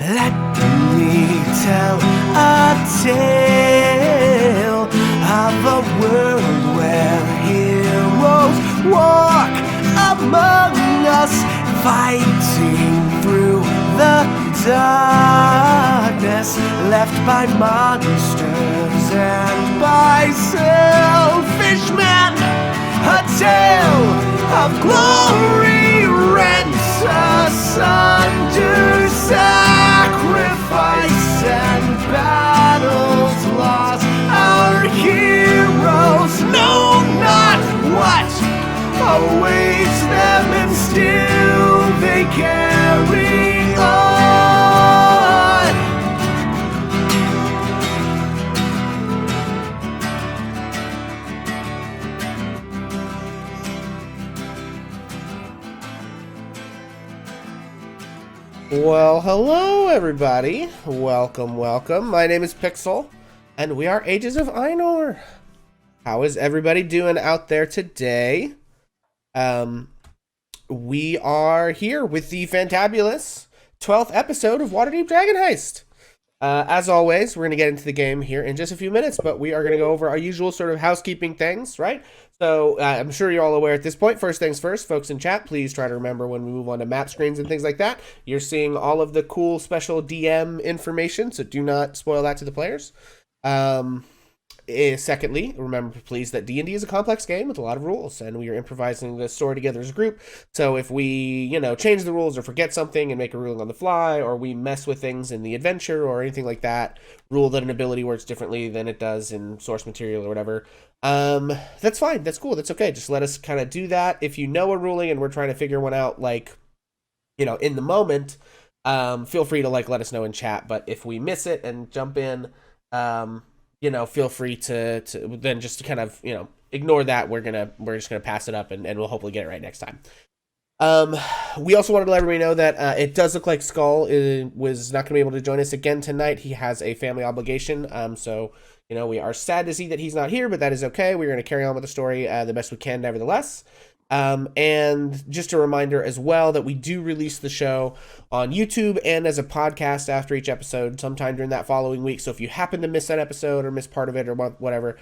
Let me tell a tale of a world where heroes walk among us, fighting through the darkness left by monsters and by selfish men. A tale of glory rent asunder, sacrifice and battles lost. Our heroes know not what awaits them, and still they carry on. Well, hello everybody. Welcome. My name is Pixel, and we are Ages of Einor. How is everybody doing out there today? We are here with the fantabulous 12th episode of Waterdeep Dragon Heist. As always, we're going to get into the game here in just a few minutes, but we are going to go over our usual sort of housekeeping things, right? So I'm sure you're all aware at this point. First things first, folks in chat, please try to remember when we move on to map screens and things like that, you're seeing all of the cool special DM information, so do not spoil that to the players. Secondly, remember please that D&D is a complex game with a lot of rules, and we are improvising the story together as a group. So if we, change the rules or forget something and make a ruling on the fly, or we mess with things in the adventure or anything like that, rule that an ability works differently than it does in source material or whatever, that's fine, that's cool, that's okay. Just let us kind of do that. If you know a ruling and we're trying to figure one out, in the moment, feel free to let us know in chat. But if we miss it and jump in, feel free to then just kind of, ignore that. We're just gonna pass it up and we'll hopefully get it right next time. We also wanted to let everybody know that it does look like Skull was not gonna be able to join us again tonight. He has a family obligation. So we are sad to see that he's not here, but that is okay. We're gonna carry on with the story the best we can, nevertheless. And just a reminder as well that we do release the show on YouTube and as a podcast after each episode sometime during that following week. So if you happen to miss that episode or miss part of it or whatever,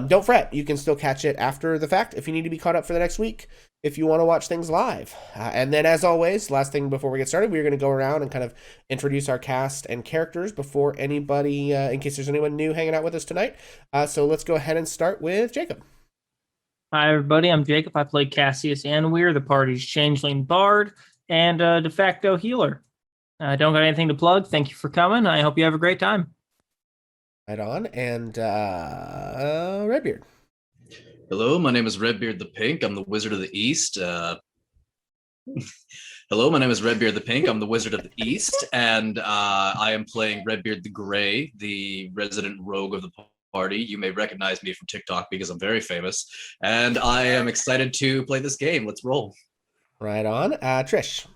don't fret. You can still catch it after the fact if you need to be caught up for the next week, if you want to watch things live. And then as always, last thing before we get started, we're going to go around and kind of introduce our cast and characters before anybody, in case there's anyone new hanging out with us tonight. So let's go ahead and start with Jacob. Hi, everybody. I'm Jacob. I play Cassius Anweir, the party's changeling bard and de facto healer. I don't got anything to plug. Thank you for coming. I hope you have a great time. Right on. And Redbeard. Hello, my name is Redbeard the Pink. I'm the Wizard of the East. Hello, my name is Redbeard the Pink. I'm the Wizard of the East, and I am playing Redbeard the Gray, the resident rogue of the party. You may recognize me from TikTok because I'm very famous, and I am excited to play this game. Let's roll. Right on. Trish.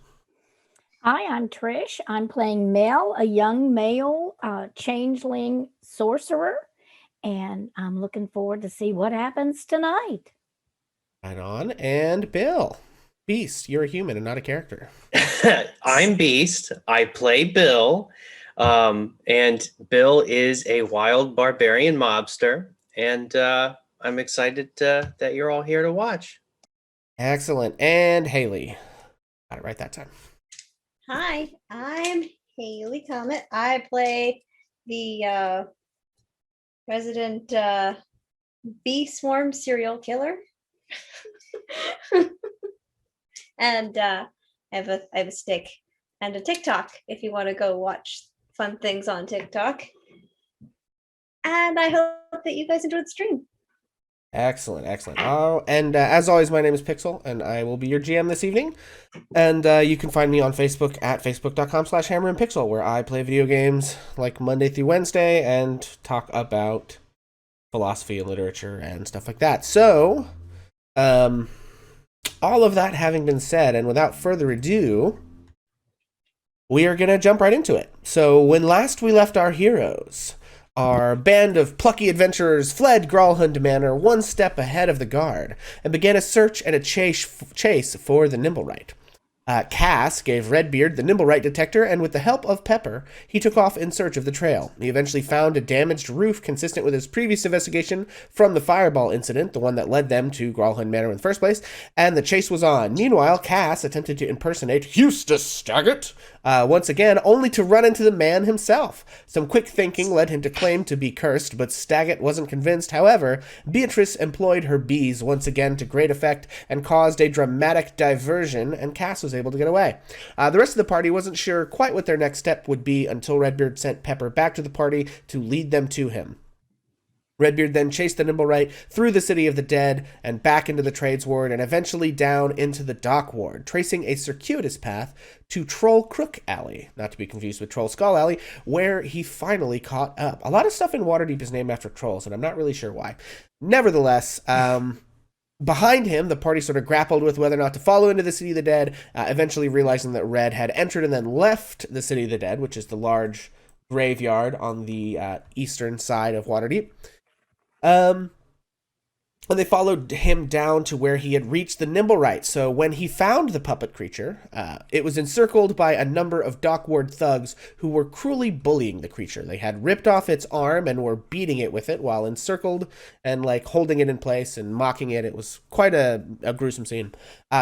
Hi, I'm Trish. I'm playing Mel, a young male changeling sorcerer, and I'm looking forward to see what happens tonight. Right on. And Bill. Beast, you're a human and not a character. I'm Beast. I play Bill. And Bill is a wild barbarian mobster, and I'm excited that you're all here to watch. Excellent. And Haley. Got it right that time. Hi, I'm Haley Comet. I play the resident bee swarm serial killer. And I have a stick and a TikTok if you want to go watch fun things on TikTok. And I hope that you guys enjoyed the stream. Excellent. Oh, and as always, my name is Pixel, and I will be your GM this evening. And you can find me on Facebook at facebook.com/hammerandpixel, where I play video games like Monday through Wednesday and talk about philosophy and literature and stuff like that. So, all of that having been said, and without further ado, we are going to jump right into it. So when last we left our heroes, our band of plucky adventurers fled Gralhund Manor one step ahead of the guard and began a search and a chase for the nimblewright. Cass gave Redbeard the nimblewright detector, and with the help of Pepper, he took off in search of the trail. He eventually found a damaged roof consistent with his previous investigation from the fireball incident, the one that led them to Gralhund Manor in the first place, and the chase was on. Meanwhile, Cass attempted to impersonate Eustace Staggart, once again, only to run into the man himself. Some quick thinking led him to claim to be cursed, but Staggart wasn't convinced. However, Beatrice employed her bees once again to great effect and caused a dramatic diversion, and Cass was able to get away. The rest of the party wasn't sure quite what their next step would be until Redbeard sent Pepper back to the party to lead them to him. Redbeard then chased the nimblewright through the City of the Dead and back into the Trades Ward and eventually down into the Dock Ward, tracing a circuitous path to Troll Crook Alley, not to be confused with Troll Skull Alley, where he finally caught up. A lot of stuff in Waterdeep is named after trolls, and I'm not really sure why. Nevertheless, behind him, the party sort of grappled with whether or not to follow into the City of the Dead, eventually realizing that Red had entered and then left the City of the Dead, which is the large graveyard on the eastern side of Waterdeep. And they followed him down to where he had reached the nimblewright. So when he found the puppet creature, it was encircled by a number of Dockward thugs who were cruelly bullying the creature. They had ripped off its arm and were beating it with it while encircled and holding it in place and mocking it. It was quite a gruesome scene.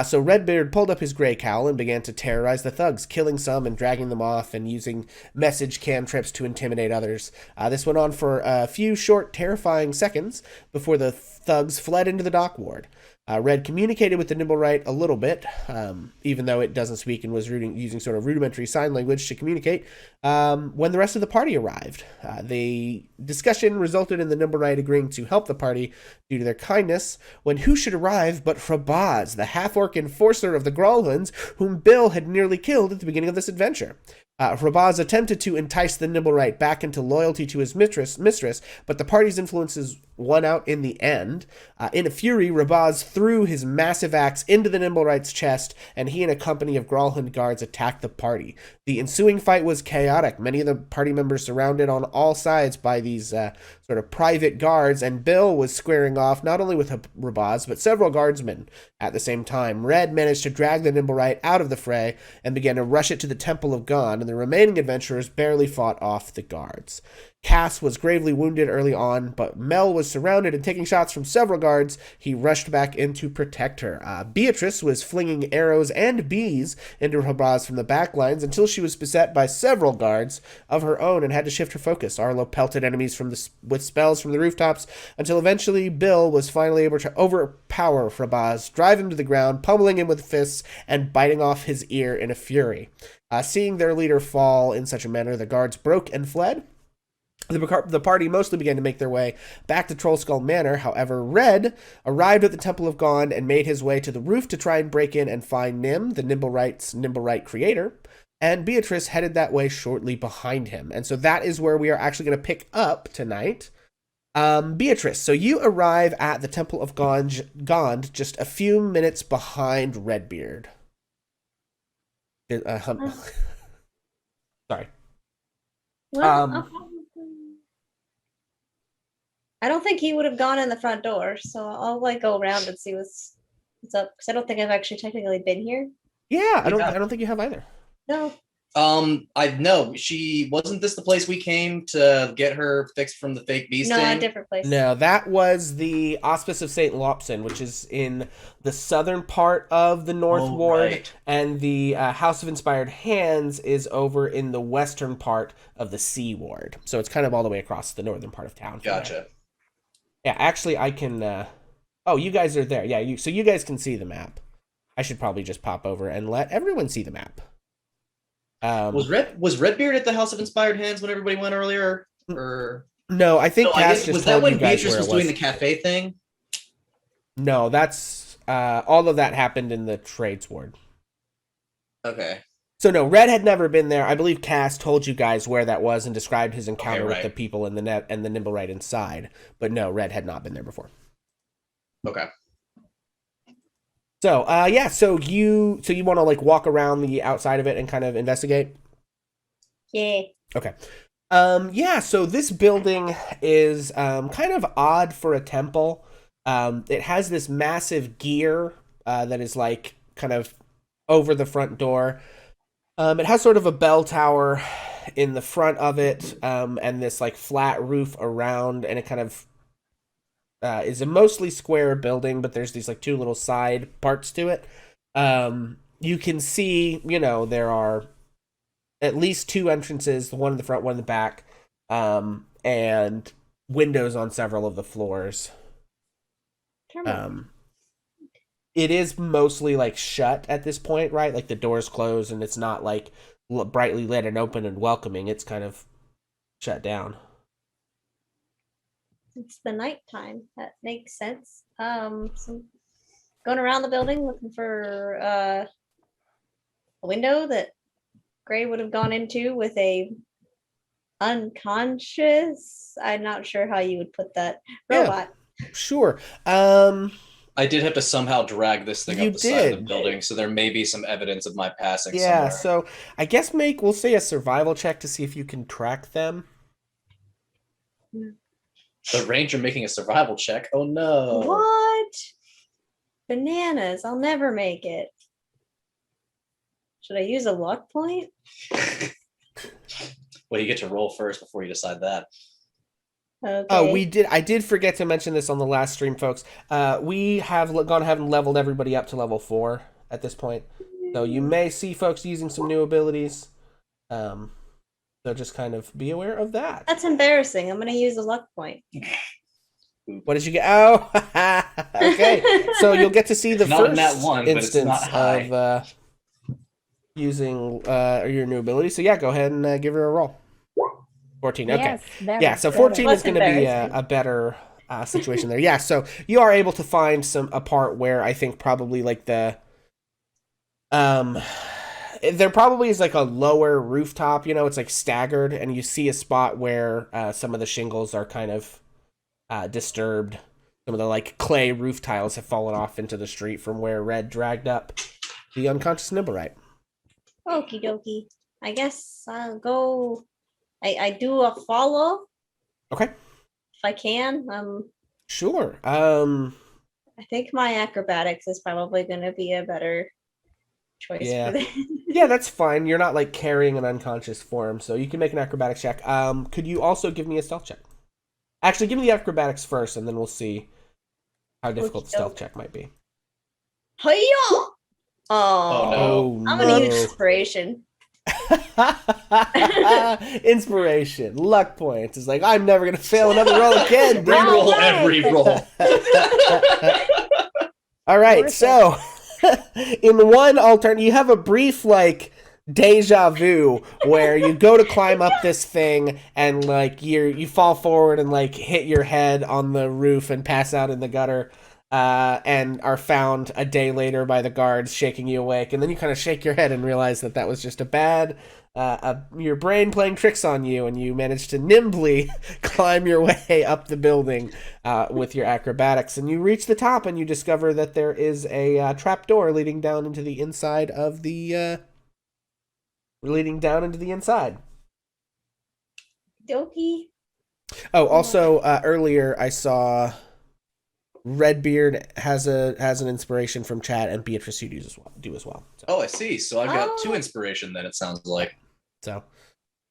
So Redbeard pulled up his gray cowl and began to terrorize the thugs, killing some and dragging them off and using message cantrips to intimidate others. This went on for a few short, terrifying seconds before the thugs fled into the Dock Ward. Red communicated with the nimblewright a little bit, even though it doesn't speak and was using sort of rudimentary sign language to communicate, when the rest of the party arrived. The discussion resulted in the nimblewright agreeing to help the party due to their kindness, when who should arrive but Frabaz, the half-orc enforcer of the Gralhunds, whom Bill had nearly killed at the beginning of this adventure. Frabaz attempted to entice the nimblewright back into loyalty to his mistress, but the party's influences won out in the end. In a fury, Frabaz threw his massive axe into the nimblewright's chest, and he and a company of Gralhund guards attacked the party. The ensuing fight was chaotic. Many of the party members surrounded on all sides by these sort of private guards, and Bill was squaring off not only with Frabaz, but several guardsmen at the same time. Red managed to drag the nimblewright out of the fray and began to rush it to the Temple of Gon, and the remaining adventurers barely fought off the guards. Cass was gravely wounded early on, but Mel was surrounded and taking shots from several guards. He rushed back in to protect her. Beatrice was flinging arrows and bees into Frabaz from the back lines until she was beset by several guards of her own and had to shift her focus. Arlo pelted enemies with spells from the rooftops until eventually Bill was finally able to overpower Frabaz, drive him to the ground, pummeling him with fists, and biting off his ear in a fury. Seeing their leader fall in such a manner, the guards broke and fled. The party mostly began to make their way back to Trollskull Manor. However, Red arrived at the Temple of Gon and made his way to the roof to try and break in and find Nim, the nimblewright creator, and Beatrice headed that way shortly behind him. And so that is where we are actually going to pick up tonight. Beatrice, so you arrive at the Temple of Gond just a few minutes behind Redbeard. Sorry. Well, I don't think he would have gone in the front door, so I'll go around and see what's up, because I don't think I've actually technically been here. Yeah, I don't think you have either. No. She wasn't this the place we came to get her fixed from the fake bee sting? No, a different place. No, that was the Auspice of St. Lopson, which is in the southern part of the North Ward, right. And the House of Inspired Hands is over in the western part of the Sea Ward. So it's kind of all the way across the northern part of town. Gotcha. Yeah, actually, I can. Oh, you guys are there. Yeah, so you guys can see the map. I should probably just pop over and let everyone see the map. Was Redbeard at the House of Inspired Hands when everybody went earlier? Or no, I think Cass just was that told when you guys Beatrice where was it doing the cafe thing? No, that's all of that happened in the Trades Ward. Okay. So no, Red had never been there. I believe Cass told you guys where that was and described his encounter with the people in the net and the nimblewright inside. But no, Red had not been there before. Okay. So so you want to walk around the outside of it and kind of investigate? Yeah. Okay. So this building is kind of odd for a temple. It has this massive gear that is kind of over the front door. It has sort of a bell tower in the front of it, and this like flat roof around, and it kind of is a mostly square building, but there's these like two little side parts to it. You can see, there are at least two entrances, the one in the front, one in the back, and windows on several of the floors. It is mostly like shut at this point, right? Like the doors closed and it's not like brightly lit and open and welcoming. It's kind of shut down. It's the nighttime. That makes sense. So going around the building looking for a window that Gray would have gone into with a unconscious. I'm not sure how you would put that. Robot. Yeah, sure. I did have to somehow drag this thing You up the side of the did. building, so there may be some evidence of my passing Yeah, somewhere. so I guess we'll say a survival check to see if you can track them. The ranger making a survival check. Oh no. What? Bananas. I'll never make it. Should I use a luck point? Well, you get to roll first before you decide that. Okay. Oh, I did forget to mention this on the last stream, folks. We have gone ahead and leveled everybody up to level 4 at this point. So you may see folks using some new abilities. So just kind of be aware of that. That's embarrassing. I'm going to use a luck point. What did you get? Oh, okay. So you'll get to see the Not in first that one, but it's instance not high. of using your new ability. So yeah, go ahead and give her a roll. 14. Okay. Yes, very Yeah, so good. 14 is Less going to be embarrassing. a better situation there. Yeah, so you are able to find a part where I think probably like there probably is like a lower rooftop, it's like staggered, and you see a spot where some of the shingles are kind of disturbed. Some of the like clay roof tiles have fallen off into the street from where Red dragged up the unconscious nimblewright. Okie dokie. I guess I'll go. I do a follow Okay, if I can. sure. I think my acrobatics is probably going to be a better choice Yeah. for that. Yeah, that's fine. You're not like carrying an unconscious form, so you can make an acrobatics check. Could you also give me a stealth check? Actually, give me the acrobatics first, and then we'll see how difficult the stealth check might be. Hiya! Oh, Oh, I'm going to use inspiration. Inspiration, luck points. It's like, I'm never gonna fail another roll again. dude. Reroll Alright. every roll. All right, Worth so in one alternate, you have a brief like deja vu where you go to climb up this thing and like you fall forward and like hit your head on the roof and pass out in the gutter. And are found a day later by the guards, shaking you awake, and then you kind of shake your head and realize that was just your brain playing tricks on you, and you manage to nimbly climb your way up the building with your acrobatics, and you reach the top, and you discover that there is a trap door leading down into the inside of the inside. Dokie. Oh, also earlier I saw Redbeard has an inspiration from chat, and Beatrice you do as well. So, Oh, I see. So I've got Oh. 2 inspiration then, it sounds like. so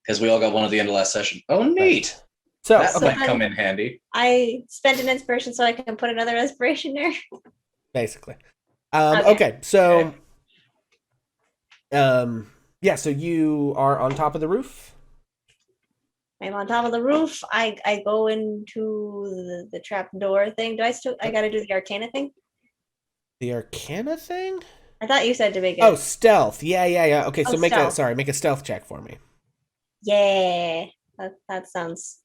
Because we all got one at the end of last session. Oh, neat. That okay, might come in handy. I spent an inspiration so I can put another inspiration there. basically. Okay. Okay, so yeah, so you are on top of the roof. I'm on top of the roof. I go into the trap door thing. I gotta do the arcana thing? The Arcana thing? I thought you said to make it. Oh, stealth. Yeah. Okay, so Oh, make stealth. a stealth check for me. Yeah. That sounds.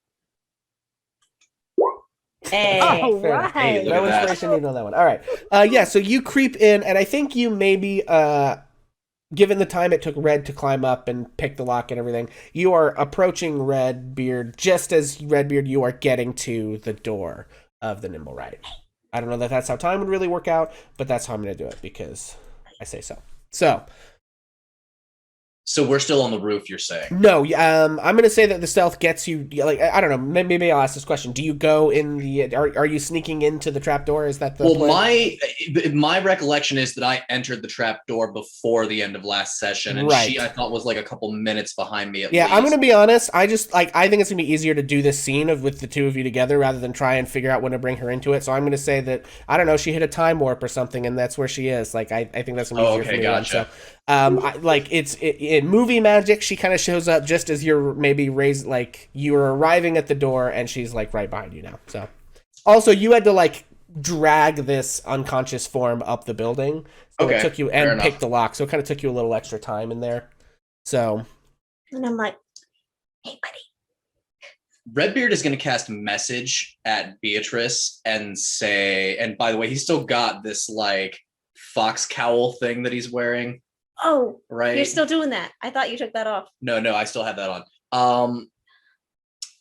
Hey. Oh, fair enough. right. Look No at that. inspiration, you know that one. All right. Yeah, so you creep in, and I think you maybe, given the time it took Red to climb up and pick the lock and everything, you are approaching Redbeard just as Redbeard you are getting to the door of the nimblewright. I don't know that that's how time would really work out, but that's how I'm going to do it because I say so. So So we're still on the roof, you're saying? No, I'm gonna say that the stealth gets you. Like, I don't know. Maybe I'll ask this question. Do you go in the? Are you sneaking into the trapdoor? Is that the? Well, plan? my recollection is that I entered the trap door before the end of last session, and Right. she, I thought, was like a couple minutes behind me at Yeah, least. I'm gonna be honest. I just I think it's gonna be easier to do this scene with the two of you together rather than try and figure out when to bring her into it. So I'm gonna say that I don't know. She hit a time warp or something, and that's where she is. Like I think that's gonna be easier for me to run. So, in movie magic, she kind of shows up just as you're maybe you're arriving at the door, and she's like right behind you now. So, also you had to like drag this unconscious form up the building. So it took you and pick the lock. So it kind of took you a little extra time in there. So. And I'm like, hey, buddy. Redbeard is going to cast message at Beatrice and say, and by the way, he's still got this like fox cowl thing that he's wearing. Oh, right. You're still doing that. I thought you took that off. No, I still have that on.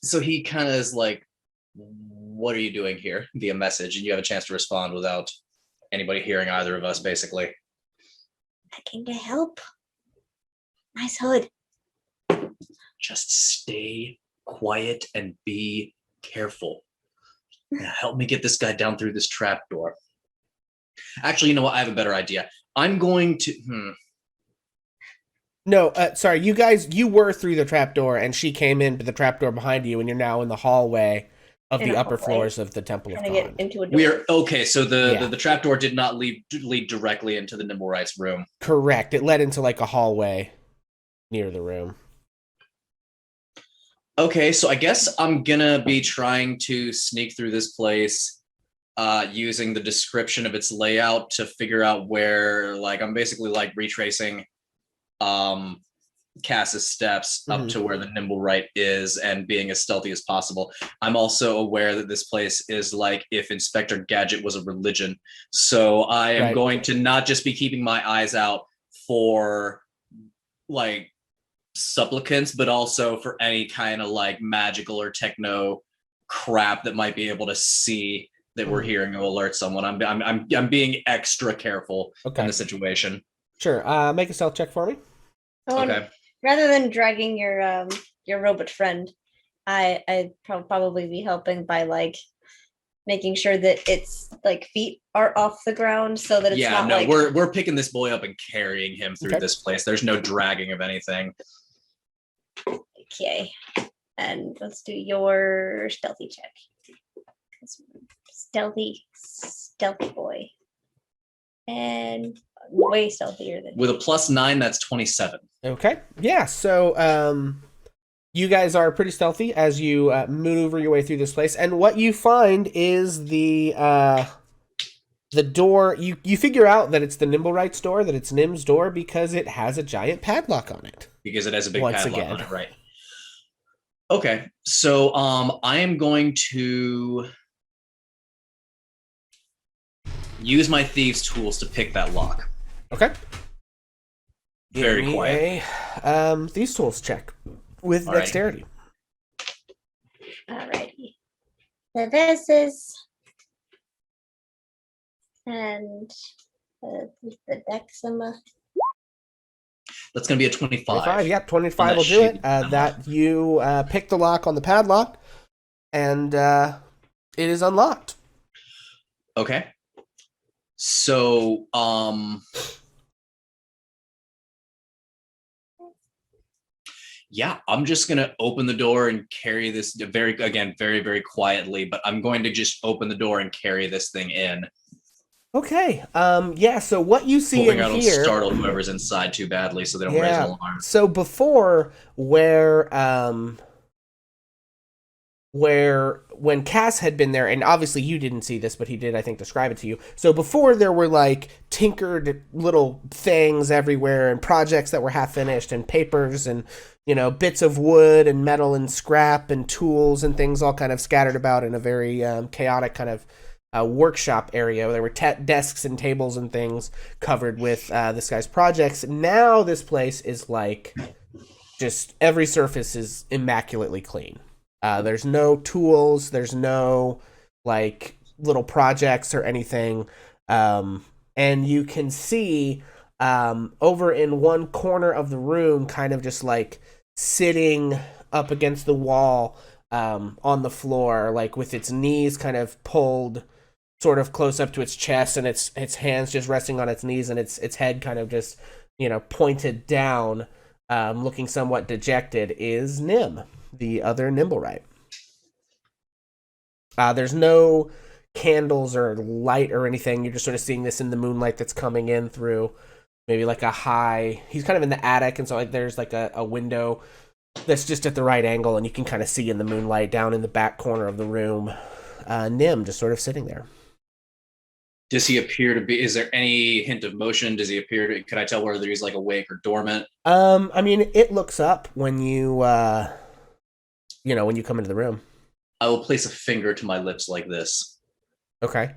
So he kind of is like, what are you doing here via message? And you have a chance to respond without anybody hearing either of us, basically. I came to help. Nice hood. Just stay quiet and be careful. Now help me get this guy down through this trapdoor. Actually, you know what? I have a better idea. I'm going to... No, sorry, you were through the trapdoor, and she came into the trapdoor behind you, and you're now in the hallway of the upper floors of the Temple of God. Into a door. We're okay. So the trapdoor did not lead directly into the nimblewright's room. Correct. It led into like a hallway near the room. Okay, so I guess I'm gonna be trying to sneak through this place, using the description of its layout to figure out where. Like, I'm basically like retracing Cass's steps up to where the nimblewright is and being as stealthy as possible. I'm also aware that this place is like if Inspector Gadget was a religion. So I am going to not just be keeping my eyes out for like supplicants, but also for any kind of like magical or techno crap that might be able to see that we're hearing to alert someone. I'm being extra careful in the situation. Sure. Make a stealth check for me. Okay. Rather than dragging your robot friend, I'd probably be helping by like making sure that its like feet are off the ground so that it's not like... we're picking this boy up and carrying him through this place. There's no dragging of anything. Okay. And let's do your stealthy check. Stealthy boy. And way stealthier than with a +9, that's 27. Okay. Yeah. So you guys are pretty stealthy as you maneuver your way through this place, and what you find is the door. You figure out that it's the nimblewright's door, that it's Nim's door, because it has a giant padlock on it. Because it has a big padlock on it, right? Okay. So I am going to use my thieves' tools to pick that lock. Okay. Very quiet. These tools check with dexterity. Alrighty. So this is and the dexima. That's going to be a 25. 25, yep, 25 will do it. That you pick the lock on the padlock, and it is unlocked. Okay. So, yeah, I'm just going to open the door and carry this very, very quietly, but I'm going to just open the door and carry this thing in. Okay. Yeah, so what you see hoping in I don't here... startle whoever's inside too badly so they don't raise an alarm. So before, when Cass had been there, and obviously you didn't see this, but he did, I think, describe it to you. So before, there were like tinkered little things everywhere, and projects that were half finished, and papers, and bits of wood and metal and scrap and tools and things all kind of scattered about in a very chaotic kind of workshop area. There were desks and tables and things covered with this guy's projects. Now this place is like just every surface is immaculately clean. There's no tools. There's no like little projects or anything. And you can see over in one corner of the room, kind of just like sitting up against the wall, on the floor, like with its knees kind of pulled sort of close up to its chest, and its hands just resting on its knees, and its head kind of just, pointed down, looking somewhat dejected, is Nim, the other nimblewright. There's no candles or light or anything. You're just sort of seeing this in the moonlight that's coming in through maybe like a high. He's kind of in the attic, and so like there's like a window that's just at the right angle, and you can kind of see in the moonlight down in the back corner of the room, Nim just sort of sitting there. Does he appear to be? Is there any hint of motion? Does he appear to? Can I tell whether he's like awake or dormant? I mean, it looks up when you, when you come into the room. I will place a finger to my lips like this. Okay.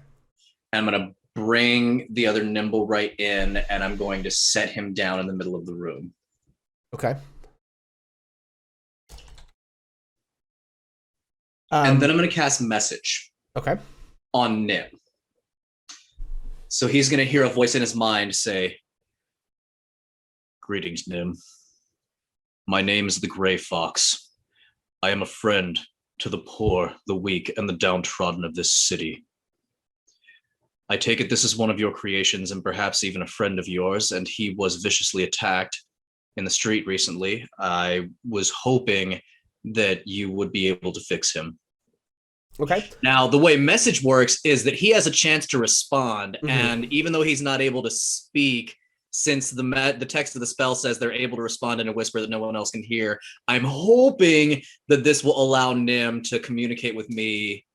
I'm going to bring the other nimblewright in, and I'm going to set him down in the middle of the room. Okay. And then I'm going to cast message. Okay. On Nim. So he's going to hear a voice in his mind say, "Greetings, Nim. My name is the Gray Fox. I am a friend to the poor, the weak, and the downtrodden of this city. I take it this is one of your creations and perhaps even a friend of yours, and he was viciously attacked in the street recently. I was hoping that you would be able to fix him." Okay. Now, the way message works is that he has a chance to respond, and even though he's not able to speak, since the text of the spell says they're able to respond in a whisper that no one else can hear, I'm hoping that this will allow Nim to communicate with me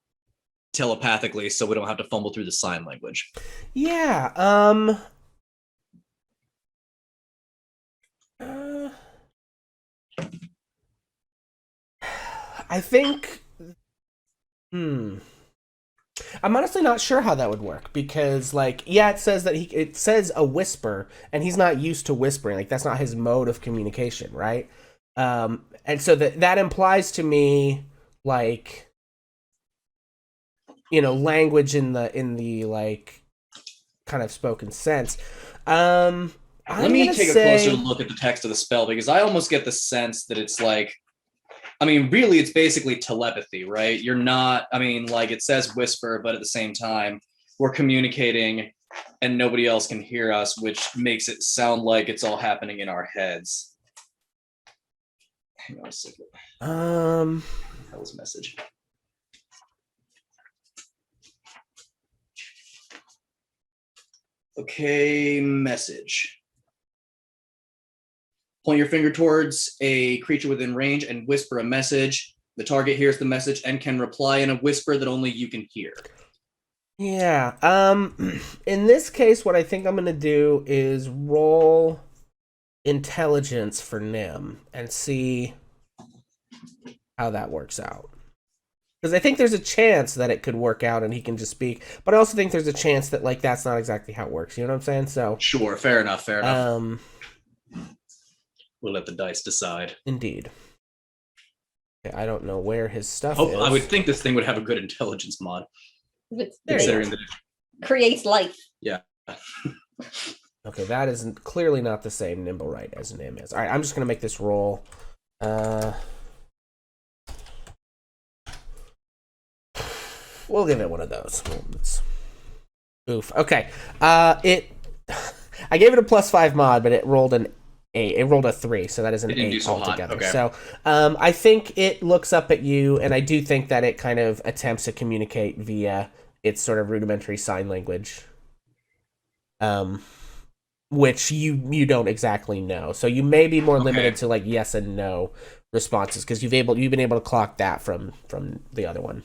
telepathically, so we don't have to fumble through the sign language. Yeah. I think. I'm honestly not sure how that would work, because it says that it says a whisper, and he's not used to whispering. Like, that's not his mode of communication, right? And so that implies to me, like, language in the like kind of spoken sense. Let me take a closer look at the text of the spell, because I almost get the sense that it's like, really, it's basically telepathy, right? You're not, it says whisper, but at the same time, we're communicating and nobody else can hear us, which makes it sound like it's all happening in our heads. Hang on a second. That was a message. Okay, message. Point your finger towards a creature within range and whisper a message. The target hears the message and can reply in a whisper that only you can hear. Yeah. In this case, what I think I'm going to do is roll intelligence for Nim and see how that works out. Because I think there's a chance that it could work out and he can just speak, but I also think there's a chance that that's not exactly how it works. You know what I'm saying? So sure, fair enough. We'll let the dice decide. Indeed. Okay, I don't know where his stuff is. I would think this thing would have a good intelligence mod. Considering that it creates life. Yeah. Okay, that is clearly not the same nimblewright as Nim is. All right, I'm just going to make this roll. We'll give it one of those. Oof. Okay. I gave it a +5 mod, but it rolled an 8. It rolled a 3, so that is an 8 altogether. Okay. So I think it looks up at you, and I do think that it kind of attempts to communicate via its sort of rudimentary sign language, which you don't exactly know. So you may be more limited to yes and no responses, because you've been able to clock that from the other one.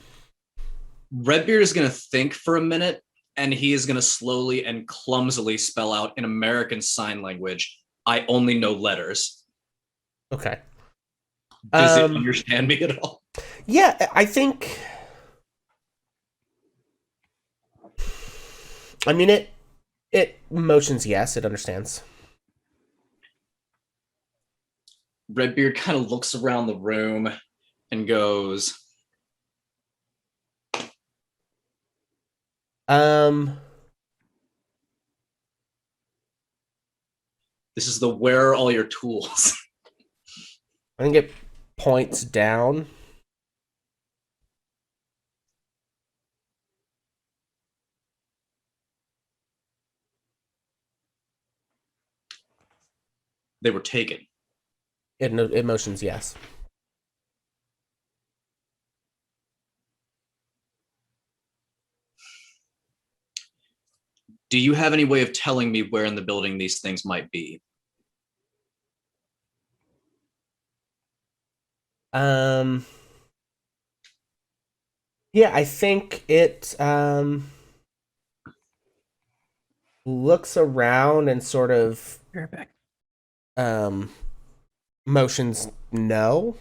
Redbeard is going to think for a minute, and he is going to slowly and clumsily spell out in American Sign Language, "I only know letters." Okay. Does it understand me at all? Yeah, I think. It motions yes, it understands. Redbeard kind of looks around the room and goes, This is the where are all your tools? I think it points down. They were taken. It motions yes. Do you have any way of telling me where in the building these things might be? Yeah, I think it looks around and sort of Right back. motions no.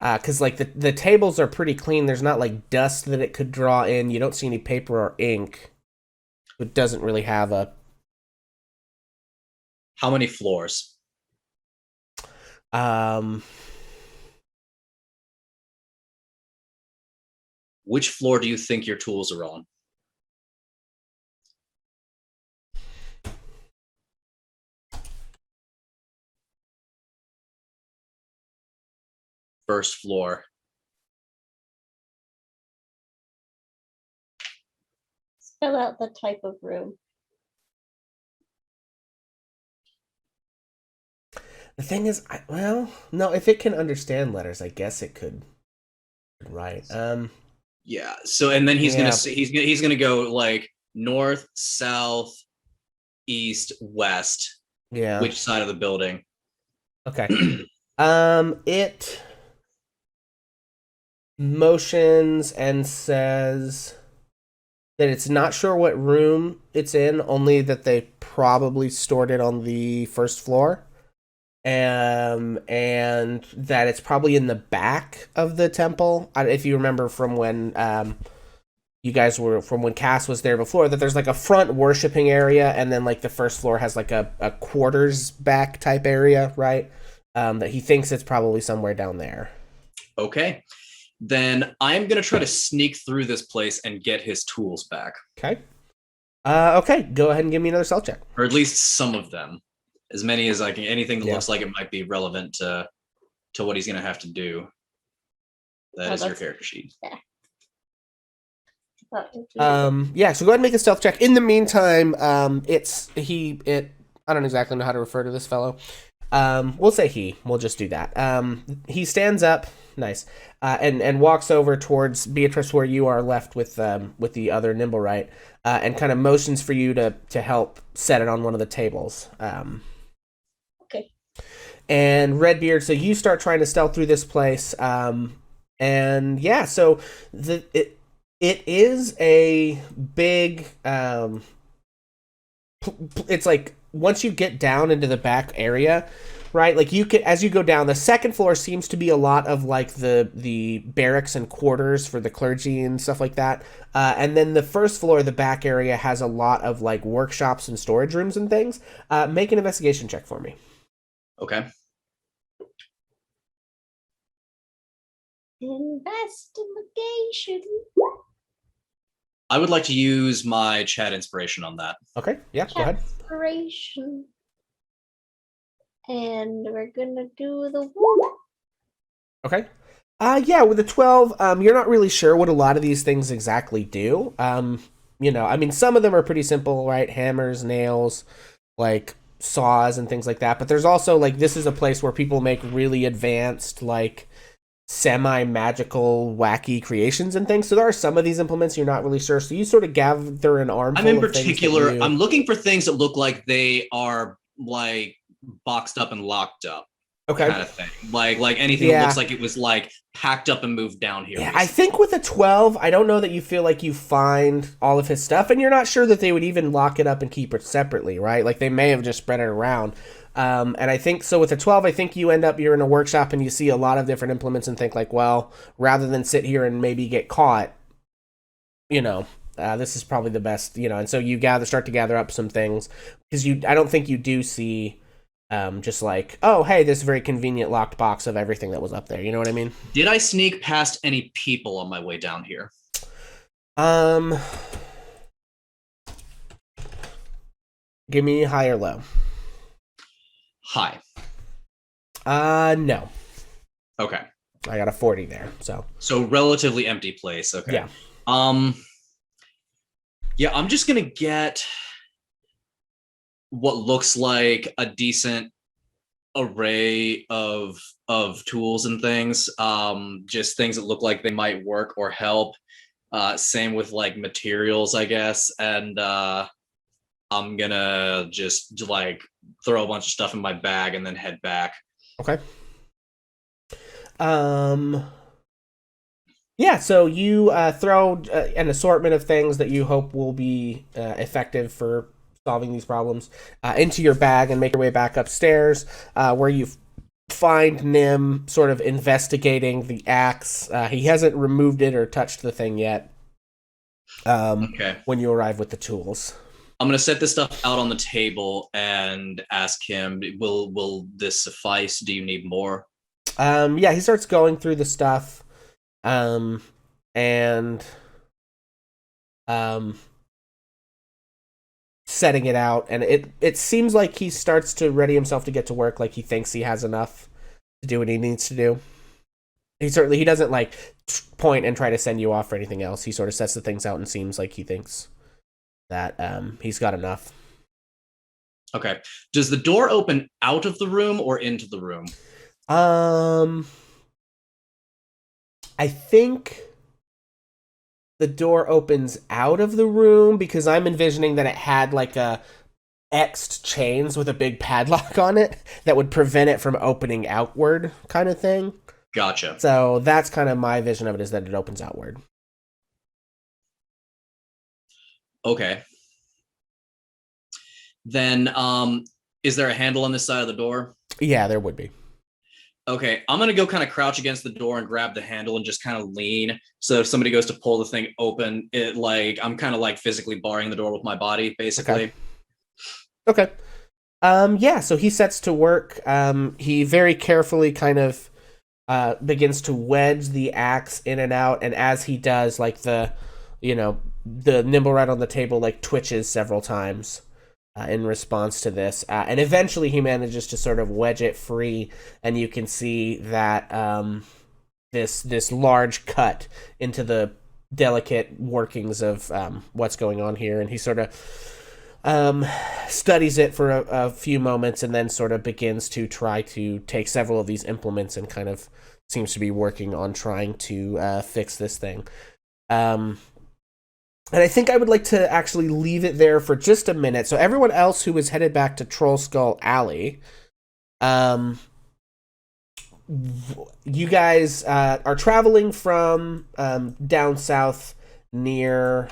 Because like the tables are pretty clean. There's not like dust that it could draw in. You don't see any paper or ink. It doesn't really have a. How many floors? Which floor do you think your tools are on? First floor. Spell out the type of room. The thing is, well, no. If it can understand letters, I guess it could. Right. Yeah. So and then he's Yeah. he's gonna go like north, south, east, west. Yeah. Which side of the building? Okay. It motions and says that it's not sure what room it's in, only that they probably stored it on the first floor. And that it's probably in the back of the temple. If you remember from when you guys were from when Cass was there before, that there's like a front worshiping area, and then like the first floor has like a quarters back type area, right? That he thinks it's probably somewhere down there. Okay. Then I'm gonna try to sneak through this place and get his tools back. Okay. Okay. Go ahead and give me another stealth check. Or at least some of them. As many as I can. Anything that Yeah. looks like it might be relevant to what he's gonna have to do. That is your that's- character sheet. Yeah. So go ahead and make a stealth check. In the meantime, I don't exactly know how to refer to this fellow. We'll say he. We'll just do that. He stands up, nice, and walks over towards Beatrice, where you are left with the other nimblewright, and kind of motions for you to help set it on one of the tables. Okay. And Redbeard, so you start trying to stealth through this place, and yeah, so it is a big. It's like once you get down into the back area, right? Like you can, as you go down, the second floor seems to be a lot of like the barracks and quarters for the clergy and stuff like that. And then the first floor, the back area, has a lot of like workshops and storage rooms and things. Make an investigation check for me. Okay. Investigation. I would like to use my chat inspiration on that. Okay, yeah, go ahead. Inspiration. And we're gonna do the Okay. Yeah, with the 12, you're not really sure what a lot of these things exactly do. You know, I mean, some of them are pretty simple, right? Hammers, nails, like saws and things like that. But there's also like, this is a place where people make really advanced, like semi-magical, wacky creations and things. So there are some of these implements you're not really sure. So you sort of gather an armful. I'm in of things that particular, you- I'm looking for things that look like they are like boxed up and locked up. Okay. Kind of thing. Like anything Yeah. that looks like it was like packed up and moved down here. Yeah, I think with a 12, I don't know that you feel like you find all of his stuff, and you're not sure that they would even lock it up and keep it separately, right? Like they may have just spread it around. And I think so with a 12, I think you're in a workshop and you see a lot of different implements and think like, well, rather than sit here and maybe get caught, you know, this is probably the best, you know. And so you start to gather up some things, because I don't think you do see just like, oh, hey, this very convenient locked box of everything that was up there. You know what I mean? Did I sneak past any people on my way down here? Give me high or low. high? No. Okay. I got a 40 there, so. So relatively empty place. Okay. Yeah. Yeah, I'm just gonna get what looks like a decent array of tools and things. Just things that look like they might work or help. Same with like materials, I guess. And I'm gonna just like throw a bunch of stuff in my bag and then head back. Okay. Yeah, so you throw an assortment of things that you hope will be effective for solving these problems into your bag and make your way back upstairs, where you find Nim sort of investigating the axe. He hasn't removed it or touched the thing yet. Okay. When you arrive with the tools. I'm gonna set this stuff out on the table and ask him, will this suffice? Do you need more? Yeah, he starts going through the stuff. And setting it out, and it seems like he starts to ready himself to get to work, like he thinks he has enough to do what he needs to do. He doesn't like point and try to send you off for anything else. He sort of sets the things out and seems like he thinks that he's got enough. Okay. Does the door open out of the room or into the room? I think the door opens out of the room because I'm envisioning that it had like a X'd chains with a big padlock on it that would prevent it from opening outward kind of thing. Gotcha. So that's kind of my vision of it, is that it opens outward. Okay. Then is there a handle on this side of the door? Yeah, there would be. Okay, I'm gonna go kind of crouch against the door and grab the handle and just kind of lean. So if somebody goes to pull the thing open, I'm kind of like physically barring the door with my body, basically. Okay. Yeah, so he sets to work. He very carefully kind of begins to wedge the axe in and out, and as he does, like the nimblewright on the table like twitches several times in response to this, and eventually he manages to sort of wedge it free, and you can see that this large cut into the delicate workings of what's going on here, and he sort of studies it for a few moments and then sort of begins to try to take several of these implements and kind of seems to be working on trying to fix this thing. And I think I would like to actually leave it there for just a minute. So everyone else who is headed back to Troll Skull Alley, you guys are traveling from down south near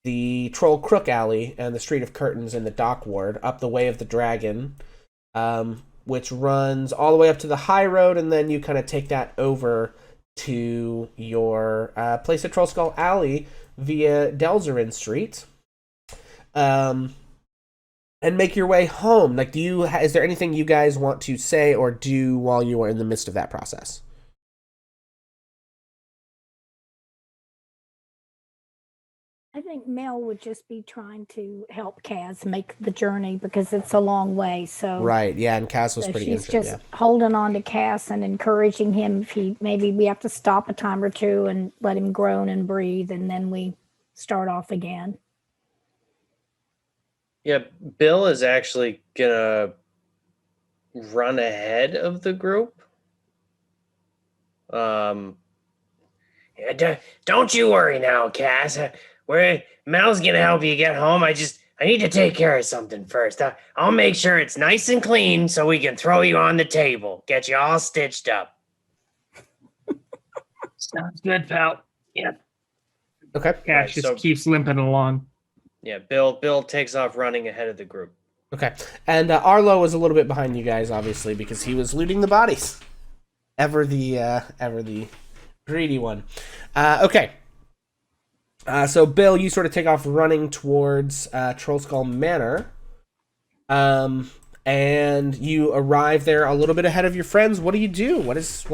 the Troll Crook Alley and the Street of Curtains in the Dock Ward up the Way of the Dragon, which runs all the way up to the high road, and then you kind of take that over to your place at Troll Skull Alley via Delzerin Street, and make your way home. Like, is there anything you guys want to say or do while you are in the midst of that process? I think Mel would just be trying to help Kaz make the journey because it's a long way. So right, yeah, and Kaz was pretty she's injured. just holding on to Kaz and encouraging him. If maybe we have to stop a time or two and let him groan and breathe, and then we start off again. Yeah, Bill is actually gonna run ahead of the group. Yeah, don't you worry now, Kaz. Mel's gonna help you get home. I need to take care of something first. I'll make sure it's nice and clean so we can throw you on the table, get you all stitched up. Sounds good, pal. Yeah. Okay. Cash just keeps limping along. Yeah, Bill takes off running ahead of the group. Okay. And Arlo was a little bit behind you guys, obviously, because he was looting the bodies. Ever the greedy one. Okay. So Bill, you sort of take off running towards Troll Skull Manor. And you arrive there a little bit ahead of your friends. What do you do? What is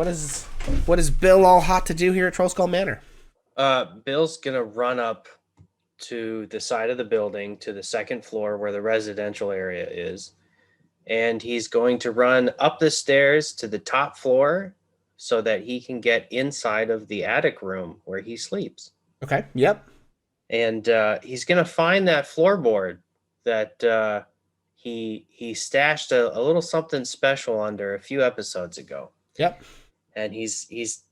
Bill all hot to do here at Troll Skull Manor? Bill's gonna run up to the side of the building to the second floor where the residential area is, and he's going to run up the stairs to the top floor so that he can get inside of the attic room where he sleeps. Okay. Yep. And he's going to find that floorboard that he stashed a little something special under a few episodes ago. Yep. And he's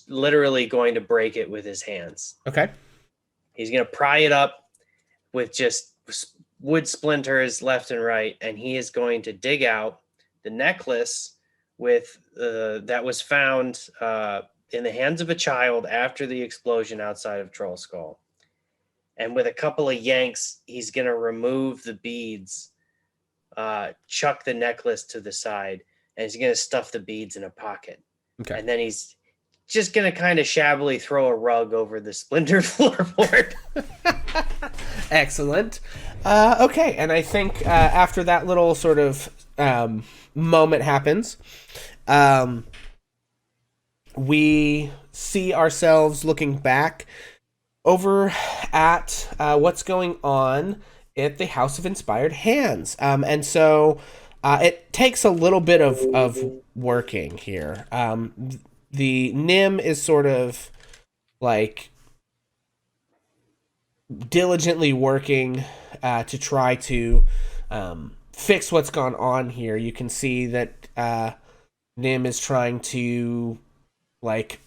literally going to break it with his hands. Okay. He's going to pry it up with just wood splinters left and right, and he is going to dig out the necklace with that was found in the hands of a child after the explosion outside of Troll Skull. And with a couple of yanks, he's going to remove the beads, chuck the necklace to the side, and he's going to stuff the beads in a pocket. Okay. And then he's just going to kind of shabbily throw a rug over the splintered floorboard. Excellent. Okay, and I think after that little sort of moment happens, we see ourselves looking back over at what's going on at the House of Inspired Hands. And so it takes a little bit of working here. The Nim is sort of like diligently working to try to fix what's gone on here. You can see that Nim is trying to like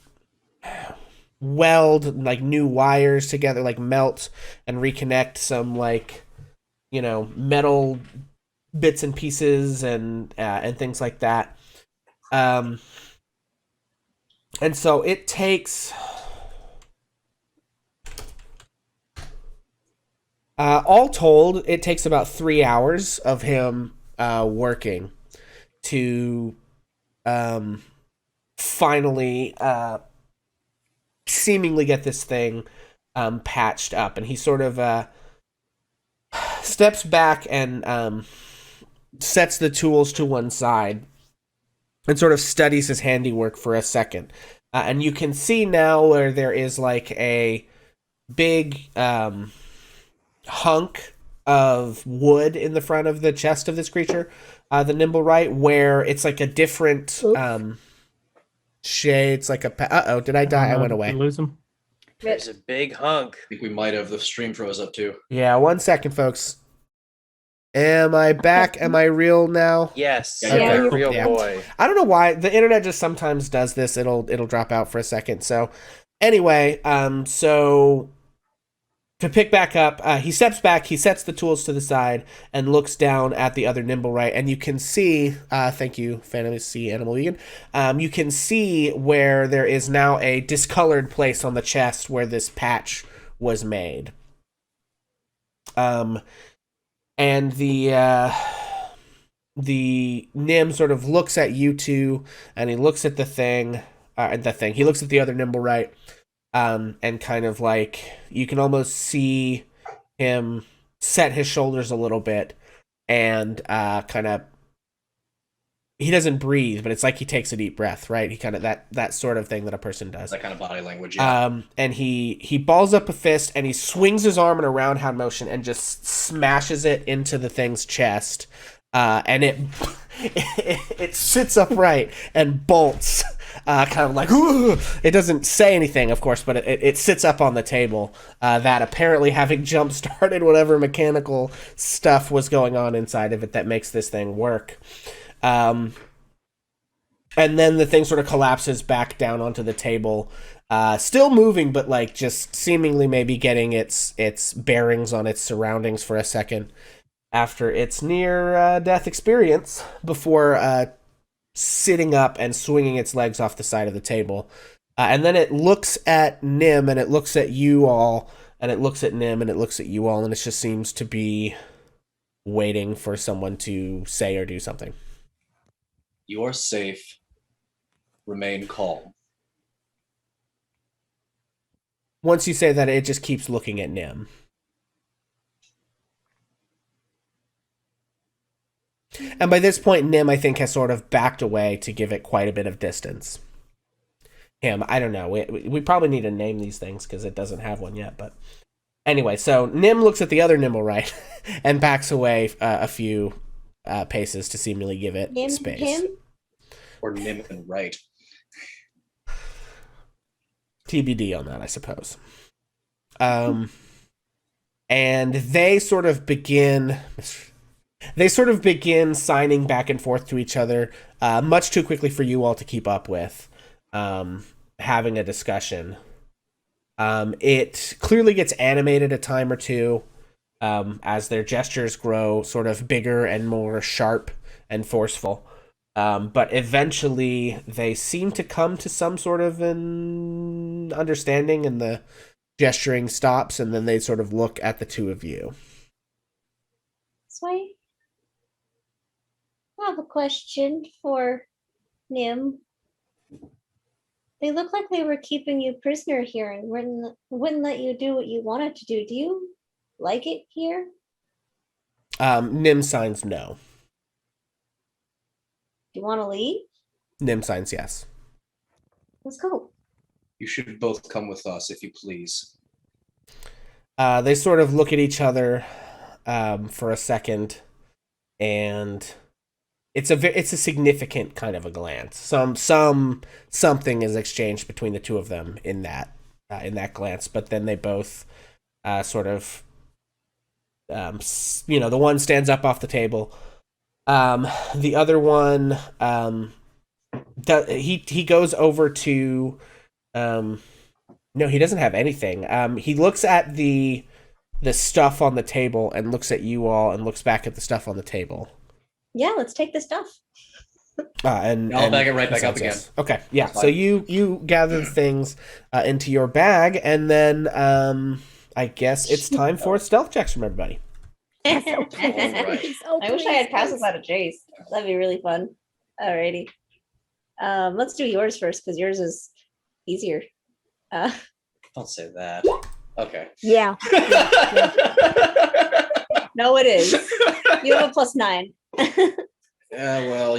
weld like new wires together, like melt and reconnect some like, you know, metal bits and pieces and things like that. And so it takes all told, it takes about 3 hours of him working to finally seemingly get this thing patched up. And he sort of steps back and sets the tools to one side and sort of studies his handiwork for a second. And you can see now where there is like a big hunk of wood in the front of the chest of this creature, the nimblewright, where it's like a different shade. It's like a... Uh-oh, did I die? I went away. Did we lose him? There's a big hunk. I think we might have. The stream froze up too. Yeah, 1 second, folks. Am I back? Am I real now? Yes. Yeah, Okay. you're Real yeah. boy. I don't know why. The internet just sometimes does this. It'll drop out for a second. So anyway, so to pick back up, he steps back, he sets the tools to the side, and looks down at the other nimblewright, and you can see, thank you, Fantasy Animal Vegan, you can see where there is now a discolored place on the chest where this patch was made. And the Nim sort of looks at you two, and he looks at the thing, he looks at the other nimblewright, and kind of like, you can almost see him set his shoulders a little bit, and kind of, he doesn't breathe, but it's like he takes a deep breath, right? He kind of, that sort of thing that a person does. That kind of body language, yeah. And he balls up a fist, and he swings his arm in a roundhouse motion and just smashes it into the thing's chest. And it sits upright and bolts, kind of like, ooh! It doesn't say anything, of course, but it sits up on the table, that apparently having jump-started whatever mechanical stuff was going on inside of it that makes this thing work. And then the thing sort of collapses back down onto the table, still moving, but like just seemingly maybe getting its bearings on its surroundings for a second after its near-death experience before sitting up and swinging its legs off the side of the table. And then it looks at Nim, and it looks at you all, and it looks at Nim, and it looks at you all, and it just seems to be waiting for someone to say or do something. You're safe. Remain calm. Once you say that, it just keeps looking at Nim. And by this point, Nim, I think, has sort of backed away to give it quite a bit of distance. Him, I don't know. We probably need to name these things because it doesn't have one yet. But anyway, so Nim looks at the other nimblewright and backs away a few paces to seemingly give it Him, space. him. Or nim and right. TBD on that, I suppose. And they sort of begin signing back and forth to each other, much too quickly for you all to keep up with, having a discussion. It clearly gets animated a time or two, as their gestures grow sort of bigger and more sharp and forceful. But eventually they seem to come to some sort of an understanding, and the gesturing stops, and then they sort of look at the two of you. So I have a question for Nim. They look like they were keeping you prisoner here and wouldn't let you do what you wanted to do. Do you like it here? Nim signs no. Do you want to leave? Nim signs yes. Let's go. You should both come with us, if you please. They sort of look at each other for a second, and it's a significant kind of a glance. Something is exchanged between the two of them in that glance, but then they both sort of the one stands up off the table. The other one he goes over to no, he doesn't have anything. He looks at the stuff on the table and looks at you all and looks back at the stuff on the table. Yeah, let's take the stuff. And I'll bag it right back up again. Yes. Okay, yeah. So you gather the things into your bag, and then I guess it's time for stealth checks from everybody. I Oh, wish I had passes out of Chase. That'd be really fun. Alrighty. Let's do yours first because yours is easier. Don't say that. Okay. Yeah. No, it is. You have a +9. Yeah, well,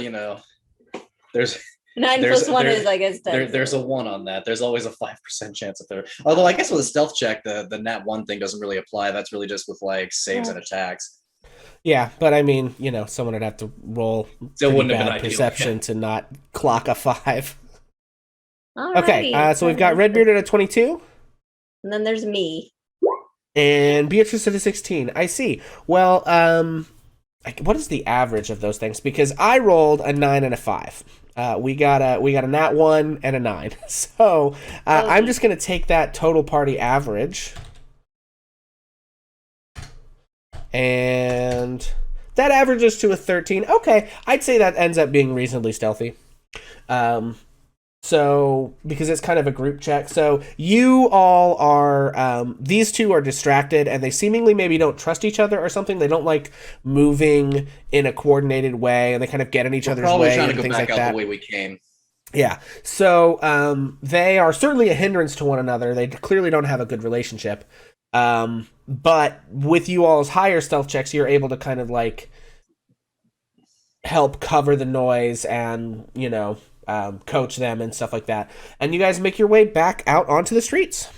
there's 9 There's- plus 1 there- is, I guess, 10. there's a 1 on that. There's always a 5% chance of there. Although I guess with a stealth check, the nat 1 thing doesn't really apply. That's really just with like saves and attacks. Yeah, but I mean, someone would have to roll Still pretty wouldn't have been bad ideal. perception to not clock a 5. Alrighty. Okay, so we've got Redbeard at a 22. And then there's me. And Beatrice at a 16. I see. Well, what is the average of those things? Because I rolled a 9 and a 5. We got a nat 1 and a 9. So I'm just gonna take that total party average, and that averages to a 13. Okay, I'd say that ends up being reasonably stealthy. So, because it's kind of a group check. So, you all are, these two are distracted, and they seemingly maybe don't trust each other or something. They don't like moving in a coordinated way, and they kind of get in each other's Probably way trying to and go things back like out that. the way we came. Yeah. So, they are certainly a hindrance to one another. They clearly don't have a good relationship. But with you all's higher stealth checks, you're able to kind of like help cover the noise and, coach them and stuff like that. And you guys make your way back out onto the streets.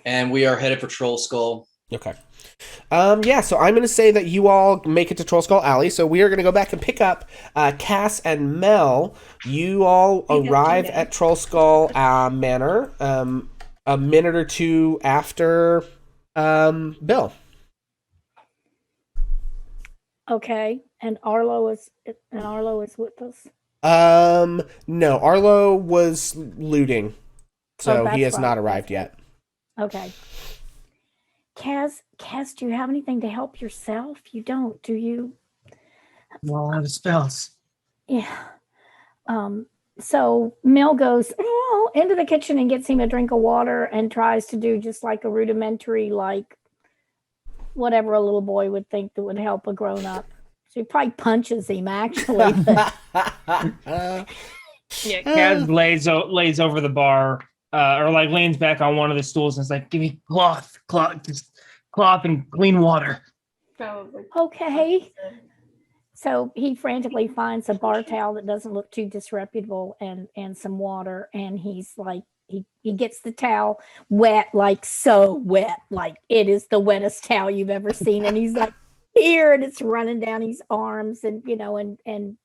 And we are headed for Troll Skull. Okay. So I'm going to say that you all make it to Troll Skull Alley. So we are going to go back and pick up Cass and Mel. You all arrive at Troll Skull Manor a minute or two after Bill. Okay. And Arlo is with us. No, Arlo was looting, so that's he has right, not arrived yet. Okay. Kaz, do you have anything to help yourself? You don't, do you? Well, I have spells. Yeah. So Mel goes into the kitchen and gets him a drink of water and tries to do just like a rudimentary, like whatever a little boy would think that would help a grown up. So he probably punches him actually. But Yeah, Kaz lays over the bar, or like leans back on one of the stools and is like, "Give me cloth and clean water." Probably. okay. So he frantically finds a bar towel that doesn't look too disreputable and some water, and he's like, he gets the towel wet, like so wet, like it is the wettest towel you've ever seen, and he's like here, and it's running down his arms, and and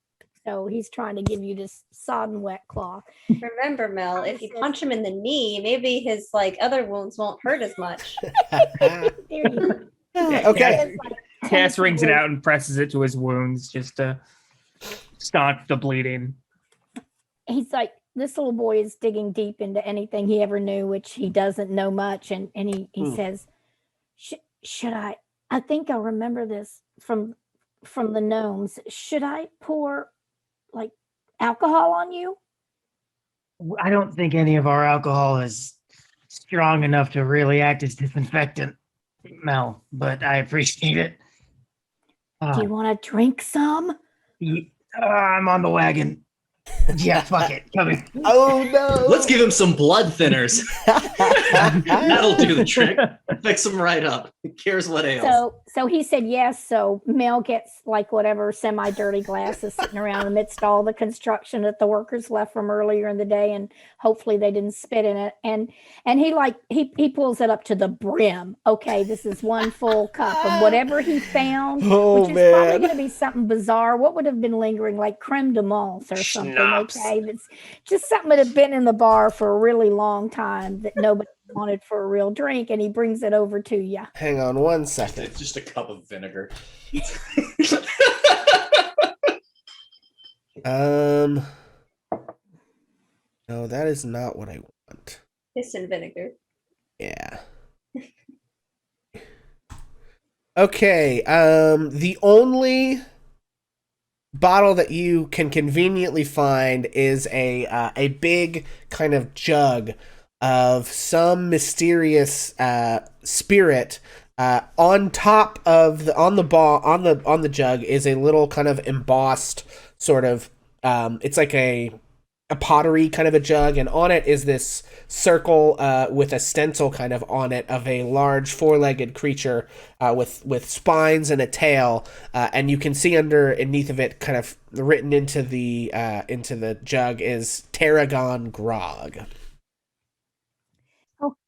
so he's trying to give you this sodden wet cloth. Remember, Mel, if you punch him in the knee, maybe his other wounds won't hurt as much. There you go. Okay. It's like Cass wrings it tentatively- out and presses it to his wounds just to staunch the bleeding. He's like, this little boy is digging deep into anything he ever knew, which he doesn't know much, and he says, should I think I remember this from the gnomes. Should I pour like alcohol on you? I don't think any of our alcohol is strong enough to really act as disinfectant, Mel, but I appreciate it. Do you want to drink some? I'm on the wagon. Yeah, fuck it. Come here. Oh no! Let's give him some blood thinners. That'll do the trick. Fix him right up. Who cares what ails? So he said yes. So Mel gets like whatever semi-dirty glasses sitting around amidst all the construction that the workers left from earlier in the day, and hopefully they didn't spit in it. And he pulls it up to the brim. Okay, this is one full cup of whatever he found, Oh, which is probably man. going to be something bizarre. What would have been lingering, like creme de menthe or something? Schnapps. Okay, that's just something that had been in the bar for a really long time that nobody wanted for a real drink, and he brings it over to you. Hang on one second. It's just a cup of vinegar. No, that is not what I want. Piss and vinegar. Yeah. Okay, the only bottle that you can conveniently find is a big kind of jug of some mysterious spirit. On top of on the jug is a little kind of embossed sort of it's like a pottery kind of a jug, and on it is this circle with a stencil kind of on it of a large four-legged creature with spines and a tail, and you can see underneath of it, kind of written into the jug, is Tarragon Grog.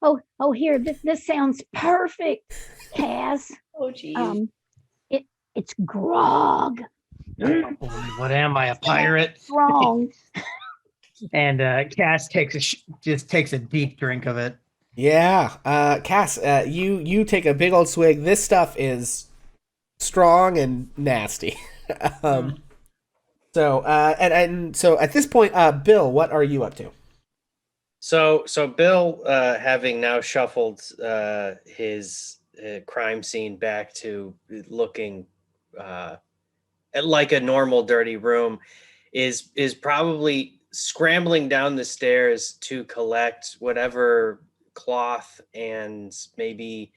Oh! Here, this sounds perfect, Cass. Oh, geez. It's grog. What am I, a pirate? Wrong. And Cass just takes a deep drink of it. Yeah, Cass, you take a big old swig. This stuff is strong and nasty. So at this point, Bill, what are you up to? So Bill, having now shuffled his crime scene back to looking like a normal dirty room, is probably scrambling down the stairs to collect whatever cloth and maybe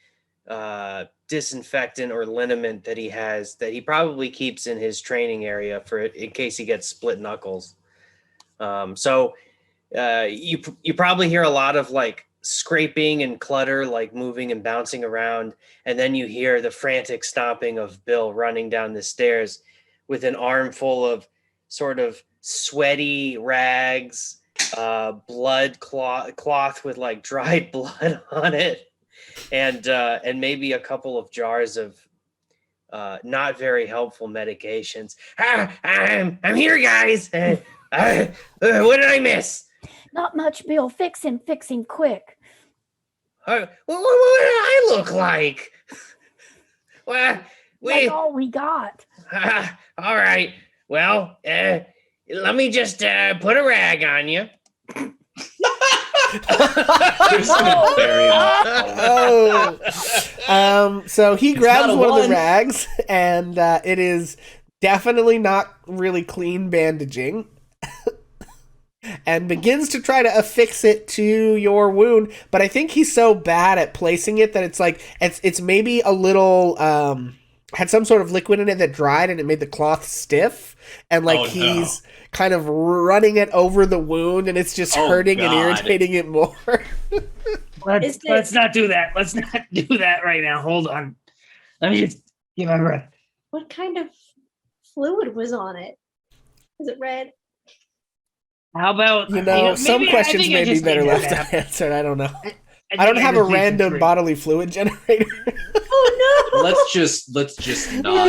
disinfectant or liniment that he has, that he probably keeps in his training area in case he gets split knuckles. You probably hear a lot of like scraping and clutter, like moving and bouncing around, and then you hear the frantic stomping of Bill running down the stairs with an armful of sort of sweaty rags, blood cloth with like dried blood on it, and maybe a couple of jars of not very helpful medications. I'm here, guys. What did I miss? Not much, Bill. Fix him quick. What do I look like? Well, That's all we got. all right. Well, let me just put a rag on you. Just gonna bury him. So he It's grabs not a one of the one. rags, and it is definitely not really clean bandaging, and begins to try to affix it to your wound. But I think he's so bad at placing it that it's maybe a little had some sort of liquid in it that dried, and it made the cloth stiff, and like Oh, no. he's kind of running it over the wound, and it's just Oh, hurting and God. irritating it more. Let's not do that. Let's not do that right now. Hold on. Let me just get my breath. What kind of fluid was on it? Is it red? How about Some maybe- I questions think I may be just better need left that. unanswered. I don't know. I don't think have a just need some random drink. bodily fluid generator. Oh no! Let's just not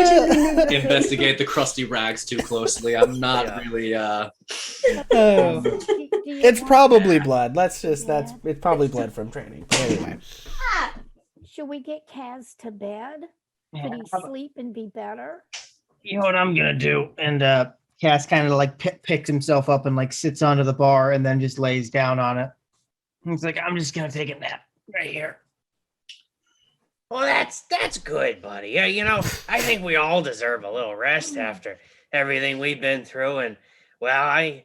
investigate the crusty rags too closely. I'm not Yeah. really Oh. Do you It's want- probably blood. Let's just Yeah. it's probably blood from training. But anyway. Should we get Kaz to bed? Yeah, Could he how about- sleep and be better? You know what I'm gonna do? And Cass kind of like picks himself up and like sits onto the bar and then just lays down on it. He's like, I'm just gonna take a nap right here. Well, that's good, buddy. Yeah, I think we all deserve a little rest after everything we've been through. And well,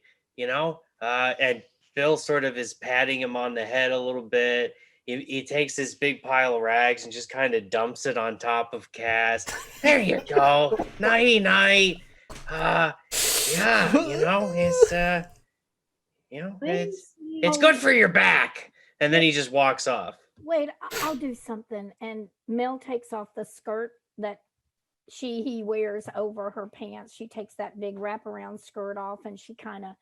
and Bill sort of is patting him on the head a little bit. He takes this big pile of rags and just kind of dumps it on top of Cass. There you go. Nighty night. Yeah, it's good for your back. And then he just walks off. Wait, I'll do something. And Mel takes off the skirt that he wears over her pants. She takes that big wraparound skirt off and she kind of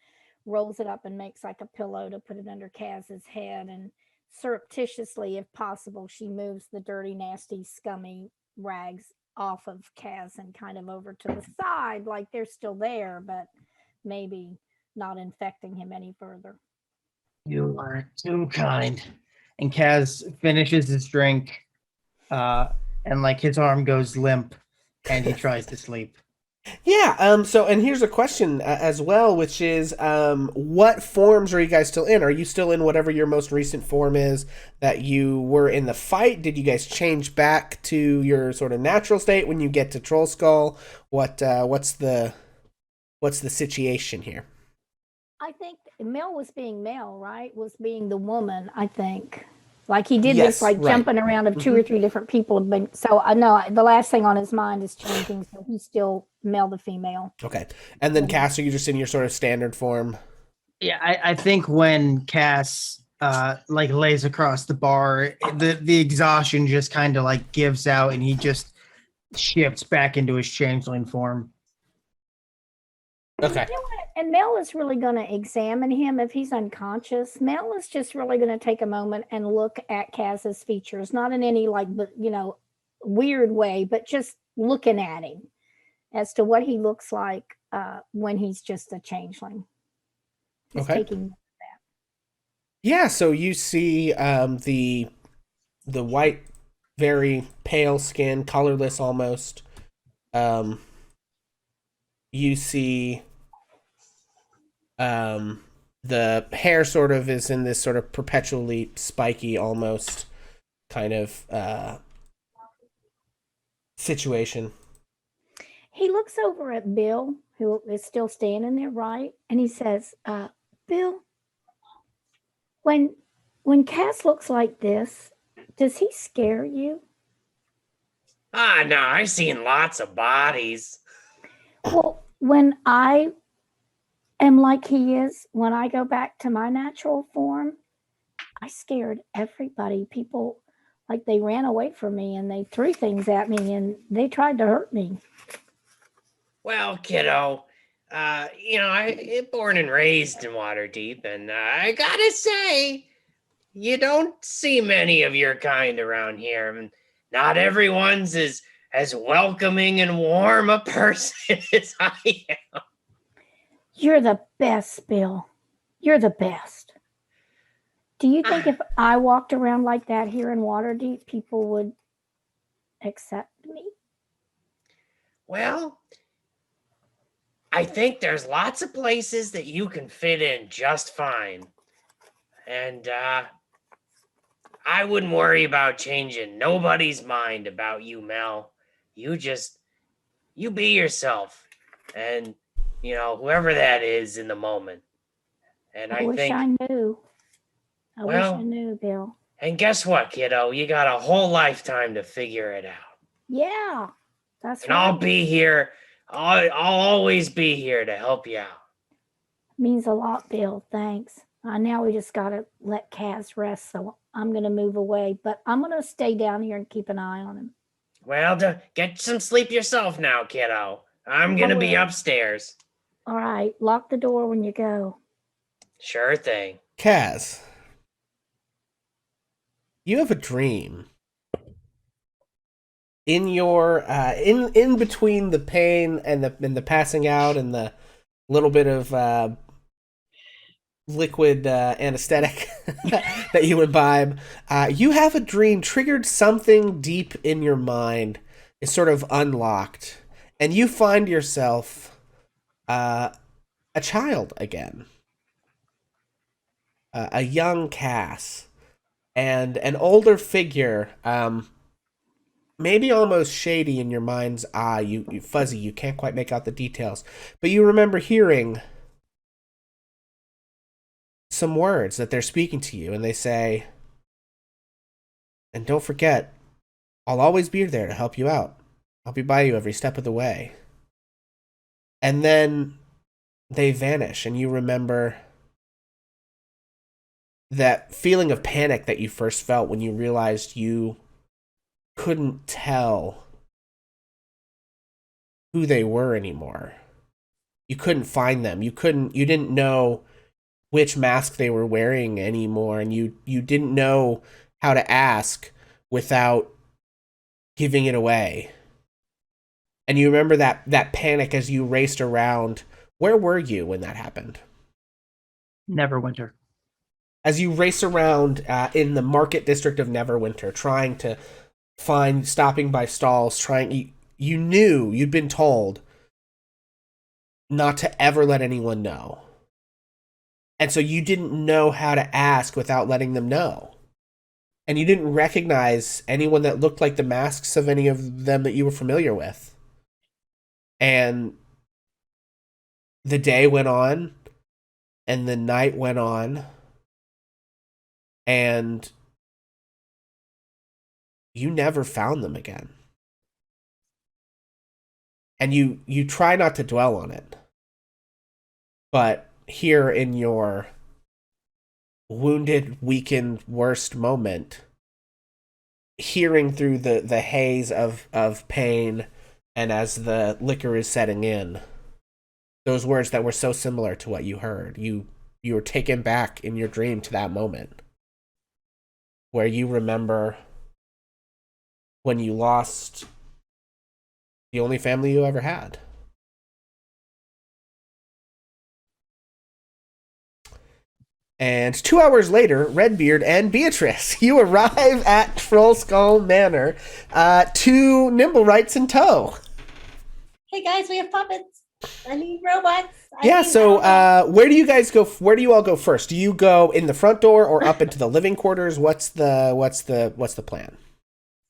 rolls it up and makes like a pillow to put it under Kaz's head. And surreptitiously, if possible, she moves the dirty, nasty, scummy rags off of Kaz and kind of over to the side, like they're still there, but maybe not infecting him any further. You are too kind. And Kaz finishes his drink, and like his arm goes limp, and he tries to sleep. Yeah. So, and here's a question as well, which is, what forms are you guys still in? Are you still in whatever your most recent form is that you were in the fight? Did you guys change back to your sort of natural state when you get to Troll Skull? What's the situation here? I think Mel was being Mel, right? Was being the woman, I think. Like he did Yes, this, like right. jumping around of two or three different people. So I know the last thing on his mind is changing. So he's still Mel the female. Okay. And then Cass, are you just in your sort of standard form? Yeah, I think when Cass like lays across the bar, the exhaustion just kind of like gives out, and he just shifts back into his changeling form. Okay. You know what? And Mel is really going to examine him if he's unconscious. Mel is just really going to take a moment and look at Kaz's features, not in any weird way, but just looking at him as to what he looks like when he's just a changeling. Just Okay. taking Yeah, so you see the white, very pale skin, colorless almost. You see the hair sort of is in this sort of perpetually spiky almost kind of situation. He looks over at Bill, who is still standing there, right? And he says, Bill, when Cass looks like this, does he scare you? No, I've seen lots of bodies. Well, when I am like he is, when I go back to my natural form, I scared everybody. People, like they ran away from me and they threw things at me and they tried to hurt me. Well, kiddo, I born and raised in Waterdeep, and I gotta say, you don't see many of your kind around here. And not everyone's as welcoming and warm a person as I am. You're the best, Bill. You're the best. Do you think if I walked around like that here in Waterdeep, people would accept me? Well, I think there's lots of places that you can fit in just fine. And I wouldn't worry about changing nobody's mind about you, Mel. You be yourself. And, whoever that is in the moment. And I wish think, I knew. I wish I knew, Bill. and guess what, kiddo? You got a whole lifetime to figure it out. Yeah, that's And right. I'll be here. I'll always be here to help you out. Means a lot, Bill. Thanks. Now we just got to let Kaz rest, so I'm going to move away. But I'm going to stay down here and keep an eye on him. Well, get some sleep yourself now, kiddo. I'm going to be upstairs. All right. Lock the door when you go. Sure thing. Kaz, you have a dream. In your in between the pain and the passing out and the little bit of liquid anesthetic that you imbibe, you have a dream triggered something deep in your mind. Is sort of unlocked, and you find yourself a child again, a young Cass, and an older figure. Maybe almost shady in your mind's eye. You fuzzy. You can't quite make out the details, but you remember hearing some words that they're speaking to you, and they say, "And don't forget, I'll always be there to help you out. I'll be by you every step of the way." And then they vanish, and you remember that feeling of panic that you first felt when you realized you couldn't tell who they were anymore. You couldn't find them. You didn't know which mask they were wearing anymore, and you didn't know how to ask without giving it away. And you remember that panic as you raced around. Where were you when that happened? Neverwinter. As you race around in the market district of Neverwinter, trying to stopping by stalls, you knew, you'd been told not to ever let anyone know. And so you didn't know how to ask without letting them know. And you didn't recognize anyone that looked like the masks of any of them that you were familiar with. And the day went on, and the night went on, and you never found them again. And you try not to dwell on it. But here in your wounded, weakened, worst moment, hearing through the haze of pain, and as the liquor is setting in, those words that were so similar to what you heard, you were taken back in your dream to that moment where you remember when you lost the only family you ever had. And 2 hours later, Redbeard and Beatrice, you arrive at Trollskull Manor, two nimblewrights in tow. Hey guys, we have puppets. I need robots. Where do you guys go? Where do you all go first? Do you go in the front door or up into the living quarters? What's the plan?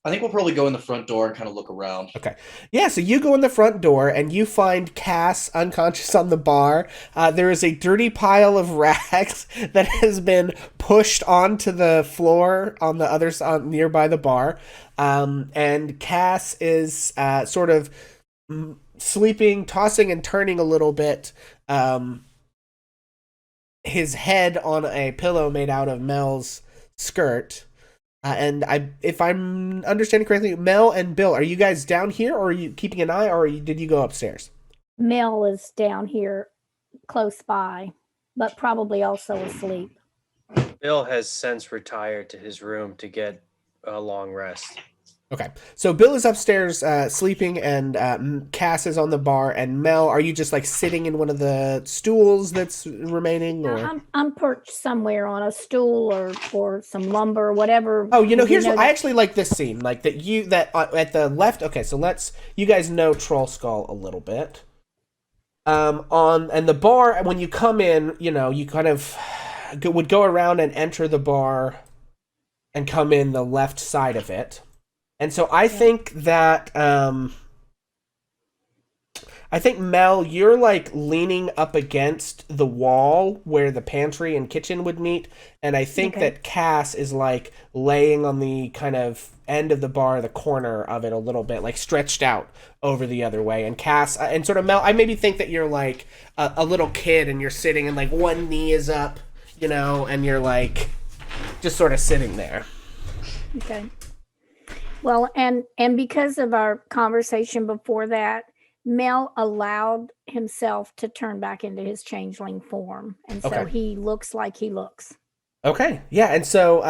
I think we'll probably go in the front door and kind of look around. Okay. Yeah, so you go in the front door and you find Cass unconscious on the bar. There is a dirty pile of rags that has been pushed onto the floor on the other side nearby the bar. And Cass is sort of sleeping, tossing and turning a little bit. His head on a pillow made out of Mel's skirt. If I'm understanding correctly, Mel and Bill, are you guys down here, or are you keeping an eye, or did you go upstairs? Mel is down here close by, but probably also asleep. Bill has since retired to his room to get a long rest. Okay, so Bill is upstairs sleeping, and Cass is on the bar. And Mel, are you just like sitting in one of the stools that's remaining? Or I'm perched somewhere on a stool or some lumber, whatever. Oh, here's what I actually like this scene, like that at the left. Okay, so you guys know Trollskull a little bit. And the bar, when you come in, you kind of would go around and enter the bar and come in the left side of it. And so I think that, Mel, you're like leaning up against the wall where the pantry and kitchen would meet. And I think that Cass is like laying on the kind of end of the bar, the corner of it a little bit, like stretched out over the other way. And Cass, and sort of Mel, I maybe think that you're like a little kid and you're sitting and like one knee is up, and you're like just sort of sitting there. Okay. Well, and because of our conversation before that, Mel allowed himself to turn back into his changeling form. And so he looks like he looks. Okay. Yeah. And so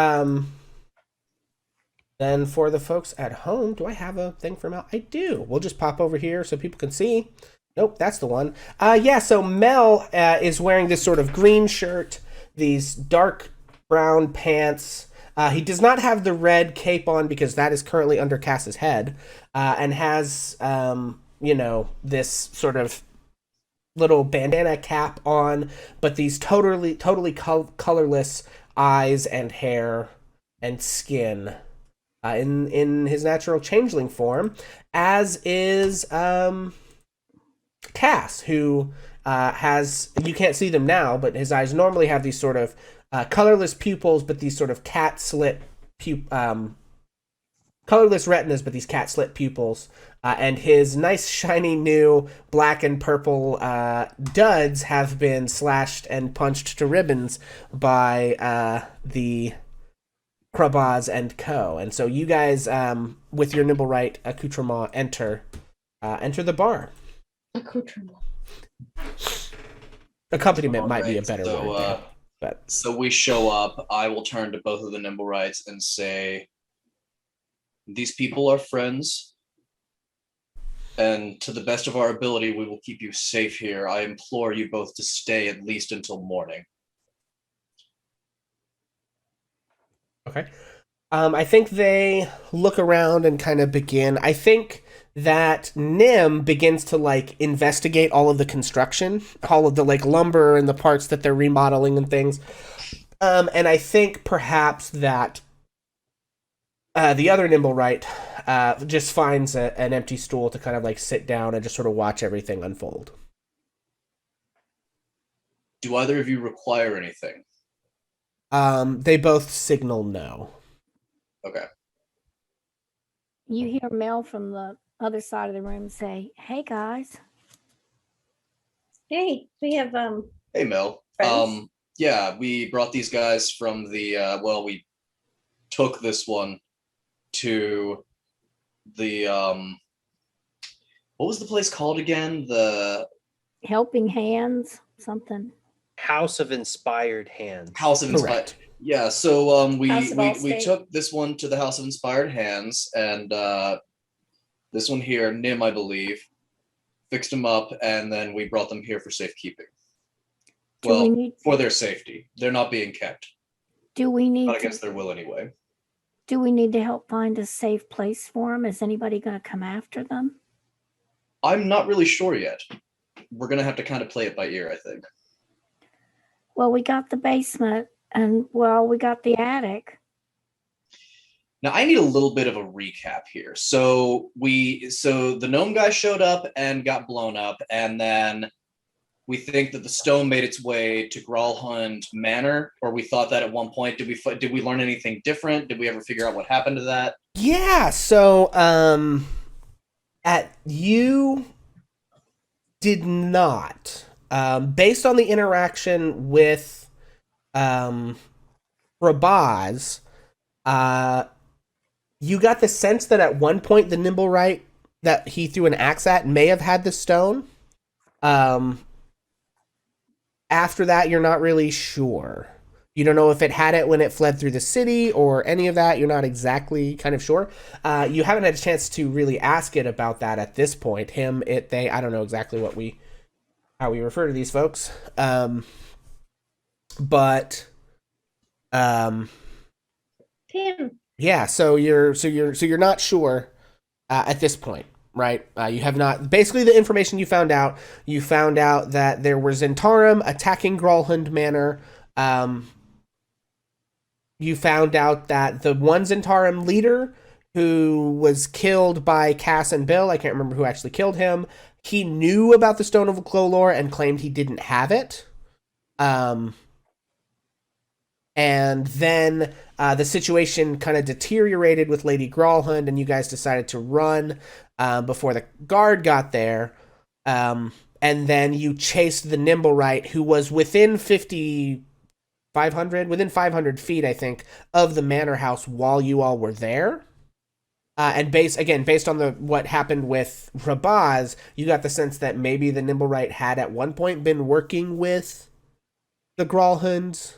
Then for the folks at home, do I have a thing for Mel? I do. We'll just pop over here so people can see. Nope, that's the one. Yeah, so Mel is wearing this sort of green shirt, these dark brown pants. He does not have the red cape on because that is currently under Cass's head, and has, this sort of little bandana cap on, but these totally colorless eyes and hair and skin in his natural changeling form, as is Cass, who has, you can't see them now, but his eyes normally have these sort of colorless pupils, but these sort of cat slit colorless retinas, but these cat slit pupils, and his nice shiny new black and purple duds have been slashed and punched to ribbons by the Krabaz and Co. And so you guys, with your nimblewright accoutrement, enter the bar. Accoutrement. Accompaniment might be a better so, word there, but So we show up. I will turn to both of the nimblewrights and say, these people are friends, and to the best of our ability, we will keep you safe here. I implore you both to stay at least until morning. okay. I think they look around and kind of begin. I think that Nim begins to like investigate all of the construction, all of the like lumber and the parts that they're remodeling and things. And I think perhaps that the other nimblewright just finds an empty stool to kind of like sit down and just sort of watch everything unfold. Do either of you require anything? They both signal no. Okay. You hear Mel from the other side of the room say, "Hey guys." Hey, we have Hey, Mel. Friends? Yeah, we brought these guys from the, we took this one to the, what was the place called again? The Helping Hands, something. House of Inspired Hands. House of Inspired. Correct. Yeah, so we House of we Allstate. took this one to the House of Inspired Hands, and this one here, Nim, I believe, fixed them up, and then we brought them here for safekeeping. Do we Well, need for their safety. They're not being kept. do we need Not to, against their will anyway. do we need to help find a safe place for them? Is anybody going to come after them? I'm not really sure yet. We're gonna have to kind of play it by ear, I think. Well, we got the basement and we got the attic. Now I need a little bit of a recap here. So the gnome guy showed up and got blown up, and then we think that the stone made its way to Gralhund Manor, or we thought that at one point. Did we learn anything different? Did we ever figure out what happened to that? Yeah, so you did not. Based on the interaction with Rabaz, you got the sense that at one point the nimblewright that he threw an axe at may have had the stone. After that, you're not really sure. You don't know if it had it when it fled through the city or any of that. You're not exactly kind of sure. You haven't had a chance to really ask it about that at this point. Him, it, they, I don't know exactly how we refer to these folks. But Tim. yeah, so you're not sure at this point, right? You have not. Basically, the information you found out that there was Zentarum attacking Gralhund Manor. You found out that the one Zentarum leader who was killed by Cass and Bill, I can't remember who actually killed him, he knew about the Stone of Clolor and claimed he didn't have it. And then the situation kind of deteriorated with Lady Gralhund, and you guys decided to run before the guard got there. And then you chased the nimblewright, who was within 500 feet, I think, of the manor house while you all were there. And based on what happened with Rabaz, you got the sense that maybe the nimblewright had at one point been working with the Gralhunds.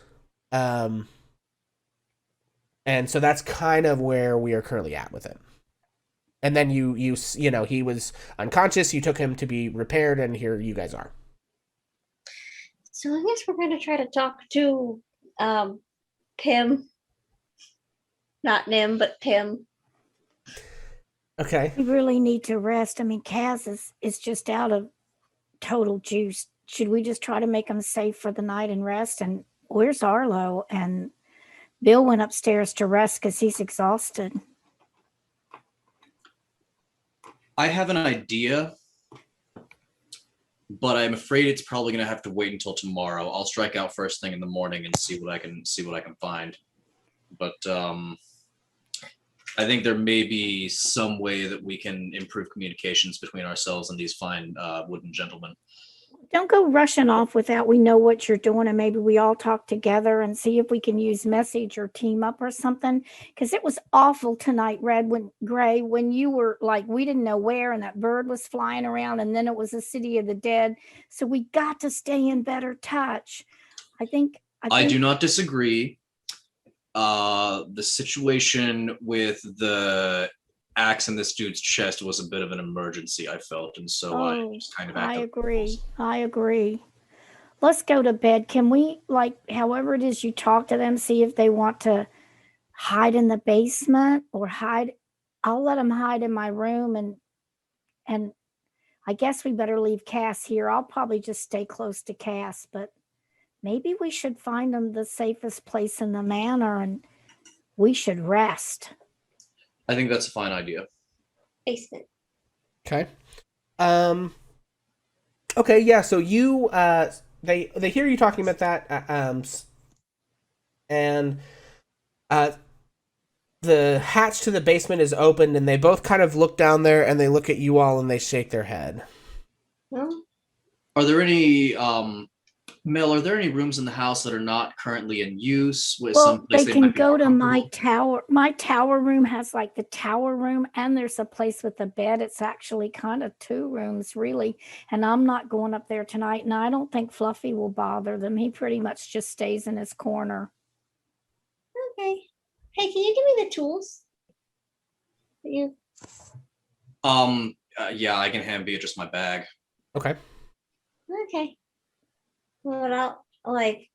And And so that's kind of where we are currently at with it. And then you know, he was unconscious. You took him to be repaired, and here you guys are. So I guess we're going to try to talk to Pim. Not Nim, but Pim. Okay. We really need to rest. I mean, Kaz is just out of total juice. Should we just try to make him safe for the night and rest? And where's Arlo? And Bill went upstairs to rest because he's exhausted. I have an idea, but I'm afraid it's probably going to have to wait until tomorrow. I'll strike out first thing in the morning and see what I can find. But I think there may be some way that we can improve communications between ourselves and these fine wooden gentlemen. Don't go rushing off without we know what you're doing, and maybe we all talk together and see if we can use message or team up or something. Because it was awful tonight, Gray, when you were like, we didn't know where, and that bird was flying around, and then it was the city of the dead. So we got to stay in better touch. I do not disagree. The situation with the axe in this dude's chest was a bit of an emergency, I felt, and so I just kind of acted. I agree. Let's go to bed. Can we, like, however it is you talk to them, see if they want to hide in the basement or hide? I'll let them hide in my room, and I guess we better leave Cass here. I'll probably just stay close to Cass, but maybe we should find them the safest place in the manor, and we should rest. I think that's a fine idea. Basement. Okay. Okay, yeah, so you they hear you talking about that and the hatch to the basement is opened, and they both kind of look down there, and they look at you all, and they shake their head. No. Are there any Mel, are there any rooms in the house that are not currently in use? Well, they can go to my tower. My tower room has like the tower room, and there's a place with a bed. It's actually kind of 2 rooms, really. And I'm not going up there tonight, and I don't think Fluffy will bother them. He pretty much just stays in his corner. Okay. Hey, can you give me the tools? You. Yeah, I can hand Beatrice my bag. Okay. Okay. Well, I'll like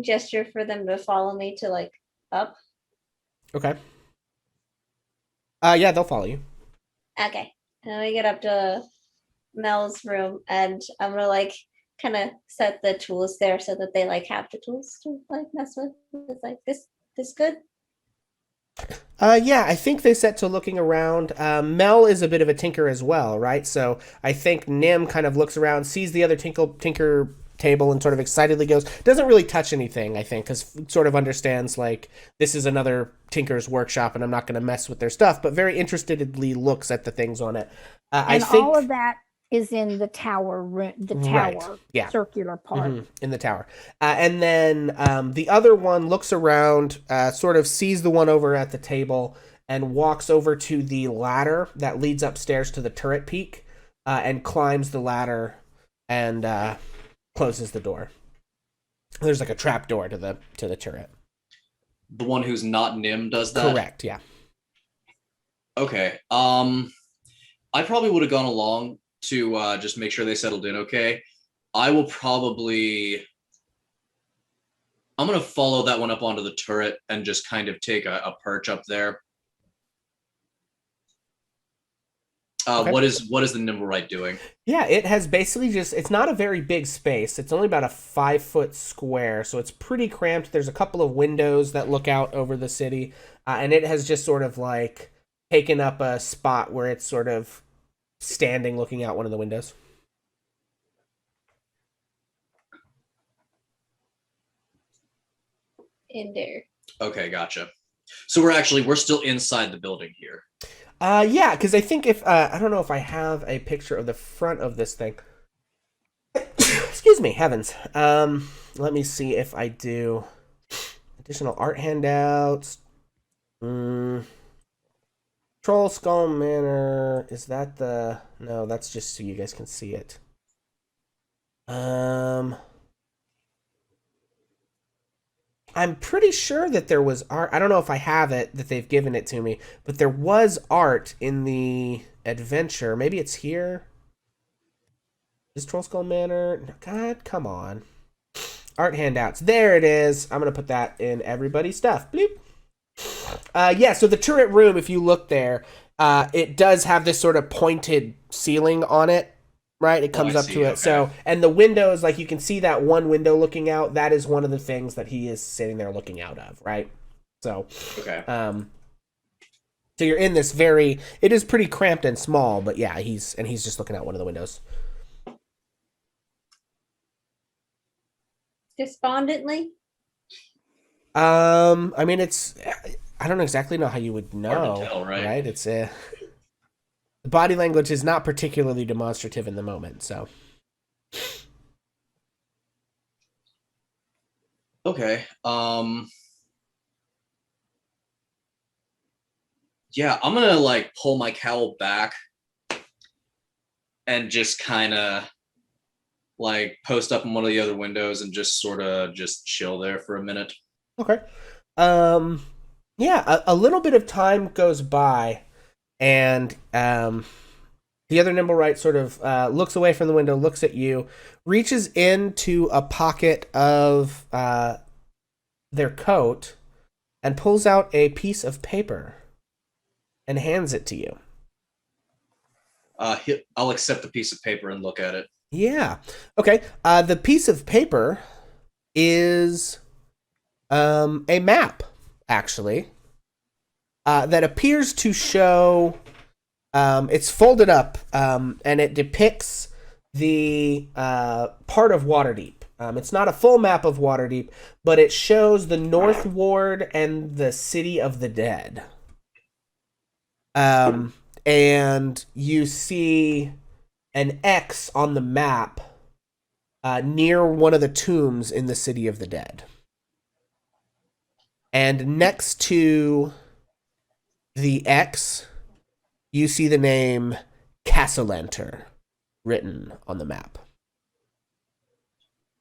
gesture for them to follow me to like up. Okay. Yeah, they'll follow you. Okay. And we get up to Mel's room, and I'm gonna like kind of set the tools there so that they like have the tools to like mess with. It's like this good. Yeah, I think they set to looking around. Mel is a bit of a tinker as well, right? So I think Nim kind of looks around, sees the other tinker table, and sort of excitedly goes, doesn't really touch anything, I think, because sort of understands, like, this is another tinker's workshop, and I'm not going to mess with their stuff, but very interestedly looks at the things on it. And I think all of that is in the tower room, Right. Yeah. circular part. In the tower. And then the other one looks around, sort of sees the one over at the table, and walks over to the ladder that leads upstairs to the turret peak, and climbs the ladder and closes the door. There's like a trap door to the turret. The one who's not Nim does that? Correct, yeah. Okay. I probably would have gone along to just make sure they settled in okay. I'm going to follow that one up onto the turret and just kind of take a perch up there. Okay. What is the nimblewright doing? Yeah, it has basically it's not a very big space. It's only about a 5-foot square, so it's pretty cramped. There's a couple of windows that look out over the city, and it has just sort of like taken up a spot where it's sort of standing looking out one of the windows. In there. Okay, gotcha. So we're still inside the building here. Yeah, because I think if I don't know if I have a picture of the front of this thing. Excuse me, heavens. Let me see if I do. Additional art handouts. Troll Skull Manor. Is that the... No, that's just so you guys can see it. I I'm pretty sure that there was art. I don't know if I have it, that they've given it to me, but there was art in the adventure. Maybe it's here. Is Trollskull Manor? God, come on. Art handouts. There it is. I'm going to put that in everybody's stuff. Bloop. Yeah, so the turret room, if you look there, it does have this sort of pointed ceiling on it, right? It comes up to it. Okay. So, and the windows, like you can see that one window looking out, that is one of the things that he is sitting there looking out of, right? So, Okay. so you're in this very, it is pretty cramped and small, but yeah, he's just looking out one of the windows. Despondently. I mean, I don't exactly know how you would know, Hard to tell, right? It's the body language is not particularly demonstrative in the moment, so. Okay. Yeah, I'm gonna like pull my cowl back and just kind of like post up in one of the other windows and just sort of just chill there for a minute. Okay. Yeah, a little bit of time goes by, and the other nimblewright sort of looks away from the window, looks at you, reaches into a pocket of their coat, and pulls out a piece of paper and hands it to you. I'll accept the piece of paper and look at it. Yeah. Okay. The piece of paper is a map, actually, that appears to show. It's folded up, and it depicts the part of Waterdeep. It's not a full map of Waterdeep, but it shows the North Ward and the City of the Dead. And you see an X on the map near one of the tombs in the City of the Dead. And next to the X, you see the name Castellanter written on the map.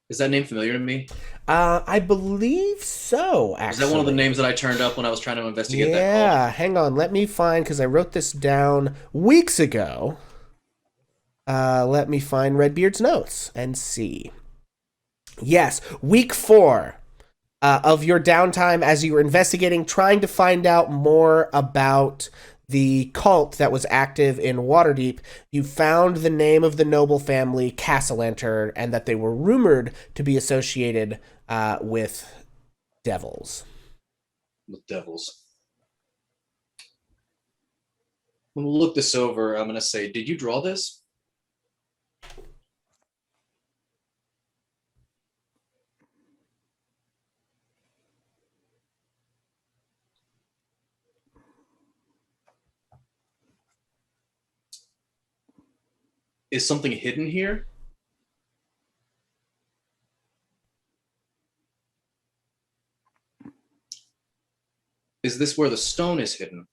Is that name familiar to me? I believe so, actually. Is that one of the names that I turned up when I was trying to investigate that cult? Yeah, hang on. Let me find, because I wrote this down weeks ago. Let me find Redbeard's notes and see. Yes, week 4 of your downtime as you were investigating, trying to find out more about the cult that was active in Waterdeep, you found the name of the noble family, Castellanter, and that they were rumored to be associated with devils. With devils. When we look this over, I'm going to say, did you draw this? Is something hidden here? Is this where the stone is hidden?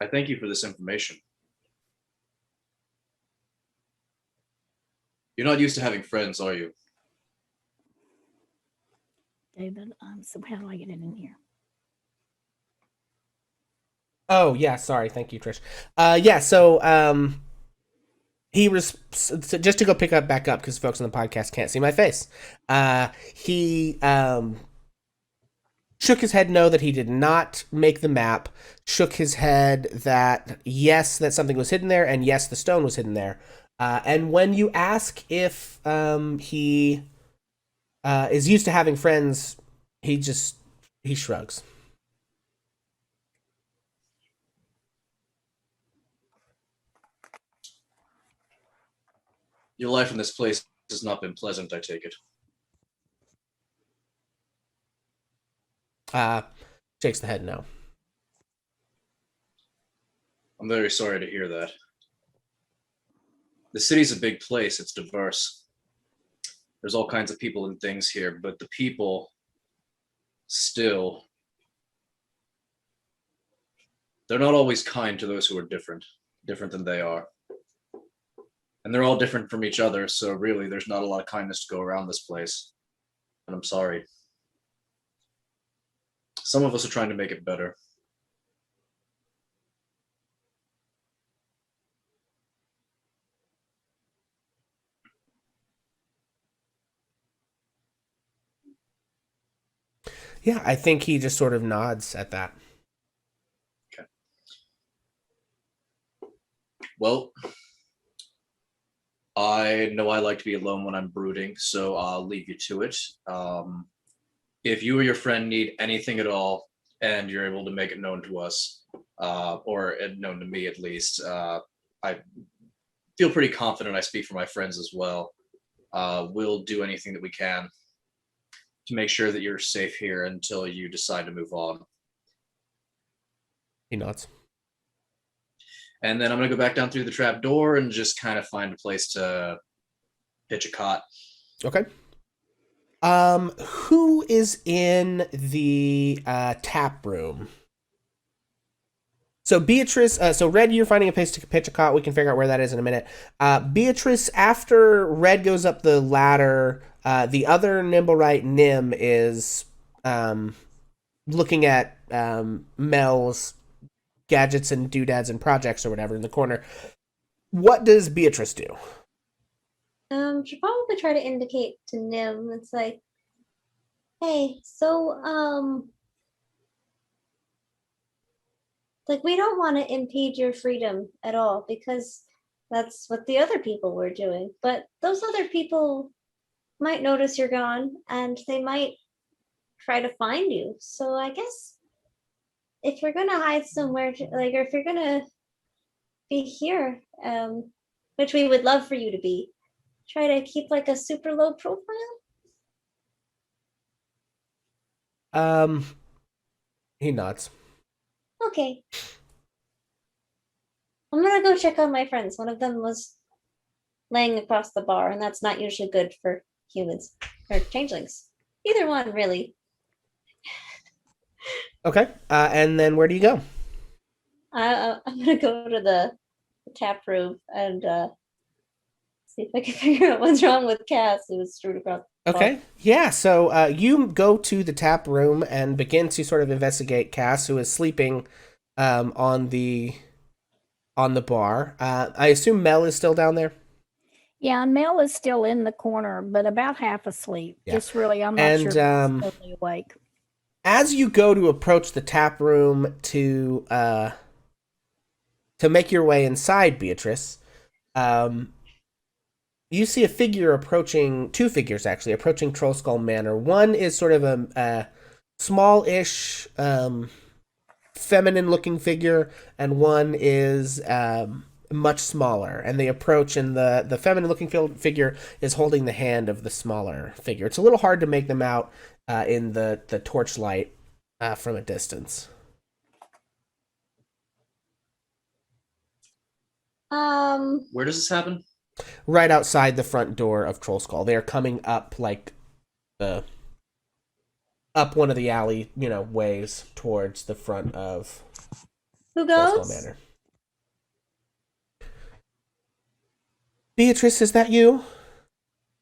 I thank you for this information. You're not used to having friends, are you? David, so how do I get it in here? Oh, yeah, sorry. Thank you, Trish. Yeah, so he was, so just to go pick up back up, because folks on the podcast can't see my face. He shook his head no, that he did not make the map, shook his head that yes, that something was hidden there, and yes, the stone was hidden there. And when you ask if he is used to having friends, he shrugs. Your life in this place has not been pleasant, I take it. Shakes the head no. I'm very sorry to hear that. The city's a big place, it's diverse. There's all kinds of people and things here, but the people still, they're not always kind to those who are different than they are. And they're all different from each other, so really there's not a lot of kindness to go around this place. And I'm sorry. Some of us are trying to make it better. Yeah, I think he just sort of nods at that. Okay. Well, I know I like to be alone when I'm brooding, so I'll leave you to it. If you or your friend need anything at all, and you're able to make it known to us, or known to me at least, I feel pretty confident I speak for my friends as well. We'll do anything that we can to make sure that you're safe here until you decide to move on. He nods. And then I'm gonna go back down through the trap door and just kind of find a place to pitch a cot. Okay. Who is in the tap room? So Beatrice, so Red, you're finding a place to pitch a cot. We can figure out where that is in a minute. Beatrice, after Red goes up the ladder, the other nimblewright Nim is looking at Mel's gadgets and doodads and projects or whatever in the corner. What does Beatrice do? Should probably try to indicate to Nim. It's like, hey, so like we don't want to impede your freedom at all because that's what the other people were doing. But those other people might notice you're gone and they might try to find you. So I guess if you're gonna hide somewhere, like, or if you're gonna be here, which we would love for you to be, try to keep like a super low profile. He nods. Okay. I'm gonna go check on my friends. One of them was laying across the bar, and that's not usually good for humans or changelings. Either one, really. Okay. And then where do you go? I'm gonna go to the tap room and see if I can figure out what's wrong with Cass, who was screwed across the bar. Okay. Yeah. So you go to the tap room and begin to sort of investigate Cass, who is sleeping on the bar. I assume Mel is still down there. Yeah, and Mel is still in the corner, but about half asleep. Yeah. Just really, I'm not And, sure if he's totally awake. As you go to approach the tap room to make your way inside, Beatrice, you see a figure approaching, two figures actually, approaching Trollskull Manor. One is sort of a small-ish, feminine-looking figure, and one is much smaller. And they approach, and the feminine-looking figure is holding the hand of the smaller figure. It's a little hard to make them out in the torchlight from a distance. Where does this happen? Right outside the front door of Trollskull. They are coming up like up one of the alley, ways towards the front of Who Trollskull goes? Manor. Beatrice, is that you?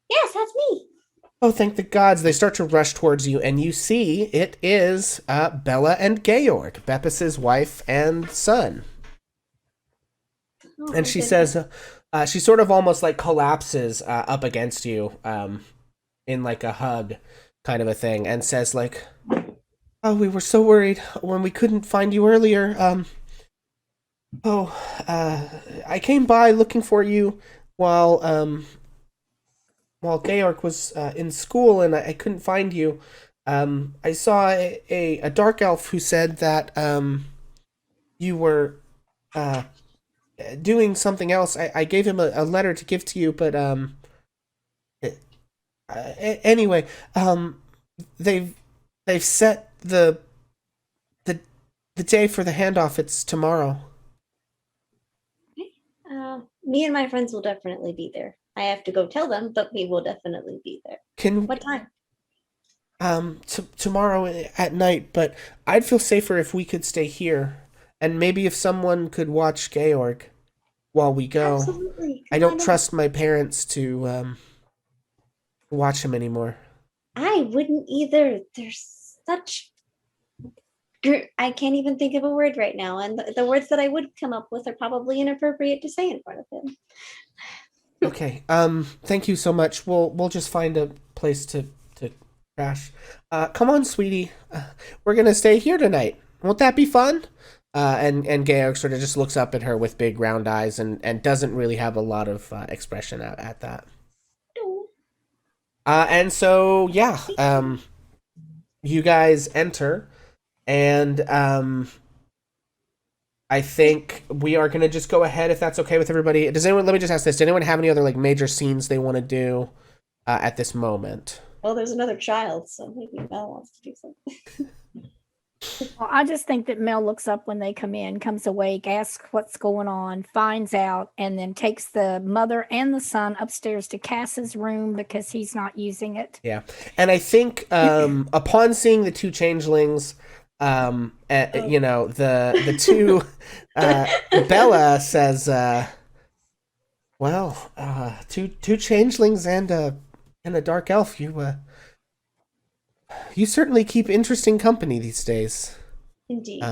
Yes, that's me. Oh, thank the gods. They start to rush towards you, and you see it is Bella and Georg, Bepis's wife and son. Oh, And my she goodness. says, she sort of almost like collapses up against you in like a hug kind of a thing, and says like, oh, we were so worried when we couldn't find you earlier. I came by looking for you while Georg was in school, and I couldn't find you. I saw a dark elf who said that you were doing something else. I gave him a letter to give to you, but anyway, they've set the day for the handoff. It's tomorrow. Me and my friends will definitely be there. I have to go tell them, but we will definitely be there. Can What time? tomorrow at night, but I'd feel safer if we could stay here, and maybe if someone could watch Georg. while we go. Absolutely. I Come don't on trust my parents to watch him anymore. in. I wouldn't either. There's such. I can't even think of a word right now, and the words that I would come up with are probably inappropriate to say in front of him. Okay. Thank you so much. We'll just find a place to crash. Come on, sweetie. We're gonna stay here tonight. Won't that be fun? And Georg sort of just looks up at her with big round eyes and doesn't really have a lot of expression at that. And so yeah, you guys enter, and I think we are gonna just go ahead if that's okay with everybody. Does anyone? Let me just ask this: does anyone have any other like major scenes they want to do at this moment? Well, there's another child, so maybe Mel wants to do something. Well, I just think that Mel looks up when they come in, comes awake, asks what's going on, finds out, and then takes the mother and the son upstairs to Cass's room because he's not using it. Yeah, and I think upon seeing the two changelings, you know, the two, Bella says, "Well, two changelings and a dark elf. You certainly keep interesting company these days." Indeed.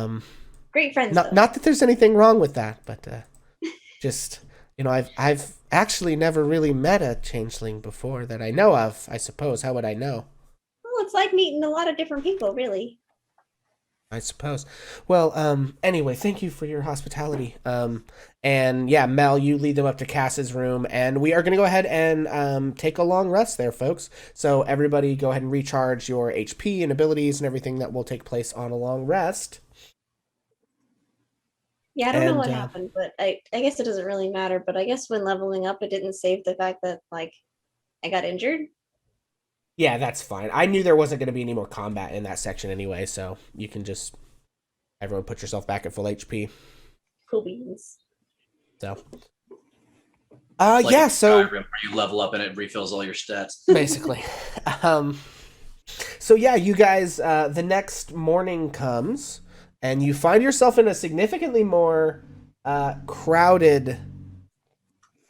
Great friends. Not that there's anything wrong with that, but just, you know, I've actually never really met a changeling before that I know of. I suppose. How would I know? Well, it's like meeting a lot of different people, really. I suppose. Well, anyway, thank you for your hospitality. And yeah, Mel, you lead them up to Cass's room, and we are going to go ahead and take a long rest there, folks. So everybody go ahead and recharge your HP and abilities and everything that will take place on a long rest. Yeah, I don't know And, what happened, but I guess it doesn't really matter. But I guess when leveling up, it didn't save the fact that, like, I got injured. Yeah, that's fine. I knew there wasn't going to be any more combat in that section anyway, so you can just, everyone put yourself back at full HP. Cool beans. So, Like yeah, in so Skyrim, where you level up and it refills all your stats. basically. So yeah, you guys, the next morning comes, and you find yourself in a significantly more crowded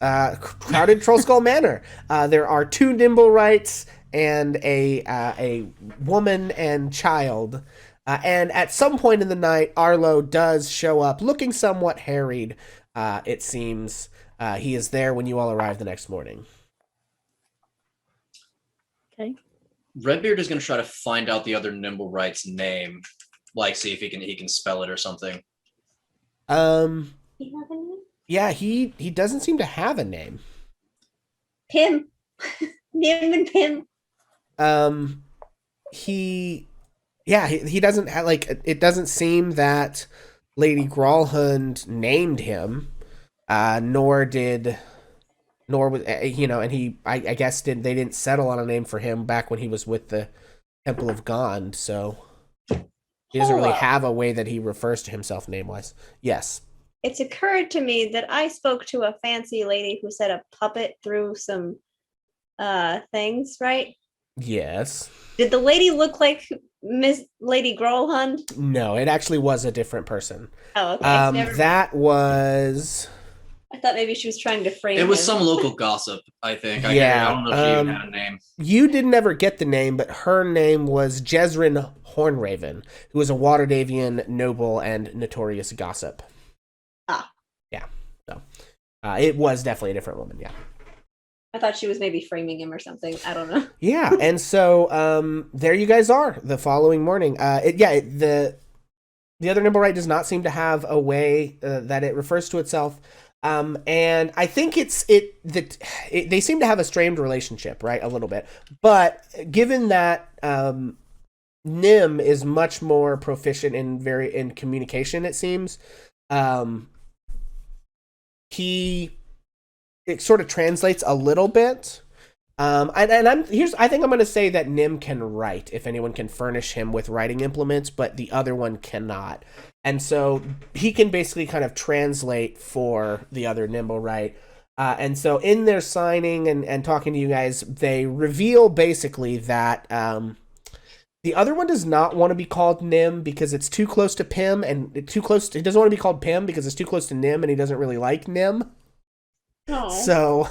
Trollskull Manor. There are two nimblewrights and a woman and child. And at some point in the night, Arlo does show up, looking somewhat harried. It seems he is there when you all arrive the next morning. Okay. Redbeard is going to try to find out the other nimblewright's name, like see if he can spell it or something. You have a name? Yeah, he doesn't seem to have a name. Pim. Nim and Pim. He doesn't have, like, it doesn't seem that Lady Gralhund named him, nor was, you know, and I guess they didn't settle on a name for him back when he was with the Temple of Gond, so he doesn't really have a way that he refers to himself name-wise. Yes. It's occurred to me that I spoke to a fancy lady who said a puppet through some things, right? Yes. Did the lady look like Miss Lady Grolhund? No, it actually was a different person. Oh, okay. That was... I thought maybe she was trying to frame It was him. some local gossip, I think. Yeah, I don't know if she even had a name. You didn't ever get the name, but her name was Jezrin Hornraven, who was a Waterdavian noble and notorious gossip. Ah. Yeah. So it was definitely a different woman, yeah. I thought she was maybe framing him or something. I don't know. Yeah, and so there you guys are the following morning. The other nimblewright does not seem to have a way that it refers to itself. And I think they seem to have a strained relationship, right? A little bit. But given that Nim is much more proficient in communication, it seems, it sort of translates a little bit. I think I'm going to say that Nim can write if anyone can furnish him with writing implements, but the other one cannot. And so he can basically kind of translate for the other nimblewright. And so in their signing and talking to you guys, they reveal basically that the other one does not want to be called Nim because it's too close to Pim, and he doesn't want to be called Pim because it's too close to Nim, and he doesn't really like Nim. Oh. So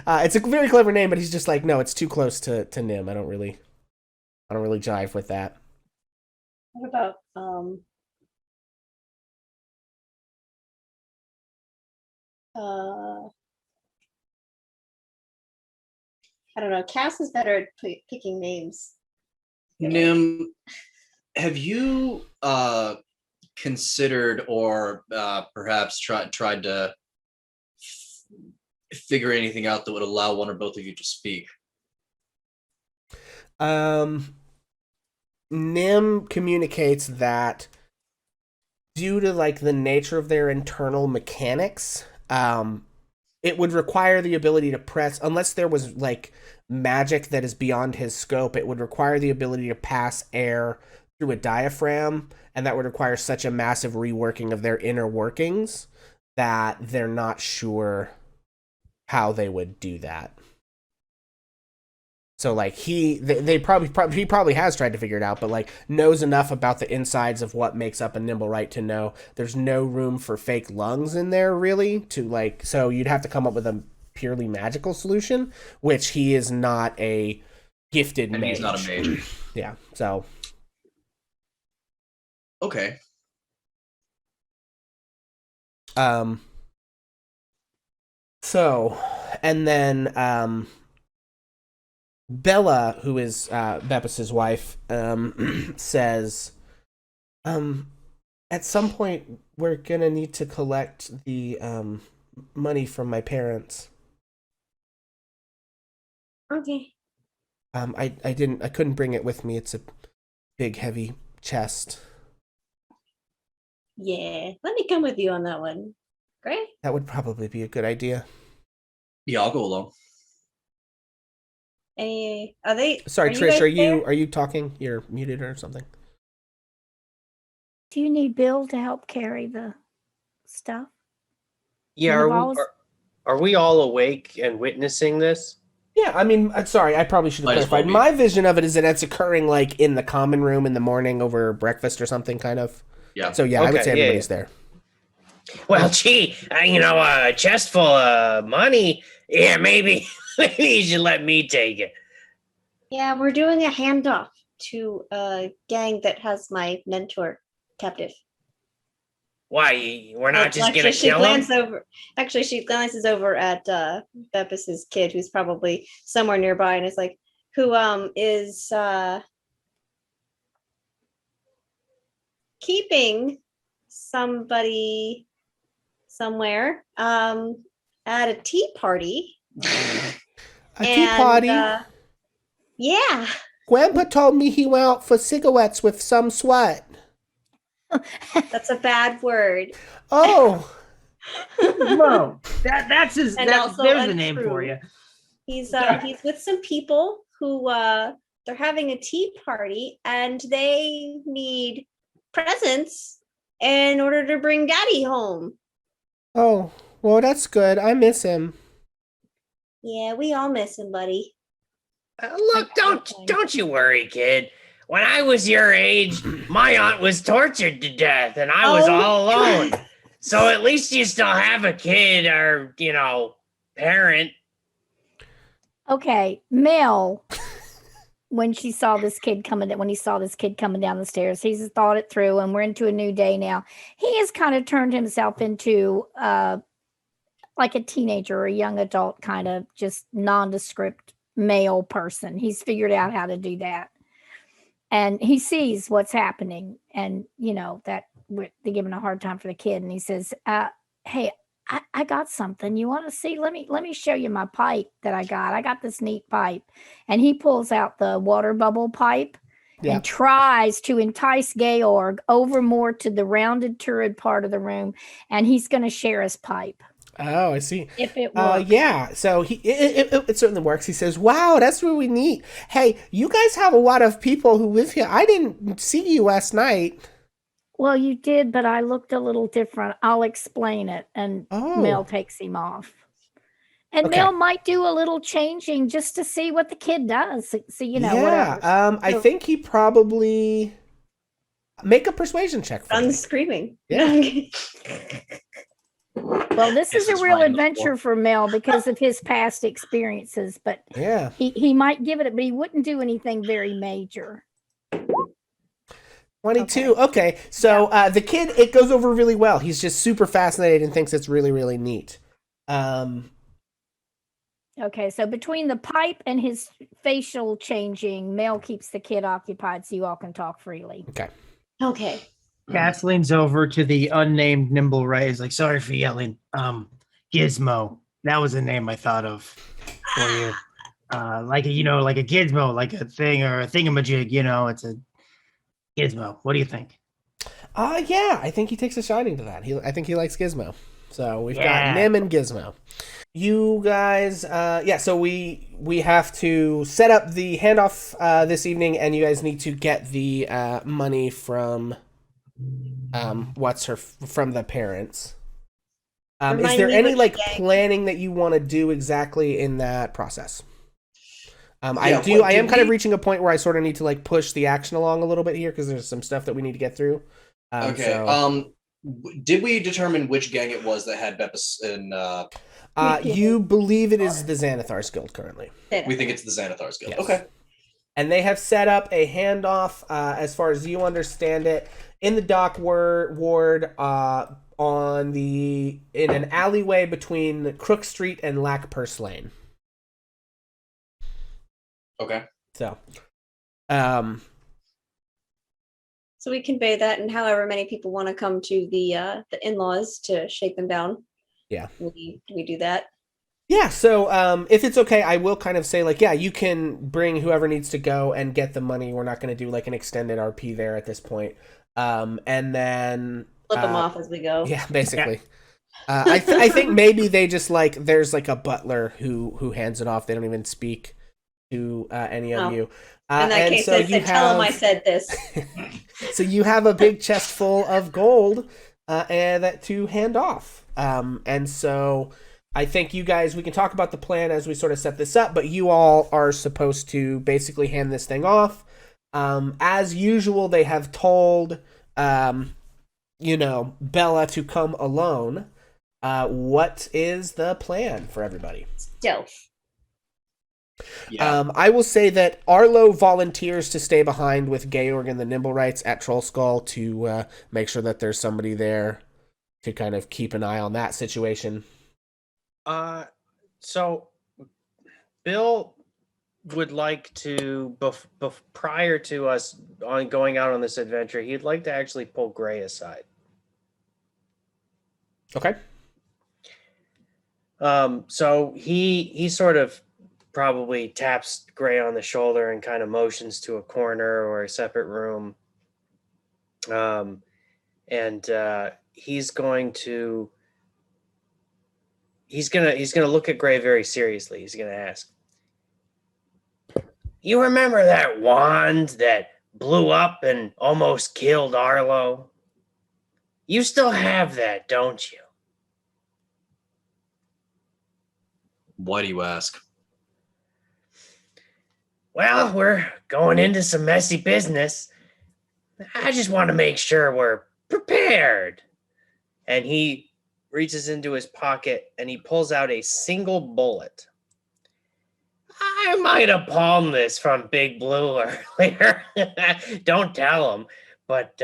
it's a very clever name, but he's just like, no, it's too close to Nim. I don't really jive with that. What about I don't know. Cass is better at picking names. Nim, have you considered or perhaps tried to figure anything out that would allow one or both of you to speak? Nim communicates that due to like the nature of their internal mechanics, it would require the ability to press, unless there was like magic that is beyond his scope, it would require the ability to pass air through a diaphragm, and that would require such a massive reworking of their inner workings that they're not sure how they would do that. So like he probably has tried to figure it out, but like knows enough about the insides of what makes up a nimblewright to know there's no room for fake lungs in there really to like, so you'd have to come up with a purely magical solution, which he is not a gifted And mage. he's not a mage. Yeah, so Okay. So and then Bella, who is Bepis's wife, says, at some point we're gonna need to collect the money from my parents. Okay. I couldn't bring it with me. It's a big, heavy chest. Yeah. Let me come with you on that one. Great. That would probably be a good idea. Yeah, I'll go along. Are they? Sorry, you Trish, guys there? are you talking? You're muted or something? Do you need Bill to help carry the stuff? Yeah, One of are we all awake and witnessing this? Yeah, I mean, sorry, I probably should have Might as well clarified. be. My vision of it is that it's occurring like in the common room in the morning over breakfast or something, kind of. Yeah. So yeah, I would Okay, say yeah, everybody's there. Well, gee, a chest full of money. Yeah, maybe you should let me take it. Yeah, we're doing a handoff to a gang that has my mentor captive. Why? We're not just Actually, gonna kill him? She glances over at Bepis's kid, who's probably somewhere nearby, and is like, who is keeping somebody somewhere at a tea party. A tea party? Yeah. Grandpa told me he went out for cigarettes with some sweat. That's a bad word. Oh. Whoa, that's his. And That, also there's a name untrue. for you. He's with some people who they're having a tea party and they need presents in order to bring daddy home. Oh, well, that's good. I miss him. Yeah, we all miss him, buddy. Look, don't you worry, kid. When I was your age, my aunt was tortured to death, and I was all alone. So at least you still have a kid or, parent. Okay, Mel. When he saw this kid coming down the stairs, he's thought it through, and we're into a new day now. He has kind of turned himself into like a teenager or a young adult, kind of just nondescript male person. He's figured out how to do that. And he sees what's happening, and that they're giving a hard time for the kid. And he says, "Hey, I got something. You want to see? Let me show you my pipe that I got. I got this neat pipe." And he pulls out the water bubble pipe and tries to entice Georg over more to the rounded turret part of the room, and he's going to share his pipe. Oh, I see. If it works. Yeah, so it certainly works. He says, wow, that's really neat. Hey, you guys have a lot of people who live here. I didn't see you last night. Well, you did, but I looked a little different. I'll explain it. And Mel takes him off. And Okay. Mel might do a little changing just to see what the kid does. See, Yeah, whatever. I think he probably make a persuasion check for me. Son's screaming. Yeah. Well, this This is a is real right on the adventure for Mel because of his past experiences, but Yeah. he might give it, but he wouldn't do anything very major. 22. Okay. So the kid, it goes over really well. He's just super fascinated and thinks it's really, really neat. Okay, so between the pipe and his facial changing, Mel keeps the kid occupied so you all can talk freely. Okay. Okay. Cass leans over to the unnamed nimblewright. He's like, sorry for yelling. Gizmo. That was a name I thought of for you. Like a gizmo, like a thing or a thingamajig, it's a gizmo. What do you think? Yeah, I think he takes a shining to that. I think he likes Gizmo. So we've got Yeah. Nim and Gizmo. You guys, so we have to set up the handoff this evening, and you guys need to get the money from from the parents. Is Remind there me any which gang. planning that you want to do exactly in that process? I Yeah, am did kind of we- reaching a point where I sort of need to push the action along a little bit here because there's some stuff that we need to get through. Okay. so- Did we determine which gang it was that had Bepis in? You believe it is the Xanathar's Guild currently. We think it's the Xanathar's Guild. Yes. Okay. And they have set up a handoff, as far as you understand it, in the dock ward in an alleyway between Crook Street and Lackpurse Lane. Okay. So, So we convey that, and however many people want to come to the in-laws to shake them down. Yeah. We do that. yeah, so if it's okay, I will kind of say, you can bring whoever needs to go and get the money. We're not going to do, an extended RP there at this point. And then... Flip them off as we go. Yeah, basically. I think maybe they just, there's, a butler who hands it off. They don't even speak to any of Oh. you. In that and case, so I you said, tell them I have- said this. So you have a big chest full of gold and that to hand off. And so I think you guys, we can talk about the plan as we sort of set this up, but you all are supposed to basically hand this thing off. As usual, they have told, Bella to come alone. What is the plan for everybody? Stealth. Yeah. I will say that Arlo volunteers to stay behind with Georg and the Nimblewrights at Troll Skull to make sure that there's somebody there to kind of keep an eye on that situation. So Bill would like to, prior to us on going out on this adventure, he'd like to actually pull Gray aside. Okay. So he sort of probably taps Gray on the shoulder and kind of motions to a corner or a separate room. And he's gonna look at Gray very seriously. He's gonna ask, "You remember that wand that blew up and almost killed Arlo? You still have that, don't you?" Why do you ask? Well, we're going into some messy business. I just want to make sure we're prepared. And he reaches into his pocket and he pulls out a single bullet. I might have palmed this from Big Blue earlier. Don't tell him. But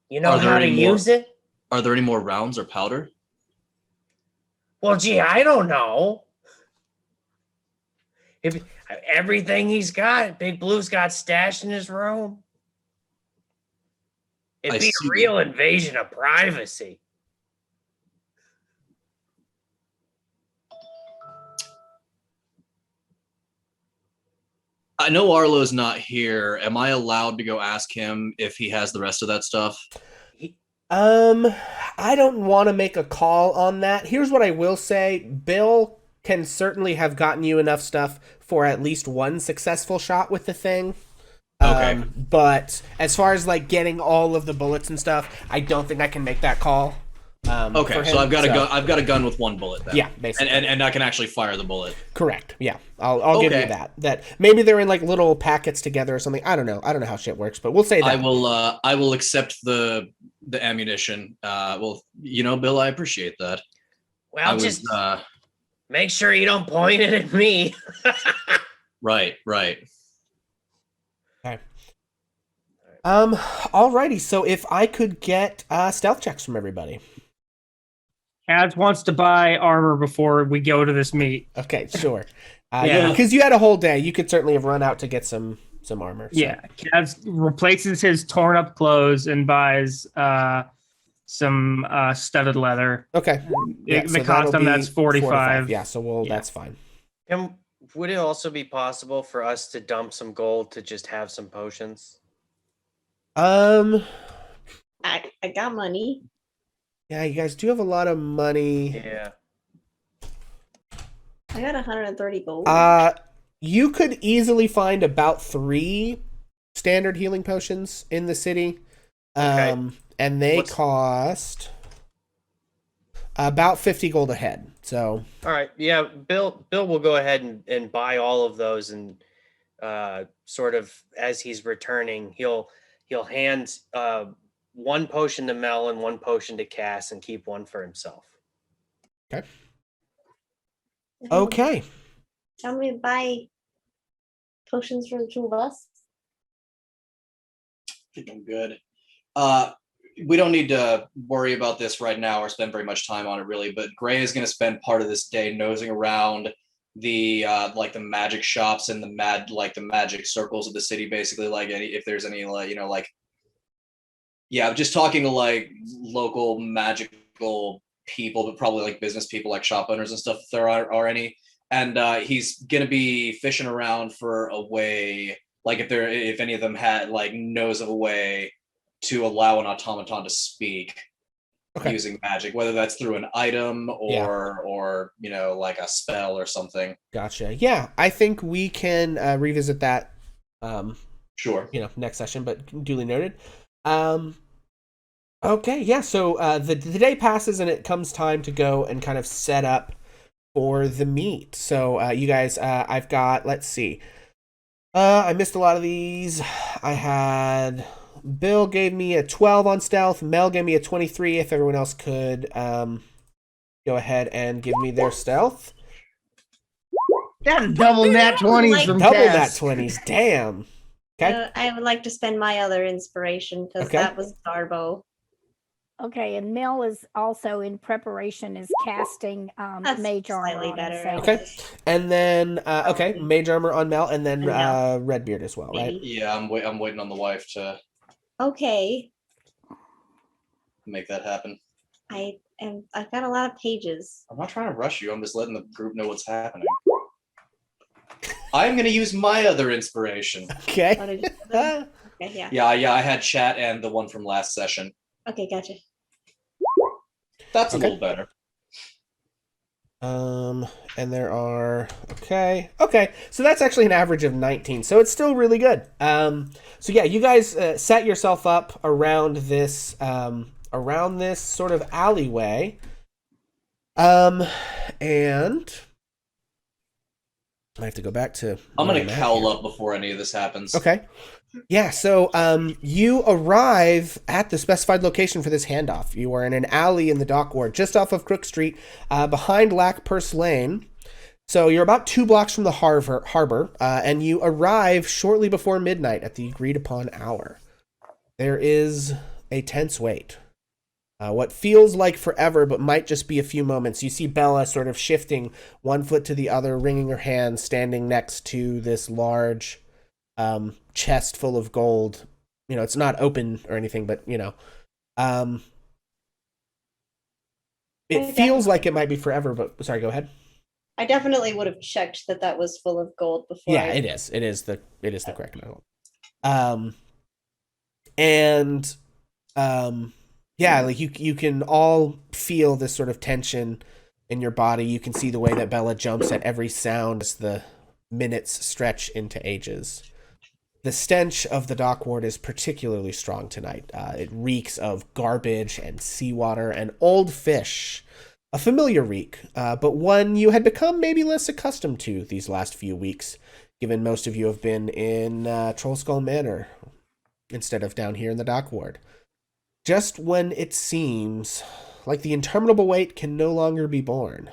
you know Are there how to any more? use it? Are there any more rounds or powder? Well, gee, I don't know. If everything he's got, Big Blue's got stashed in his room. It'd I be see. a real invasion of privacy. I know Arlo's not here. Am I allowed to go ask him if he has the rest of that stuff? I don't want to make a call on that. Here's what I will say. Bill can certainly have gotten you enough stuff for at least one successful shot with the thing. Okay. But as far as getting all of the bullets and stuff, I don't think I can make that call. Okay, for so him, I've got a gun. I've got a gun with one bullet. Then. Yeah, basically. and I can actually fire the bullet. Correct. Yeah, I'll give you Okay. that. That maybe they're in little packets together or something. I don't know how shit works, but we'll say that. I will accept the the ammunition. Well, Bill, I appreciate that. Well, just make sure you don't point it at me. Right. Okay. Alrighty. So if I could get stealth checks from everybody. Kaz wants to buy armor before we go to this meet. Okay, sure. Yeah. Because you had a whole day. You could certainly have run out to get some armor. So. Yeah, Kaz replaces his torn up clothes and buys some studded leather. Okay. Yeah, The cost on that's 45. Yeah, so that's fine. Would it also be possible for us to dump some gold to just have some potions? I got money. Yeah, you guys do have a lot of money. Yeah. I got 130 gold. You could easily find about 3 standard healing potions in the city. Okay. And they cost about 50 gold a head. So All right. Yeah, Bill will go ahead and buy all of those, and sort of as he's returning, he'll hand one potion to Mel and one potion to Cass and keep one for himself. Okay. Tell me to buy potions for the 2 of us. I think I'm good. We don't need to worry about this right now or spend very much time on it, really. But Gray is going to spend part of this day nosing around the the magic shops and the magic circles of the city, basically. If there's any just talking to local magical people, but probably business people, like shop owners and stuff, if there are any. And he's gonna be fishing around for a way, if any of them had knows of a way to allow an automaton to speak using magic, whether that's through an item or a spell or something. Gotcha. Yeah, I think we can revisit that. Sure. Next session, but duly noted. Okay, yeah. So the day passes and it comes time to go and kind of set up for the meet. So you guys, I've got. Let's see. I missed a lot of these. I had. Bill gave me a 12 on stealth. Mel gave me a 23. If everyone else could go ahead and give me their stealth. That's double nat 20s from Double Cass. nat 20s. Damn. Okay. I would like to spend my other inspiration because that was Darbo. Okay, and Mel is also in preparation, is casting That's mage armor. slightly on better. himself. Okay. And then mage armor on Mel, and then Redbeard as well, right? Yeah, I'm waiting on the wife to Okay. make that happen. I've got a lot of pages. I'm not trying to rush you. I'm just letting the group know what's happening. I'm going to use my other inspiration. Okay. Oh, did you do that? Okay, yeah. Yeah, I had chat and the one from last session. Okay, gotcha. That's a little better. And there are okay. So that's actually an average of 19. So it's still really good. So yeah, you guys set yourself up around this sort of alleyway. And I have to go back to. I'm gonna cowl up before any of this happens. Okay. Yeah, so you arrive at the specified location for this handoff. You are in an alley in the dock ward, just off of Crook Street, behind Lackpurse Lane. So you're about 2 blocks from the harbor, and you arrive shortly before midnight at the agreed upon hour. There is a tense wait. What feels like forever, but might just be a few moments. You see Bella sort of shifting one foot to the other, wringing her hands, standing next to this large chest full of gold. It's not open or anything, but it feels like it might be forever. But sorry, go ahead. I definitely would have checked that was full of gold before. Yeah, it is. It is the correct amount. Yeah, you can all feel this sort of tension in your body. You can see the way that Bella jumps at every sound as the minutes stretch into ages. The stench of the dock ward is particularly strong tonight. It reeks of garbage and seawater and old fish. A familiar reek, but one you had become maybe less accustomed to these last few weeks, given most of you have been in Trollskull Manor instead of down here in the dock ward. Just when it seems like the interminable wait can no longer be borne,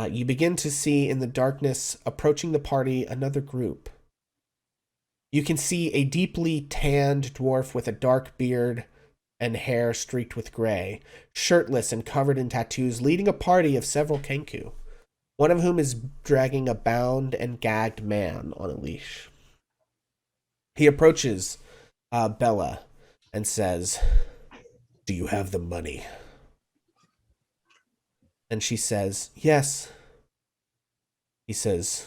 you begin to see in the darkness approaching the party another group. You can see a deeply tanned dwarf with a dark beard and hair streaked with gray, shirtless and covered in tattoos, leading a party of several Kenku, one of whom is dragging a bound and gagged man on a leash. He approaches Bella and says, "Do you have the money?" And she says, "Yes." He says,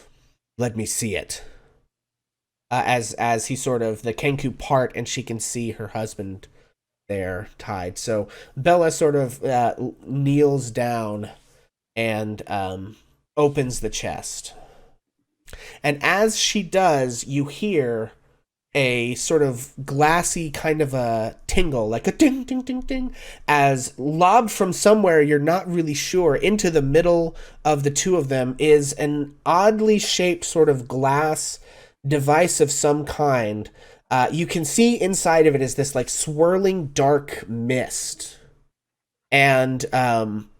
"Let me see it." As he sort of, the Kenku part and she can see her husband there tied. So Bella sort of kneels down and opens the chest. And as she does, you hear a sort of glassy kind of a tingle, like a ding, ding, ding, ding, as lobbed from somewhere, you're not really sure, into the middle of the two of them is an oddly shaped sort of glass device of some kind. You can see inside of it is this like swirling dark mist. And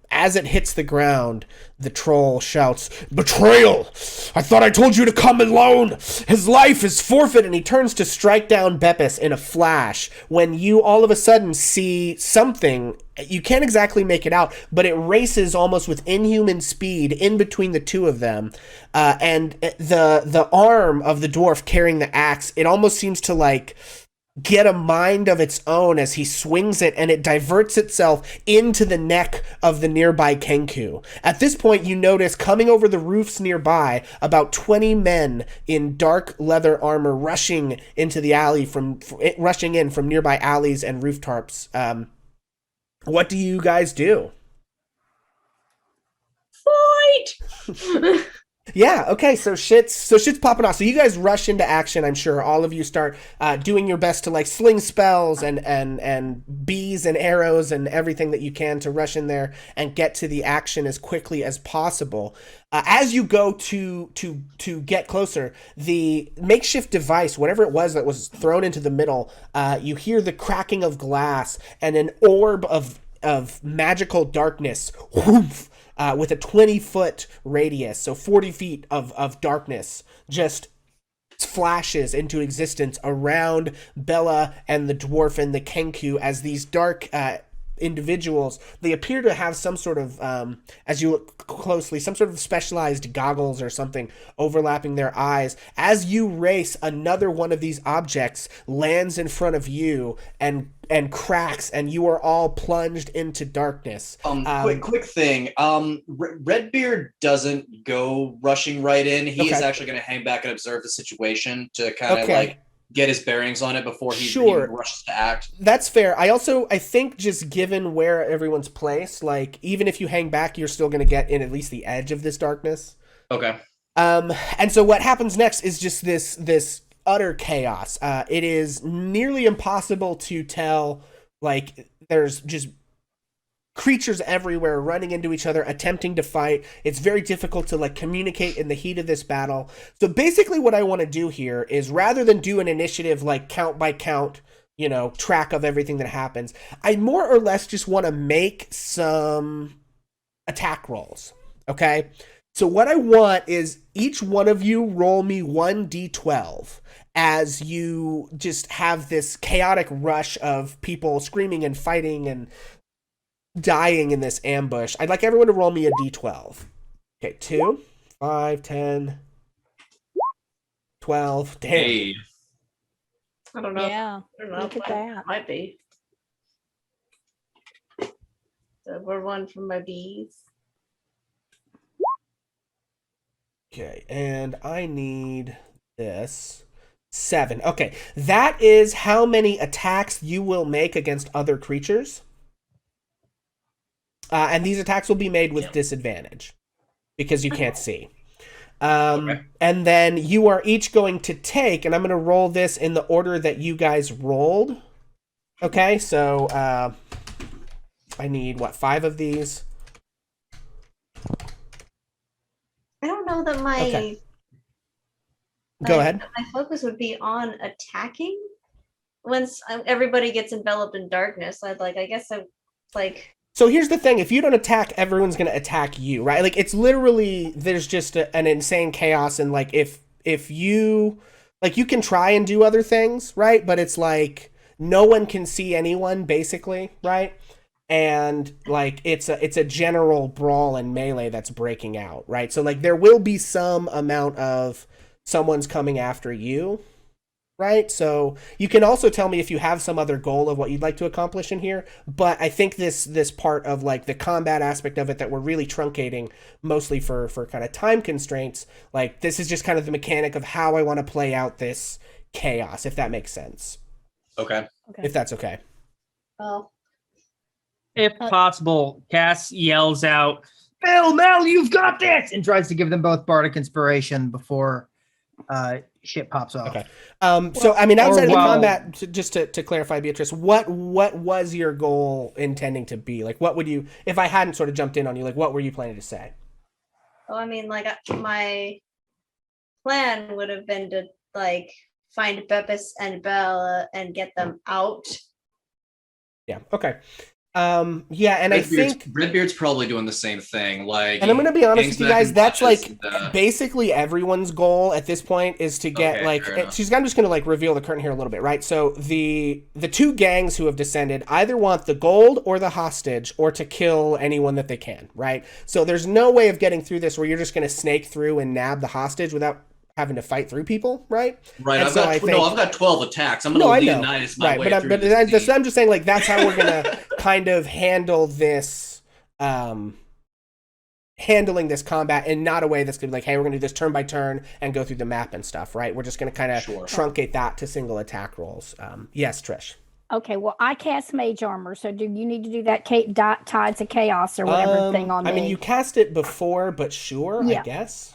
as it hits the ground, the troll shouts, "Betrayal! I thought I told you to come alone! His life is forfeit!" And he turns to strike down Bepis in a flash when you all of a sudden see something. You can't exactly make it out, but it races almost with inhuman speed in between the two of them. And the arm of the dwarf carrying the axe, it almost seems to like get a mind of its own as he swings it, and it diverts itself into the neck of the nearby Kenku. At this point, you notice coming over the roofs nearby about 20 men in dark leather armor rushing into the alley rushing in from nearby alleys and rooftops. What do you guys do? Fight! Yeah, okay, so shit's popping off. So you guys rush into action, I'm sure. All of you start doing your best to like sling spells and bees and arrows and everything that you can to rush in there and get to the action as quickly as possible. As you go to get closer, the makeshift device, whatever it was that was thrown into the middle, you hear the cracking of glass and an orb of magical darkness, whoof, with a 20-foot radius, so 40 feet of darkness, just flashes into existence around Bella and the dwarf and the Kenku as these dark individuals. They appear to have some sort of, as you look closely, some sort of specialized goggles or something overlapping their eyes. As you race, another one of these objects lands in front of you and cracks, and you are all plunged into darkness. Quick thing. Redbeard doesn't go rushing right in. He is actually going to hang back and observe the situation to kind of like get his bearings on it before he rushes to act. That's fair. I think just given where everyone's placed, like even if you hang back, you're still going to get in at least the edge of this darkness. Okay. And so what happens next is just this utter chaos. It is nearly impossible to tell. Like there's just creatures everywhere running into each other, attempting to fight. It's very difficult to like communicate in the heat of this battle. So basically what I want to do here is, rather than do an initiative like count by count, track of everything that happens, I more or less just want to make some attack rolls. Okay? So what I want is each one of you roll me 1d12 as you just have this chaotic rush of people screaming and fighting and dying in this ambush. I'd like everyone to roll me a d12. Okay, 2, 5, 10, 12. Damn. Hey. I don't know. Yeah, I don't know. look at that. Might be. So we're one from my bees. Okay, and I need this. 7. Okay, that is how many attacks you will make against other creatures. And these attacks will be made with disadvantage because you can't see. And then you are each going to take, and I'm going to roll this in the order that you guys rolled. Okay, so I need, 5 of these? I don't know that my Okay. Go ahead. my focus would be on attacking. once everybody gets enveloped in darkness, I guess I like. So here's the thing: if you don't attack, everyone's gonna attack you, right? Like it's literally there's just an insane chaos, and like if you like you can try and do other things, right? But it's like no one can see anyone, basically, right? And like it's a general brawl and melee that's breaking out, right? So like there will be some amount of someone's coming after you, right? So you can also tell me if you have some other goal of what you'd like to accomplish in here. But I think this part of like the combat aspect of it that we're really truncating mostly for kind of time constraints, like this is just kind of the mechanic of how I want to play out this chaos, if that makes sense. Okay. If that's okay. Oh, If possible, Cass yells out, Bill, Mel, you've got this! And tries to give them both bardic inspiration before shit pops off. Okay. So, I mean, outside of the while- combat, just to clarify, Beatrice, what was your goal intending to be? Like, what would you, if I hadn't sort of jumped in on you, like, what were you planning to say? well, I mean, like my plan would have been to like find Bepis and Bella and get them out. Yeah. Okay. Yeah, and I think Redbeard's probably doing the same thing. Like, and I'm gonna be honest with you guys, that's like the... basically everyone's goal at this point is to get Okay, fair enough. I'm just gonna like reveal the curtain here a little bit, right? So the two gangs who have descended either want the gold or the hostage or to kill anyone that they can, right? So there's no way of getting through this where you're just gonna snake through and nab the hostage without having to fight through people, right? Right. And I've so got I think- I've got 12 attacks. I'm No, gonna I know. Leonidas my Right, way but through this team. I'm just saying like that's how we're gonna kind of handle this handling this combat in not a way that's gonna be like, hey, we're gonna do this turn by turn and go through the map and stuff, right? We're just gonna kind of Sure. truncate that to single attack rolls. Yes, Trish. Okay, well, I cast mage armor, so do you need to do that tides of chaos or whatever thing on me? I mean, you cast it before, but sure, I Yeah. guess.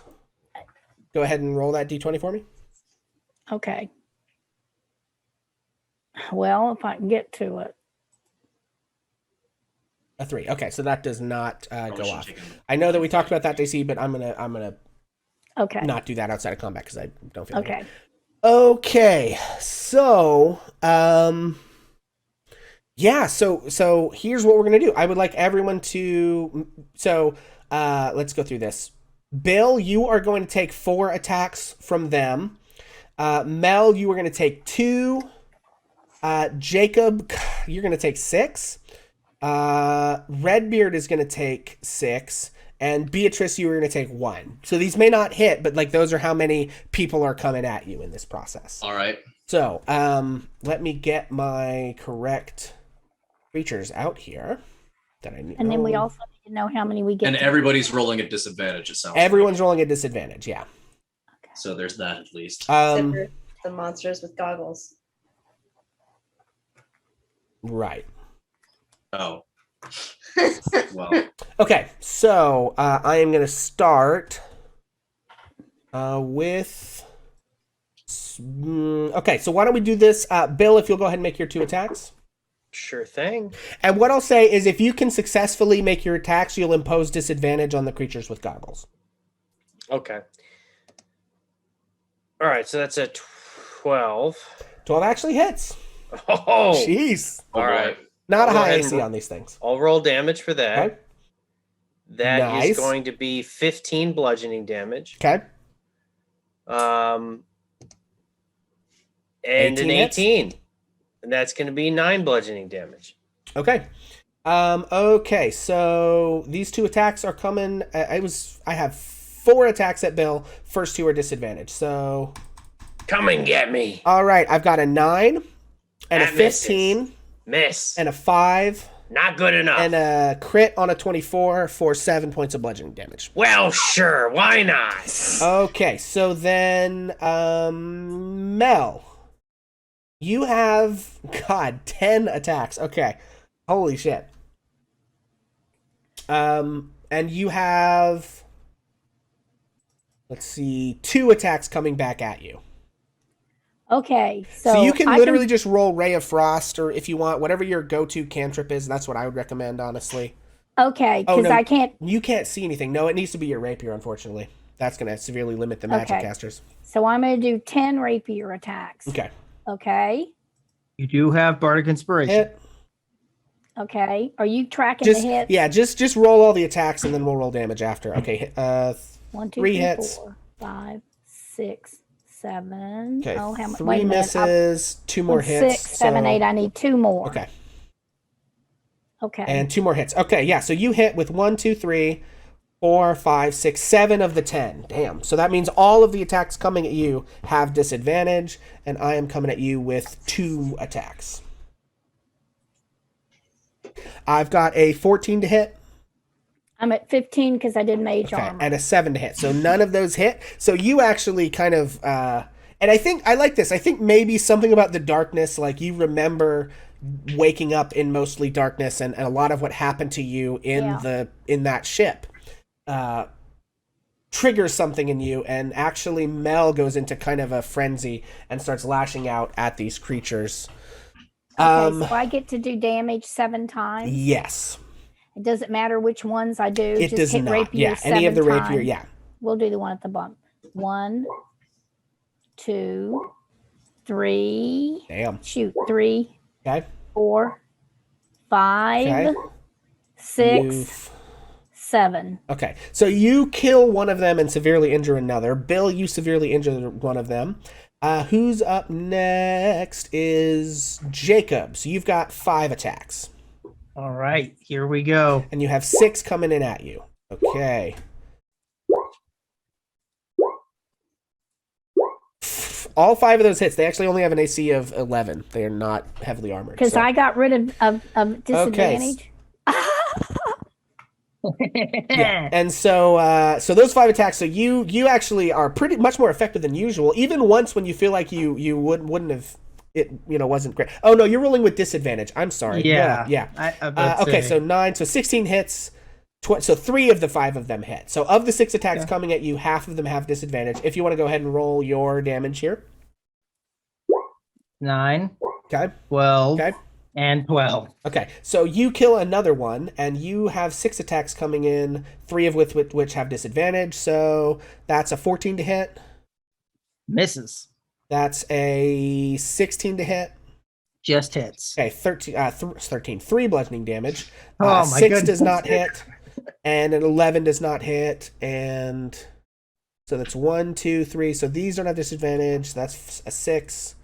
Go ahead and roll that d20 for me. Okay. Well, if I can get to it. A 3. Okay, so that does not Probably go should off. take him. I know that we talked about that, DC, but I'm gonna Okay. not do that outside of combat because I don't feel like it. Okay. Okay, so yeah, so here's what we're gonna do. I would like everyone to let's go through this. Bill, you are going to take 4 attacks from them. Mel, you are going to take 2. Jacob, you're going to take 6. Redbeard is going to take 6. And Beatrice, you are going to take 1. So these may not hit, but like those are how many people are coming at you in this process. All right. So let me get my correct creatures out here that I need. And then we also need to know how many we get. And to- everybody's rolling at disadvantage, it sounds Everyone's rolling a disadvantage, yeah. like. So there's that at least. Except for the monsters with goggles. Right. Oh. Well, Okay, so I am going to start with... Okay, so why don't we do this? Bill, if you'll go ahead and make your 2 attacks. Sure thing. And what I'll say is if you can successfully make your attacks, you'll impose disadvantage on the creatures with goggles. Okay. All right, so that's a 12. 12 actually hits. Oh, Jeez. all right. Not a Go high ahead AC and- on these things. I'll roll damage for that. Okay. That is Nice. going to be 15 bludgeoning damage. Okay. And 18 an hits? 18. And that's going to be 9 bludgeoning damage. Okay. Okay, so these 2 attacks are coming. I have 4 attacks at Bill. First 2 are disadvantage. So, Come and get me. all right, I've got a 9 and a That misses. 15 Miss. and a 5 Not good enough. and a crit on a 24 for 7 points of bludgeoning damage. Well, sure. Why not? Okay, so then Mel, you have 10 attacks. Okay. Holy shit. And you have, let's see, 2 attacks coming back at you. Okay, so, So you can I literally just roll Ray of Frost, or if you want, whatever your go-to cantrip is. That's what I would recommend, honestly. Okay, Oh, because no. I can't. You can't see anything. No, it needs to be your rapier, unfortunately. That's going to severely limit the magic Okay. casters. So I'm going to do 10 rapier attacks. Okay. Okay. You do have Bardic Inspiration. Hit. Okay. Are you tracking Just the hits? yeah, just roll all the attacks and then we'll roll damage after. Okay. 1, 2, 3 3, hits. 4, 5, 6, 7. Okay. Oh, how much? 3 misses. 2 more hits. 6, 7, so- 8. I need 2 more. Okay. Okay. And 2 more hits. Okay, yeah. So you hit with 1, 2, 3, 4, 5, 6, 7 of the 10. Damn. So that means all of the attacks coming at you have disadvantage, and I am coming at you with 2 attacks. I've got a 14 to hit. I'm at 15 because I did mage Okay, armor. and a 7 to hit. So none of those hit. So you actually kind of, and I think I like this. I think maybe something about the darkness, like you remember waking up in mostly darkness, and a lot of what happened to you in Yeah. in that ship, triggers something in you, and actually Mel goes into kind of a frenzy and starts lashing out at these creatures. Okay, so I get to do damage 7 times. Yes, It doesn't matter which ones I do. it just does hit not. rapier Yeah, any of the 7 rapier. times. Yeah. We'll do the one at the bump. 1, 2, 3. Damn. Shoot, 3, Okay. 4, 5, Okay. 6, You've- 7. Okay, so you kill one of them and severely injure another. Bill, you severely injure one of them. Who's up next is Jacob. So you've got 5 attacks, All right, here we go. and you have 6 coming in at you. Okay. All 5 of those hits, they actually only have an AC of 11. They are not heavily armored. Because so- I got rid of disadvantage. Yeah, and so so those 5 attacks. So you actually are pretty much more effective than usual. Even once when you feel like you wouldn't have, it wasn't great. Oh no, you're rolling with disadvantage. I'm sorry. Yeah. yeah. I about to Okay, say. so 9, so 16 hits. So 3 of the 5 of them hit. So of the 6 attacks Yeah. coming at you, half of them have disadvantage. If you want to go ahead and roll your damage here. 9, Okay. 12, Okay. and 12. Okay, so you kill another one, and you have 6 attacks coming in, 3 of which have disadvantage. So that's a 14 to hit. Misses. That's a 16 to hit. Just hits. Okay, 13. 3 bludgeoning damage. Oh, my 6 goodness. does not hit, and an 11 does not hit, and so that's 1, 2, 3. So these don't have disadvantage. That's a 6.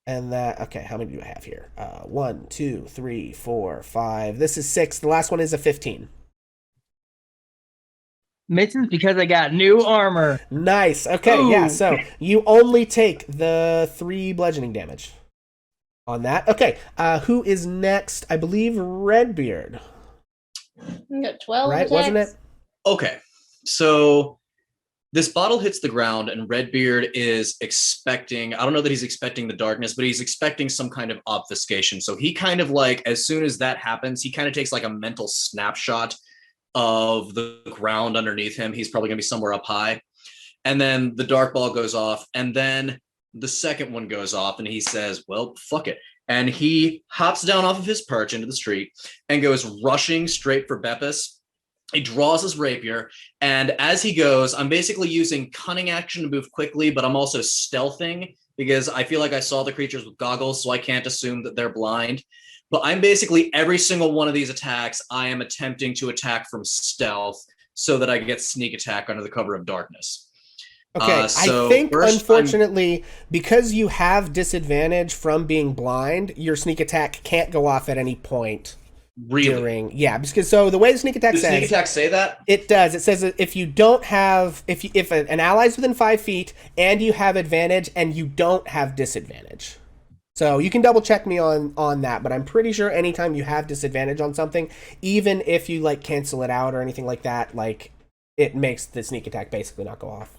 And that, okay, how many do I have here? 1, 2, 3, 4, 5. This is 6. The last one is a 15. Misses because I got new armor. Nice. Okay, yeah. Ooh. So you only take the 3 bludgeoning damage on that. Okay, who is next? I believe Redbeard, You got 12 right? attacks. Wasn't it? Okay, so this bottle hits the ground, and Redbeard is expecting, I don't know that he's expecting the darkness, but he's expecting some kind of obfuscation. So he kind of like, as soon as that happens, he kind of takes like a mental snapshot of the ground underneath him. He's probably going to be somewhere up high. And then the dark ball goes off, and then the second one goes off, and he says, well, fuck it. And he hops down off of his perch into the street and goes rushing straight for Bepis. He draws his rapier, and as he goes, I'm basically using cunning action to move quickly, but I'm also stealthing because I feel like I saw the creatures with goggles, so I can't assume that they're blind. But I'm basically, every single one of these attacks, I am attempting to attack from stealth so that I get sneak attack under the cover of darkness. Okay, So I think, first, unfortunately, because you have disadvantage from being blind, your sneak attack can't go off at any point Really? during. Yeah, because so the way the sneak attack Does says, sneak attack say that? it does. It says that if you don't have, if an ally's within 5 feet and you have advantage and you don't have disadvantage. So you can double check me on that, but I'm pretty sure anytime you have disadvantage on something, even if you like cancel it out or anything like that, like it makes the sneak attack basically not go off.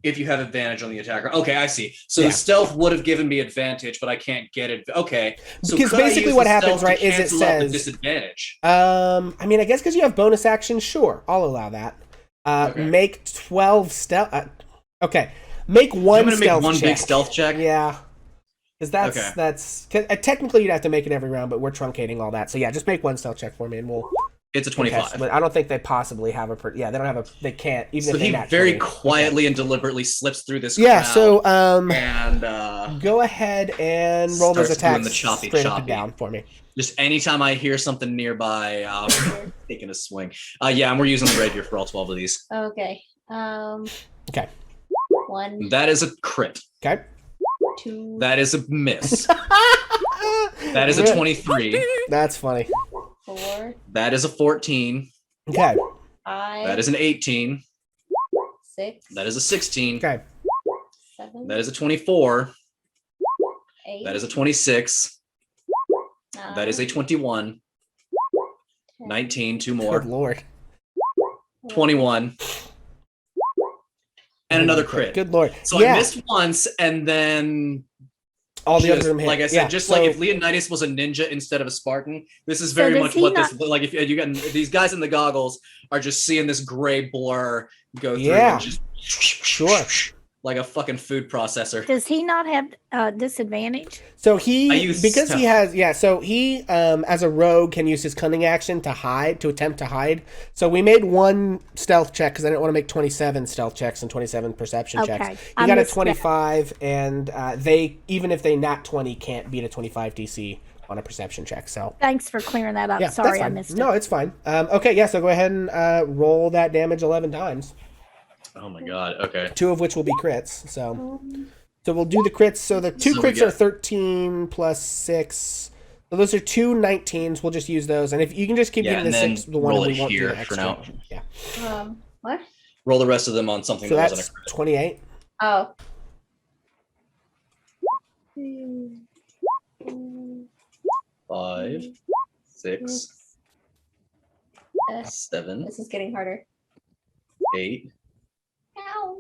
If you have advantage on the attacker. Okay, I see. So Yeah. the stealth would have given me advantage, but I can't get it. Okay. So Because could I basically use what the happens, stealth to right, is it cancel out the says- disadvantage. I mean, I guess because you have bonus action, sure, I'll allow that. Okay. Make 12 stealth. Okay, make one I'm gonna make stealth one check. big stealth check. Yeah, because that's Okay. that's cause, technically you'd have to make it every round, but we're truncating all that. So yeah, just make one stealth check for me, and we'll It's a Okay, 25. but I don't think they possibly have they don't have they can't, even So if they he nat very 20. quietly and deliberately slips through this Yeah, crowd so and go ahead and roll those starts doing attacks the choppy straight up and choppy. down for me. just anytime I hear something nearby, I'm taking a swing. Yeah, and we're using the rapier for all 12 of these. Okay. Okay. 1, That is a crit. Okay. 2, That is a miss. That is a 23. That's funny. 4, That is a 14. Okay. 5, That is an 18. 6, That is a 16. Okay. 7, That is a 24. 8, That is a 26. 9, That is a 21. 10, 19, two Good more. lord. 21. And another Okay, crit. Good lord. So yeah. I missed once, and then All the just, others are hit. like I said, Yeah, just so- like if Leonidas was a ninja instead of a Spartan, this is So very does much he what not- this like. If you get these guys in the goggles are just seeing this gray blur go through, Yeah. and just Sure. like a fucking food processor. Does he not have disadvantage? So I he, use because he stealth. has, yeah, so he, as a rogue, can use his cunning action to hide, to attempt to hide. So we made one stealth check because I didn't want to make 27 stealth checks and 27 perception checks. Okay, He I got a missed that. 25, and they, even if they nat 20, can't beat a 25 DC on a perception check. So Thanks for clearing that up. yeah, Sorry, that's I fine. missed No, it. it's fine. Okay, yeah, so go ahead and roll that damage 11 times, Oh my god. Okay. 2 of which will be crits. So we'll do the crits. So the 2 So we crits are got- 13 plus 6. So those are 2 19s. We'll just use those. And if you can just keep Yeah, getting and the then 6, the one roll we it won't do here the for extra. now. Yeah. what? Roll the rest of them on something So that wasn't a that's crit. 28. Oh. 5, 6, Uh, 7, This is getting harder. 8, Ow.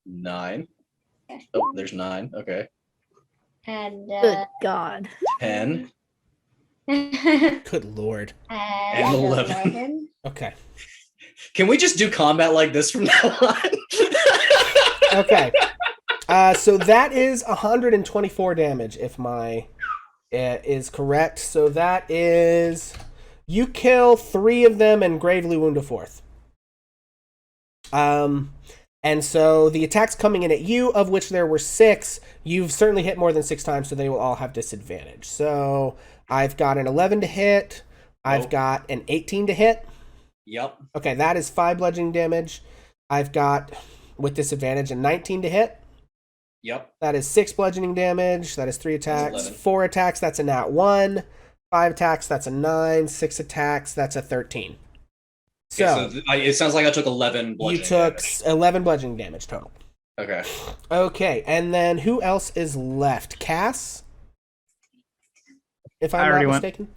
9. Okay. Oh, there's 9. Okay. And Good God. 10. and Good lord. 11. 11. Okay. Can we just do combat like this from now on? Okay. So that is 124 damage if my is correct. So that is, you kill 3 of them and gravely wound a 4th. And so the attacks coming in at you, of which there were 6, you've certainly hit more than 6 times, so they will all have disadvantage. So I've got an 11 to hit. I've Nope. got an 18 to hit. Yep. Okay, that is 5 bludgeoning damage. I've got, with disadvantage, a 19 to hit. Yep. That is 6 bludgeoning damage. That is 3 attacks. 11. 4 attacks, that's a nat 1. 5 attacks, that's a 9. 6 attacks, that's a 13. So, Okay, so it sounds like I took 11 you bludgeoning took damage. 11 bludgeoning damage total. Okay. Okay, and then who else is left? Cass? If I I'm not already went. mistaken.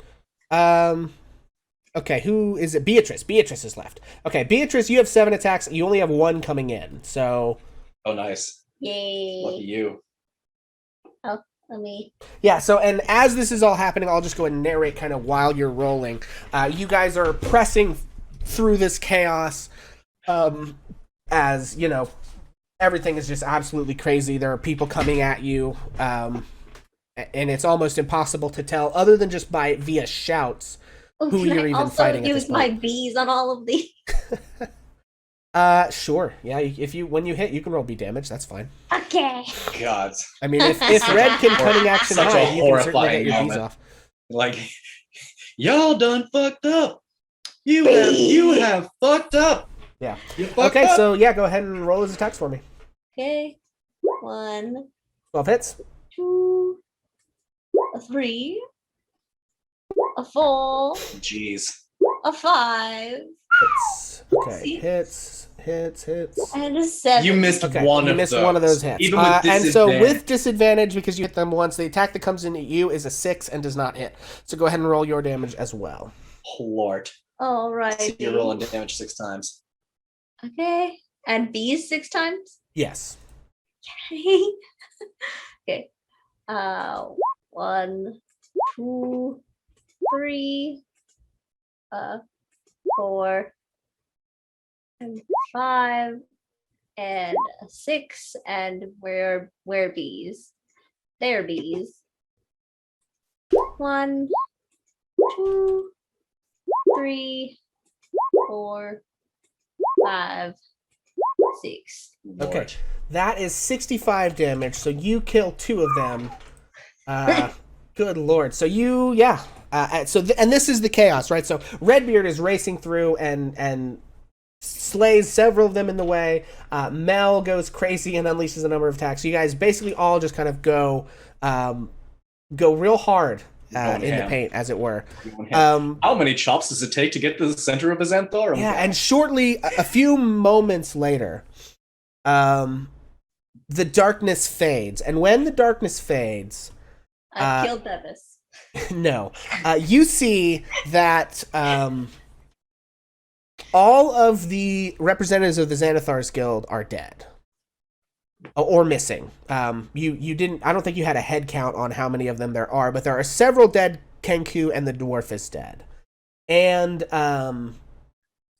Okay, who is it? Beatrice. Beatrice is left. Okay, Beatrice, you have 7 attacks. You only have 1 coming in. So, Oh, nice. Lucky Yay. you. Let me. yeah, so, and as this is all happening, I'll just go ahead and narrate kind of while you're rolling. You guys are pressing through this chaos as, you know, everything is just absolutely crazy. There are people coming at you, and it's almost impossible to tell, other than just via shouts, who Can you're I even also fighting at this use my point. bees on all of these? Sure. Yeah, if you when you hit, you can roll B damage. That's fine. Okay. God. I mean, if Red can cunning action Such a hide, you can certainly get horrifying your bees moment. off. Like, y'all done fucked up. You have fucked up. Yeah. You fucked Okay, up. so yeah, go ahead and roll his attacks for me. Okay. 1, 12 hits. 2, a 3, a 4, Jeez. a 5, Hits. Okay. Six. Hits. and a 7. You missed Okay, one you of missed those. one of those hits. Even with and so disadvantage. with disadvantage, because you hit them once, the attack that comes in at you is a 6 and does not hit. So go ahead and roll your damage as well. Lord. All right. So you're rolling damage 6 times. Okay. And bees 6 times? Yes. Okay. 1, 2, 3, 4, and 5, and a 6, and where bees? They're bees. 1, 2, 3, 4, 5, 6. Okay, Lord. that is 65 damage. So you kill 2 of them. Good lord. So you, yeah. And this is the chaos, right? So Redbeard is racing through and slays several of them in the way. Mel goes crazy and unleashes a number of attacks. So you guys basically all just kind of go real hard in the paint, as it were. How many chops does it take to get to the center of a Xanthorum? Yeah, and shortly, a few moments later, the darkness fades. And when the darkness fades, I killed Bepis. no, you see that all of the representatives of the Xanathar's Guild are dead. Or missing. You didn't. I don't think you had a head count on how many of them there are, but there are several dead. Kenku and the dwarf is dead, and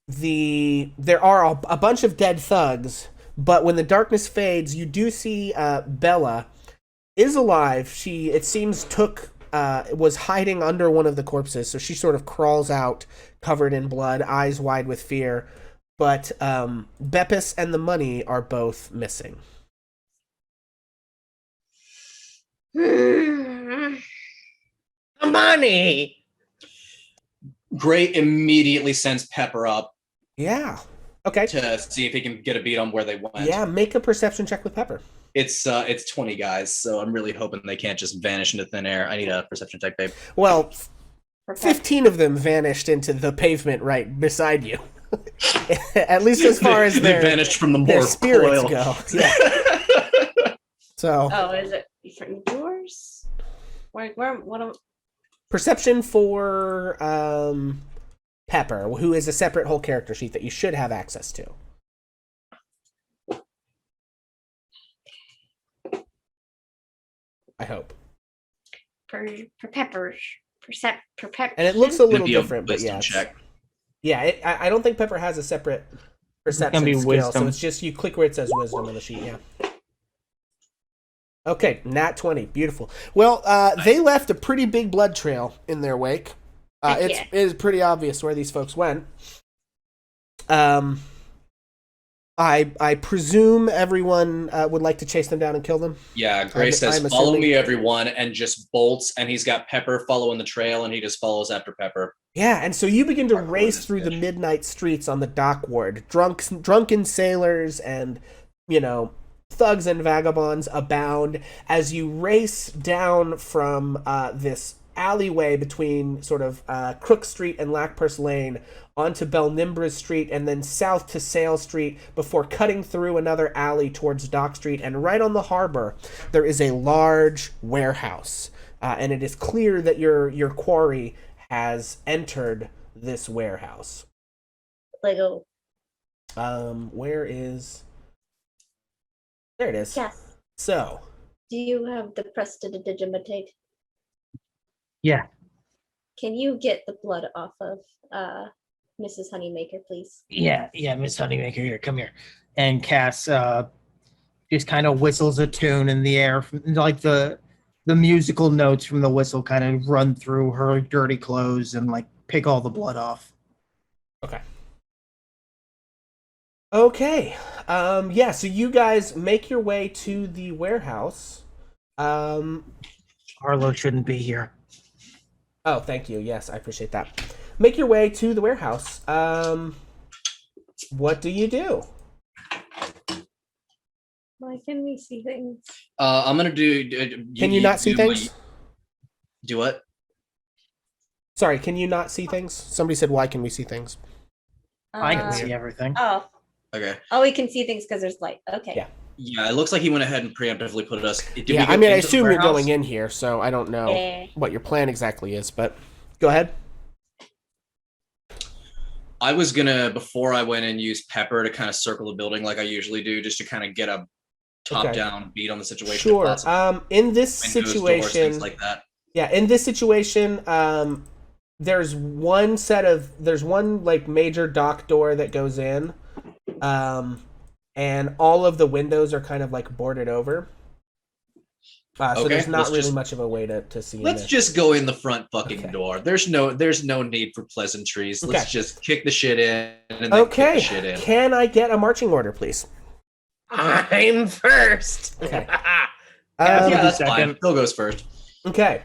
there are a bunch of dead thugs. But when the darkness fades, you do see Bella is alive. She, it seems, was hiding under one of the corpses, so she sort of crawls out, covered in blood, eyes wide with fear. But Bepis and the money are both missing. The money. Gray immediately sends Pepper up Yeah. Okay. to see if he can get a beat on where they went. Yeah, make a perception check with Pepper. It's 20 guys, so I'm really hoping they can't just vanish into thin air. I need a perception check, babe. Well, For Pep. 15 of them vanished into the pavement right beside you. At least as far as they their vanished from the their more spirits coil. go. Yeah. So Oh, is it from yours? Where, what am perception for Pepper, who is a separate whole character sheet that you should have access to. I hope. for Pepper's perception? And it looks a little Maybe a different, but wisdom yeah. check. Yeah, I don't think Pepper has a separate perception be skill, wisdom. so it's just you click where it says wisdom on the sheet, yeah. Okay, nat 20, beautiful. Well, they left a pretty big blood trail in their wake. Heck It yeah. is pretty obvious where these folks went. I presume everyone would like to chase them down and kill them. Yeah, Gray I'm says, assuming- follow me, everyone, and just bolts, and he's got Pepper following the trail, and he just follows after Pepper. Yeah, and so you begin to Parkour race this through the bitch. midnight streets on the dock ward. Drunken sailors and, thugs and vagabonds abound as you race down from this alleyway between sort of Crook Street and Lackpurse Lane onto Belnimbra Street and then south to Sail Street before cutting through another alley towards Dock Street. And right on the harbor, there is a large warehouse. And it is clear that your quarry has entered this warehouse. Lego. Where is... There it is. Yes. So, Do you have the prestidigitate? Yeah. Can you get the blood off of Mrs. Honeymaker, please? Yeah, Miss Honeymaker, here, come here. And Cass just kind of whistles a tune in the air, like the musical notes from the whistle kind of run through her dirty clothes and like pick all the blood off. okay. Yeah, so you guys make your way to the warehouse. Arlo shouldn't be here. Oh, thank you. Yes, I appreciate that. Make your way to the warehouse. What do you do? Why can we see things? I'm going to do... Can you not see do things? Do what? Sorry, can you not see things? Somebody said, why can we see things? I can see everything. Oh, Okay. we can see things because there's light. Okay. Yeah. Yeah, it looks like he went ahead and preemptively put us... Did we Yeah, go I mean, I into the assume you're warehouse? going in here, so I don't know Yeah. what your plan exactly is, but go ahead. I was gonna, before I went in, use Pepper to kind of circle the building like I usually do, just to kind of get a top-down beat on the situation. if Sure. possible. In this Windows, doors, situation, things like that. yeah, in this situation, there's one like major dock door that goes in, and all of the windows are kind of like boarded over. So Okay, there's not let's really just- much of a way to see. Let's in just go in the front fucking Okay. door. There's no need for pleasantries. Let's Okay. just kick the shit in and then kick Okay. the shit in. Can I get a marching order, please? I'm first. Okay. Yeah, be that's second. fine. Phil goes first. Okay.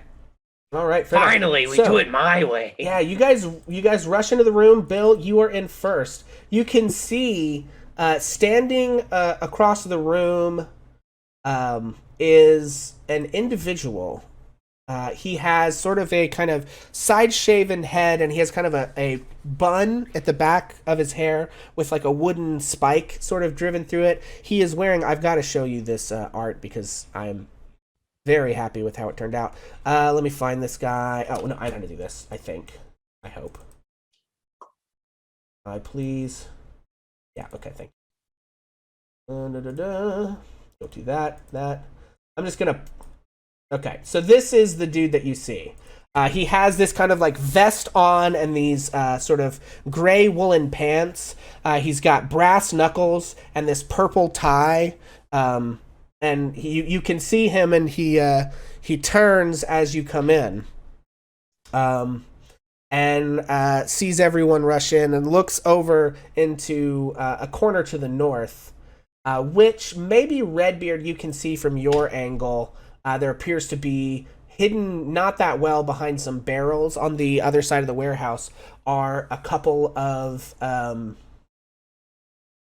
All right. fair enough. Finally, we So- do it my way. Yeah, you guys rush into the room. Bill, you are in first. You can see standing across the room is an individual. He has sort of a kind of side-shaven head, and he has kind of a bun at the back of his hair with like a wooden spike sort of driven through it. He is wearing, I've got to show you this art because I'm very happy with how it turned out. Let me find this guy. Oh, no, I gotta do this, I think. I hope. Please. Yeah, okay, thank you. Go to that. I'm just gonna... Okay, so this is the dude that you see. He has this kind of like vest on and these sort of gray woolen pants. He's got brass knuckles and this purple tie. And you can see him, and he turns as you come in. And sees everyone rush in and looks over into a corner to the north, which maybe Redbeard you can see from your angle. There appears to be hidden not that well behind some barrels on the other side of the warehouse are a couple of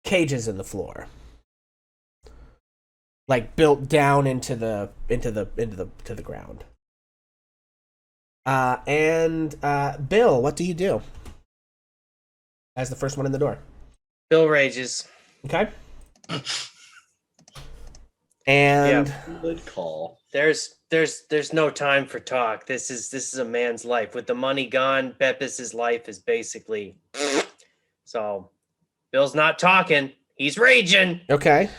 cages in the floor, like built down into the ground. And Bill, what do you do as the first one in the door? Bill rages. Okay. And Good call. There's no time for talk. This is a man's life. With the money gone, Bepis's life is basically so Bill's not talking. He's raging. okay.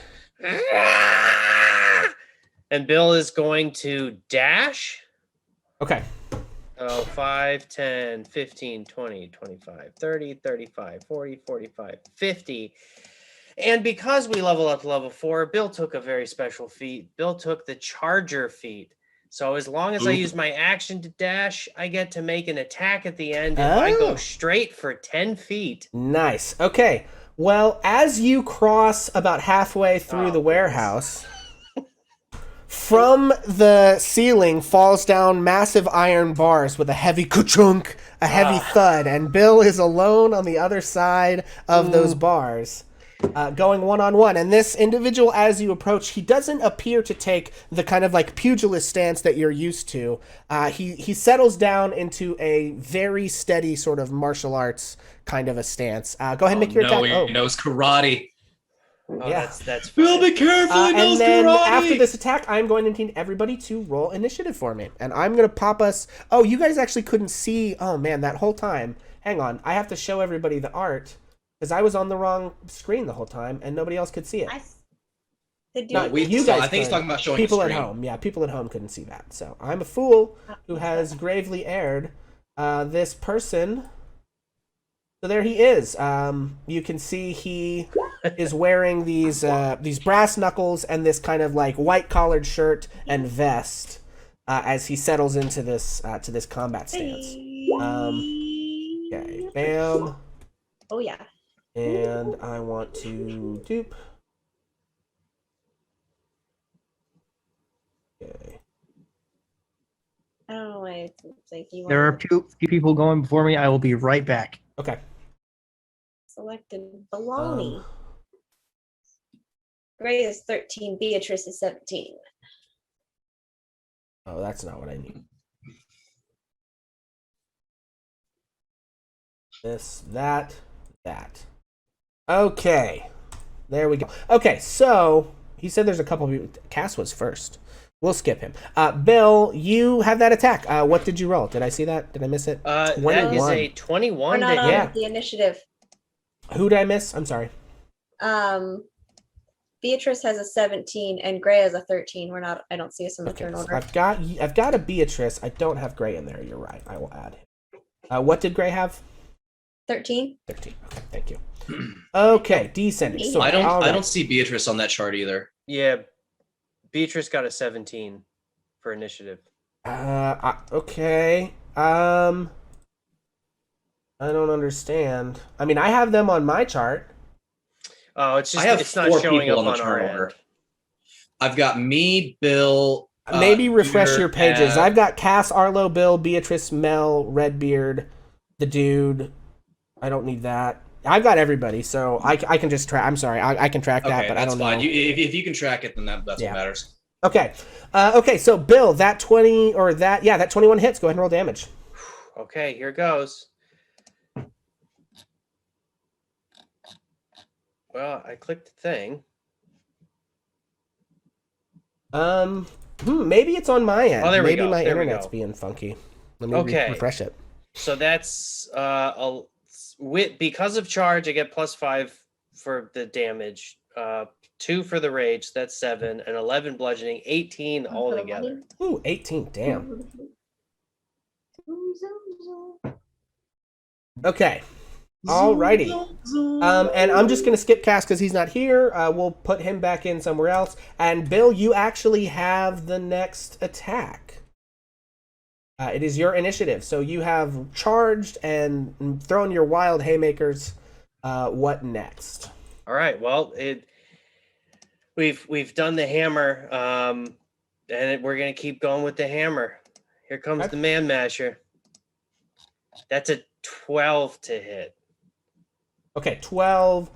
And Bill is going to dash. Okay. Oh, 5, 10, 15, 20, 25, 30, 35, 40, 45, 50. And because we level up to level 4, Bill took a very special feat. Bill took the Charger feat. So as long as I use my action to dash, I get to make an attack at the end if I go straight for 10 feet. Nice. Okay. Well, as you cross about halfway through the warehouse, from the ceiling falls down massive iron bars with a heavy ka-chunk, a heavy thud, and Bill is alone on the other side of those bars. Going one-on-one. And this individual, as you approach, he doesn't appear to take the kind of like pugilist stance that you're used to. He settles down into a very steady sort of martial arts kind of a stance. Go ahead and make your attack. He knows karate. Oh, Yeah. that's Bill, fine. be careful. He knows And then karate. after this attack, I'm going to need everybody to roll initiative for me. And I'm going to pop us... Oh, you guys actually couldn't see... Oh, man, that whole time. Hang on. I have to show everybody the art. Because I was on the wrong screen the whole time, and nobody else could see it. No, Not we- you so guys I think he's could. talking about showing people the at screen. home. Yeah, people at home couldn't see that. So I'm a fool who has gravely erred. This person... So there he is. You can see he is wearing these brass knuckles and this kind of like white collared shirt and vest as he settles into this combat stance. Okay, bam, Oh yeah. and I want to dupe. Okay. I don't know why it's like you There are want few people going before me. I will be right back. Okay. selected baloney. Um, Gray is 13. Beatrice is 17. Oh, that's not what I need. This, that. Okay. There we go. Okay, so he said there's a couple of people. Cass was first. We'll skip him. Bill, you have that attack. What did you roll? Did I see that? Did I miss it? That is 21. a 21 We're to not on yeah. the initiative. Who did I miss? I'm sorry. Beatrice has a 17 and Gray has a 13. We're not. I don't see us in the Okay, turn so order. I've got a Beatrice. I don't have Gray in there. You're right. I will add him. What did Gray have? 13. 13. Okay, thank you. Okay, descending. So I all right. don't see Beatrice on that chart either. Yeah, Beatrice got a 17. for initiative. Okay. I don't understand. I mean, I have them on my chart. Oh, it's just I have it's not 4 showing people up on the on our turn end. order. I've got me, Bill. Maybe refresh Peter, your pages. and- I've got Cass, Arlo, Bill, Beatrice, Mel, Redbeard, the dude. I don't need that. I've got everybody, so I can just track. I'm sorry, I can track that, Okay, but I that's don't fine. know. If you can track it, then that's Yeah. what matters. Okay. Okay, so Bill, that 20 or that 21 hits. Go ahead and roll damage. Okay, here goes. Well, I clicked the thing. Maybe it's on my end. Oh, there we Maybe go. my There we internet's go. being funky. Let me Okay. refresh it. So that's because of charge, I get +5 for the damage, 2 for the rage, that's 7, and 11 bludgeoning, 18 altogether. Ooh, 18. Damn. Okay. Alrighty. And I'm just gonna skip Cass because he's not here. We'll put him back in somewhere else. And Bill, you actually have the next attack. It is your initiative, so you have charged and thrown your wild haymakers. What next? All right. Well, we've done the hammer, and we're gonna keep going with the hammer. Here comes Okay. the man masher. That's a 12 to hit. Okay, 12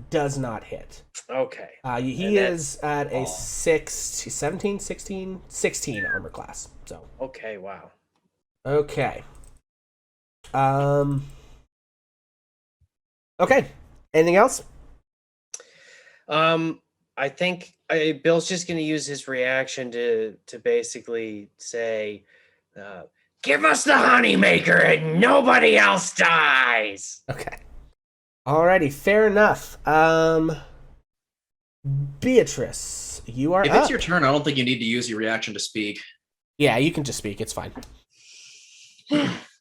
does not hit. Okay. He is at a 16 armor class. So Okay. Wow. okay. Okay. Anything else? I think Bill's just going to use his reaction to basically say, "Give us the Honeymaker and nobody else dies." Okay. Alrighty, fair enough. Beatrice, you are If up. it's your turn, I don't think you need to use your reaction to speak. Yeah, you can just speak. It's fine.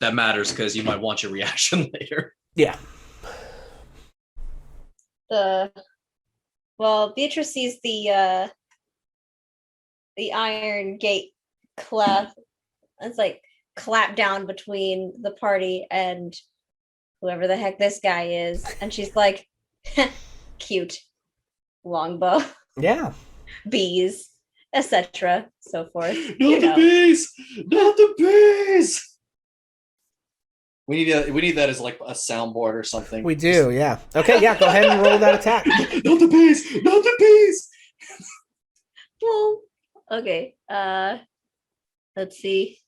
That matters because you might want your reaction later. Yeah. Beatrice sees the iron gate clap. It's like clap down between the party and whoever the heck this guy is, and she's like, cute, longbow, Yeah. bees, etc., so forth. Not the bees! Not the bees! We need that as like a soundboard or something. We do, yeah. Okay, yeah, go ahead and roll that attack. Not the bees! Not the bees! Well, okay. Let's see.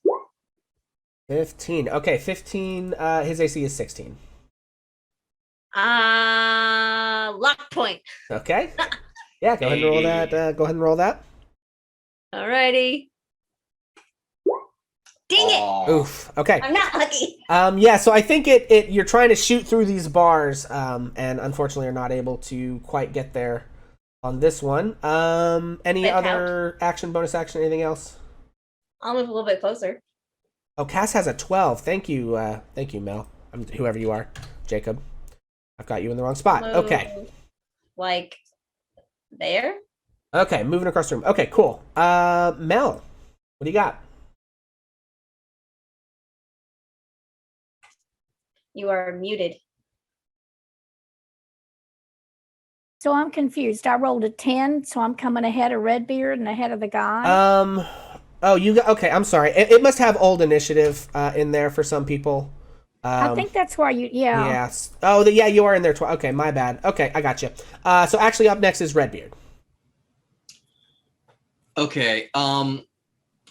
15. Okay, 15. His AC is 16. Lock point. Okay. Yeah, go ahead and roll that. Go ahead and roll that. Alrighty. Dang it! Oof. Okay. I'm not lucky. Yeah, so I think you're trying to shoot through these bars, and unfortunately are not able to quite get there on this one. Any Bit other action, bonus action, anything else? I'll move a little bit closer. Oh, Cass has a 12. Thank you, Mel. Whoever you are, Jacob. I've got you in the wrong spot. Okay. Move, like there? Okay, moving across the room. Okay, cool. Mel, what do you got? You are muted. So I'm confused. I rolled a 10, so I'm coming ahead of Redbeard and ahead of the guy. Oh, you got, okay, I'm sorry. It must have old initiative in there for some people. I think that's why you, yeah. Yes. Oh, yeah, you are in there. Okay, my bad. Okay, I got you. So actually up next is Redbeard. Okay.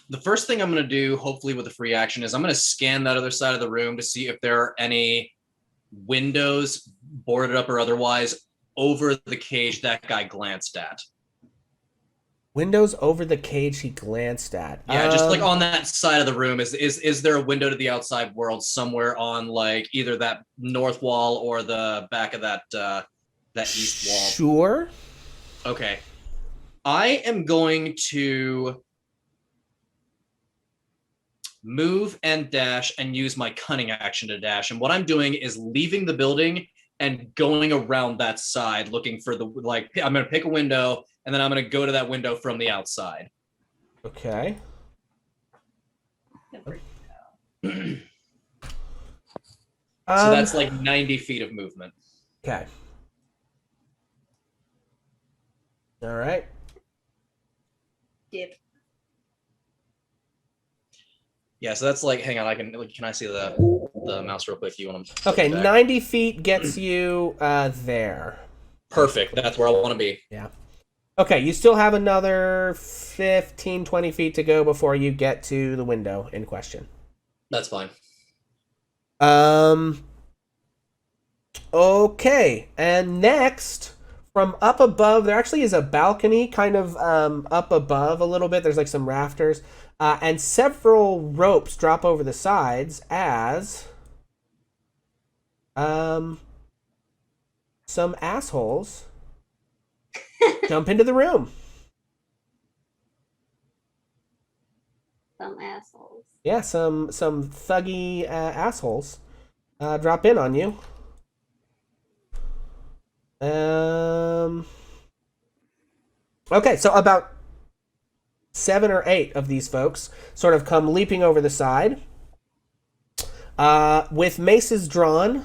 The first thing I'm going to do, hopefully with a free action, is I'm going to scan that other side of the room to see if there are any windows, boarded up or otherwise, over the cage that guy glanced at. Windows over the cage he glanced at. Yeah, just like on that side of the room. Is there a window to the outside world somewhere on like either that north wall or the back of that east wall? Sure. Okay. I am going to move and dash and use my cunning action to dash. And what I'm doing is leaving the building and going around that side looking for I'm going to pick a window and then I'm going to go to that window from the outside. Okay. So that's like 90 feet of movement. Okay. All right. Dip. Yeah, so that's like, hang on, can I see the mouse real quick if you want to? Okay, 90 feet gets you there. Perfect. That's where I want to be. Yeah. Okay, you still have another 15, 20 feet to go before you get to the window in question. That's fine. Okay, and next, from up above, there actually is a balcony kind of up above a little bit. There's like some rafters, and several ropes drop over the sides as some assholes jump into the room. Some assholes. Yeah, some thuggy assholes drop in on you. Okay, so about 7 or 8 of these folks sort of come leaping over the side with maces drawn.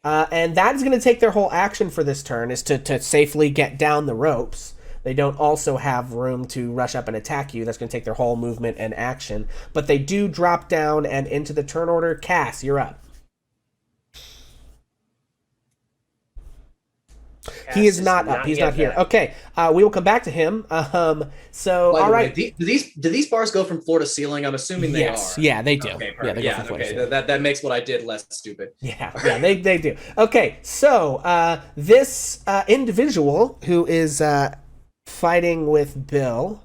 And that is going to take their whole action for this turn, is to safely get down the ropes. They don't also have room to rush up and attack you. That's going to take their whole movement and action. But they do drop down and into the turn order. Cass, you're up. He is not up. He's not here. back. Okay, we will come back to him. So, all right. Do these bars go from floor to ceiling? I'm assuming they Yes, are. yeah, they do. Okay, Yeah, perfect. they go from floor to ceiling. That makes what I did less stupid. Yeah, they do. Okay, so this individual who is fighting with Bill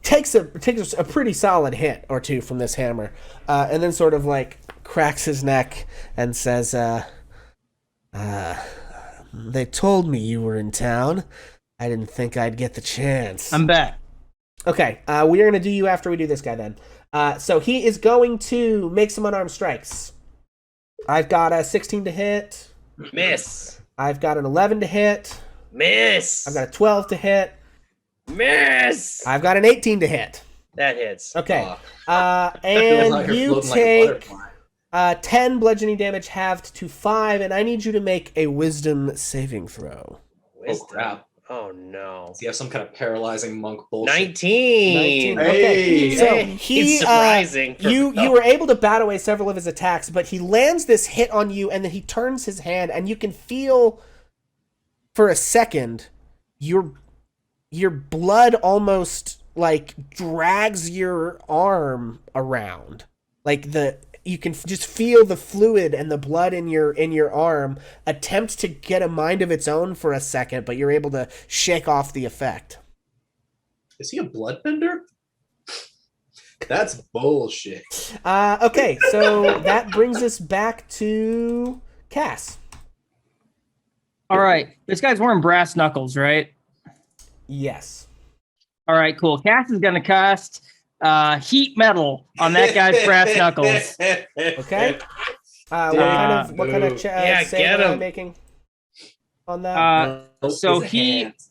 takes a pretty solid hit or two from this hammer, and then sort of like cracks his neck and says, they told me you were in town. I didn't think I'd get the chance. I'm back. Okay, we are going to do you after we do this guy then. So he is going to make some unarmed strikes. I've got a 16 to hit. Miss. I've got an 11 to hit. Miss. I've got a 12 to hit. Miss. I've got an 18 to hit. That hits. Okay. Feels like And you're you floating like a take butterfly. 10 bludgeoning damage halved to 5, and I need you to make a wisdom saving throw. Wisdom. Oh crap! Oh no. Do you have some kind of paralyzing monk bullshit? 19. 19. Okay. Hey. So Hey, he, it's surprising. for you Bill. were able to bat away several of his attacks, but he lands this hit on you, and then he turns his hand, and you can feel for a second your blood almost like drags your arm around, like you can just feel the fluid and the blood in your arm attempt to get a mind of its own for a second, but you're able to shake off the effect. Is he a bloodbender? That's bullshit. Okay, so that brings us back to Cass. All right. This guy's wearing brass knuckles, right? Yes. All right, cool. Cass is going to cast heat metal on that guy's brass knuckles. Okay. What kind of Yeah, save get am I him. making on that? So His he hands.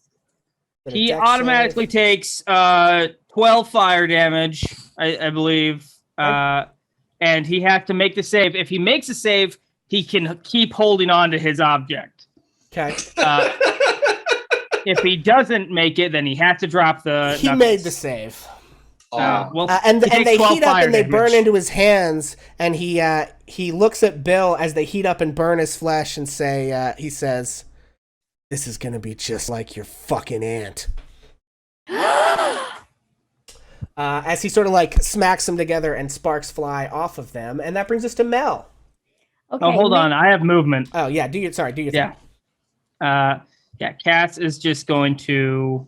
he Dex automatically save? takes 12 fire damage, I believe. And he has to make the save. If he makes a save, he can keep holding on to his object. Okay. If he doesn't make it, then he has to drop the He knuckles. made the save. Well, And he takes they 12 heat up fire and they damage. burn into his hands, and he looks at Bill as they heat up and burn his flesh and he says, "This is gonna be just like your fucking aunt." As he sort of like smacks them together and sparks fly off of them, and that brings us to Mel. Okay. Oh, hold on. I have movement. Oh yeah, do your thing. Yeah. Yeah, Cass is just going to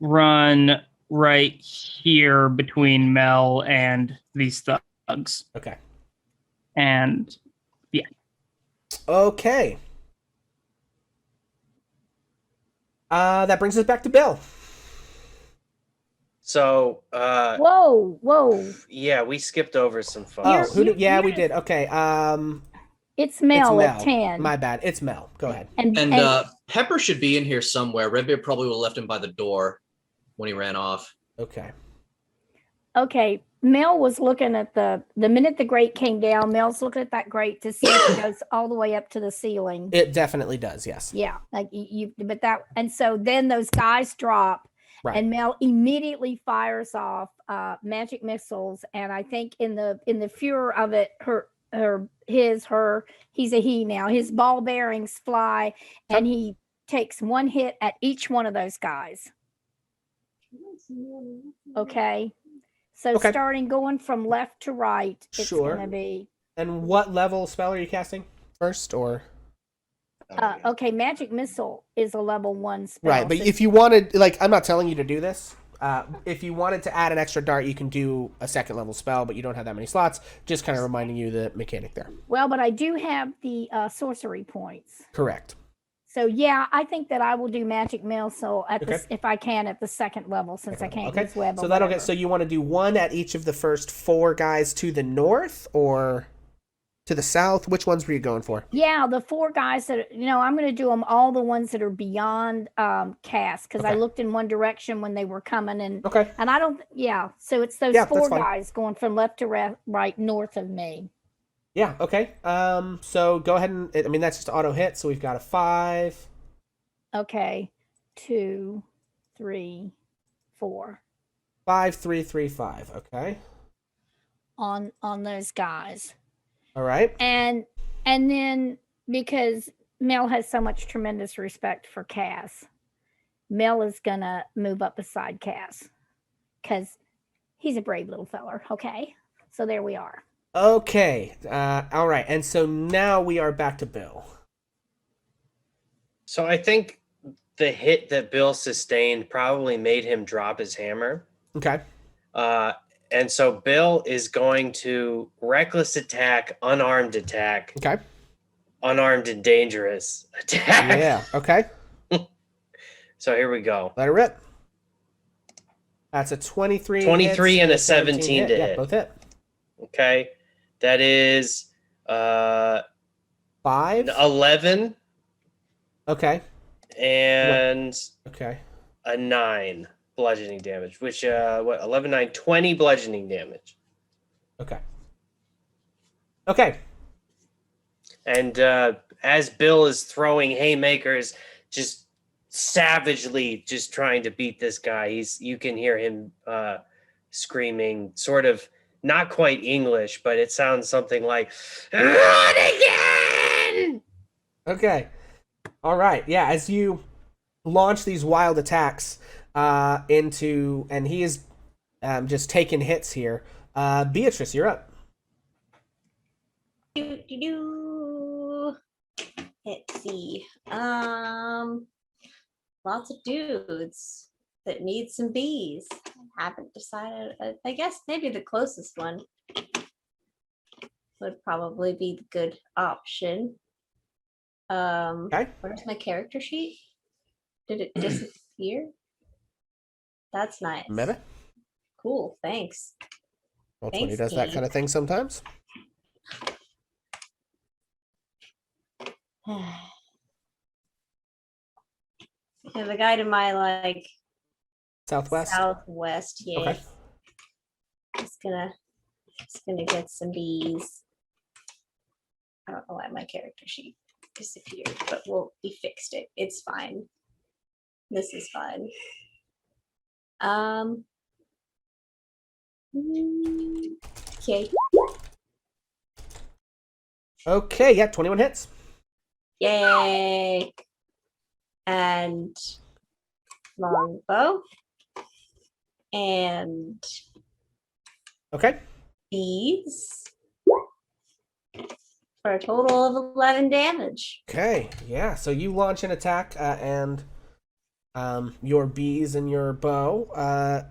run right here between Mel and these thugs. Okay. And yeah. Okay. That brings us back to Bill. So, Whoa. yeah, we skipped over some folks. Oh, You're- yeah, we yes. did. Okay. It's Mel it's at 10. My bad. It's Mel. Go ahead. And Pepper should be in here somewhere. Redbeard probably would have left him by the door when he ran off. Okay. Okay, Mel was looking at the minute the grate came down. Mel's looking at that grate to see if it goes all the way up to the ceiling. It definitely does. Yes. Yeah, like but that, and so then those guys drop, Right. and Mel immediately fires off magic missiles, and I think in the furor of it, he's a he now. His ball bearings fly, and he takes one hit at each one of those guys. Okay. So Okay. starting going from left to right, it's Sure. gonna be And what level spell are you casting first, or? okay. Magic missile is a level 1 spell. Right, but so if you wanted, like, I'm not telling you to do this. If you wanted to add an extra dart, you can do a second level spell, but you don't have that many slots. Just kind of reminding you the mechanic there. well, but I do have the sorcery points. Correct. So yeah, I think that I will do magic missile at Okay. if I can at the second level, since I can't Okay. use web. So or that'll whatever. get. So you want to do one at each of the first 4 guys to the north or to the south? Which ones were you going for? Yeah, the 4 guys that I'm going to do them all the ones that are beyond cast, because I Okay. looked in one direction when they were coming, and Okay. I don't. Yeah, so it's those Yeah, that's 4 fine. guys going from left to right north of me. Yeah. Okay. So go ahead and. I mean, that's just auto hit. So we've got a 5. Okay, 2, 3, 4 5, 3, 3, 5. Okay. on those guys. All right. And then, because Mel has so much tremendous respect for Cass, Mel is gonna move up beside Cass because he's a brave little feller. Okay, so there we are. Okay. All right. And so now we are back to Bill. So I think the hit that Bill sustained probably made him drop his hammer. Okay. And so Bill is going to reckless attack, unarmed attack, Okay. unarmed and dangerous attack. Yeah. Okay. So here we go. Let it rip. That's a 23. 23 hits and a 17 to Yeah, hit. both hit. Okay. That is 5. 11 Okay. and Okay. a 9 bludgeoning damage, which 11, 9, 20 bludgeoning damage. Okay. Okay. And as Bill is throwing haymakers, just savagely just trying to beat this guy, you can hear him screaming, sort of not quite English, but it sounds something like "Run again!" Okay. All right. Yeah. As you launch these wild attacks into, and he is just taking hits here. Beatrice, you're up. Let's see. Lots of dudes that need some bees. I haven't decided. I guess maybe the closest one would probably be the good option. Okay. Where's my character sheet? Did it disappear? That's nice. Maybe. Cool. Thanks. Well, Thanks, 20 does that Steve. kind of thing sometimes. Have a guy to my like Southwest. southwest. Yeah. Okay. Just gonna get some bees. I don't know why my character sheet disappeared, but we fixed it. It's fine. This is fine. Okay. Okay. Yeah. 21 hits. Yay. And longbow. And Okay. bees. For a total of 11 damage. Okay. Yeah. So you launch an attack, and your bees and your bow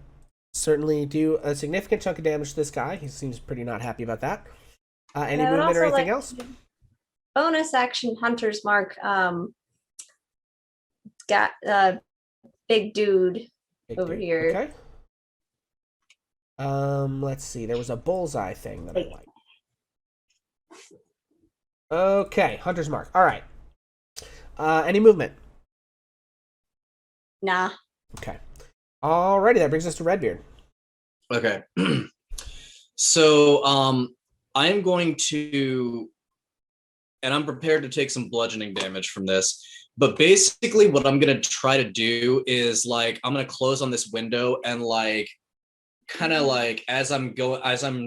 certainly do a significant chunk of damage to this guy. He seems pretty not happy about that. Any And I would movement or also anything like else? Bonus action Hunter's Mark. Got a big dude Big over dude. here. Okay. Let's see. There was a bullseye thing that I like. Okay, Hunter's Mark. All right. Any movement? Nah. Okay. Alrighty, that brings us to Redbeard. Okay. So I am going to, and I'm prepared to take some bludgeoning damage from this. But basically, what I'm gonna try to do is like I'm gonna close on this window and like kind of like as I'm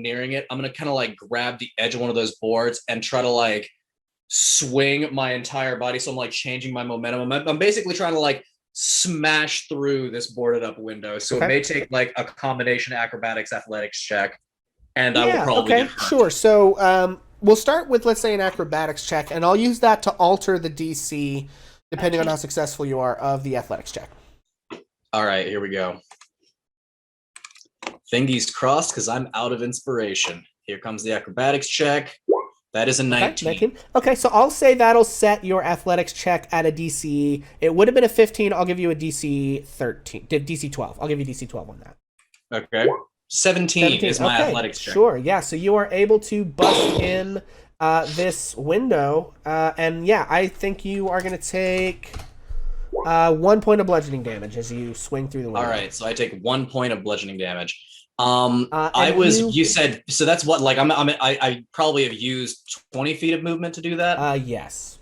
nearing it, I'm gonna kind of like grab the edge of one of those boards and try to like swing my entire body. So I'm like changing my momentum. I'm basically trying to like smash through this boarded up window. So it may take like a combination acrobatics athletics check, and I will probably get hurt. Sure. So we'll start with, let's say, an acrobatics check, and I'll use that to alter the DC depending on how successful you are of the athletics check. All right, here we go. Thingies crossed because I'm out of inspiration. Here comes the acrobatics check. That is a 19. 19. Okay, so I'll say that'll set your athletics check at a DC. It would have been a 15. I'll give you a DC 13. DC 12. I'll give you DC 12 on that. Okay. 17 is my athletics check. Sure, yeah. So you are able to bust in this window. And yeah, I think you are going to take 1 point of bludgeoning damage as you swing through the window. All right, so I take 1 point of bludgeoning damage. You said, so that's what, like, I probably have used 20 feet of movement to do that? Yes.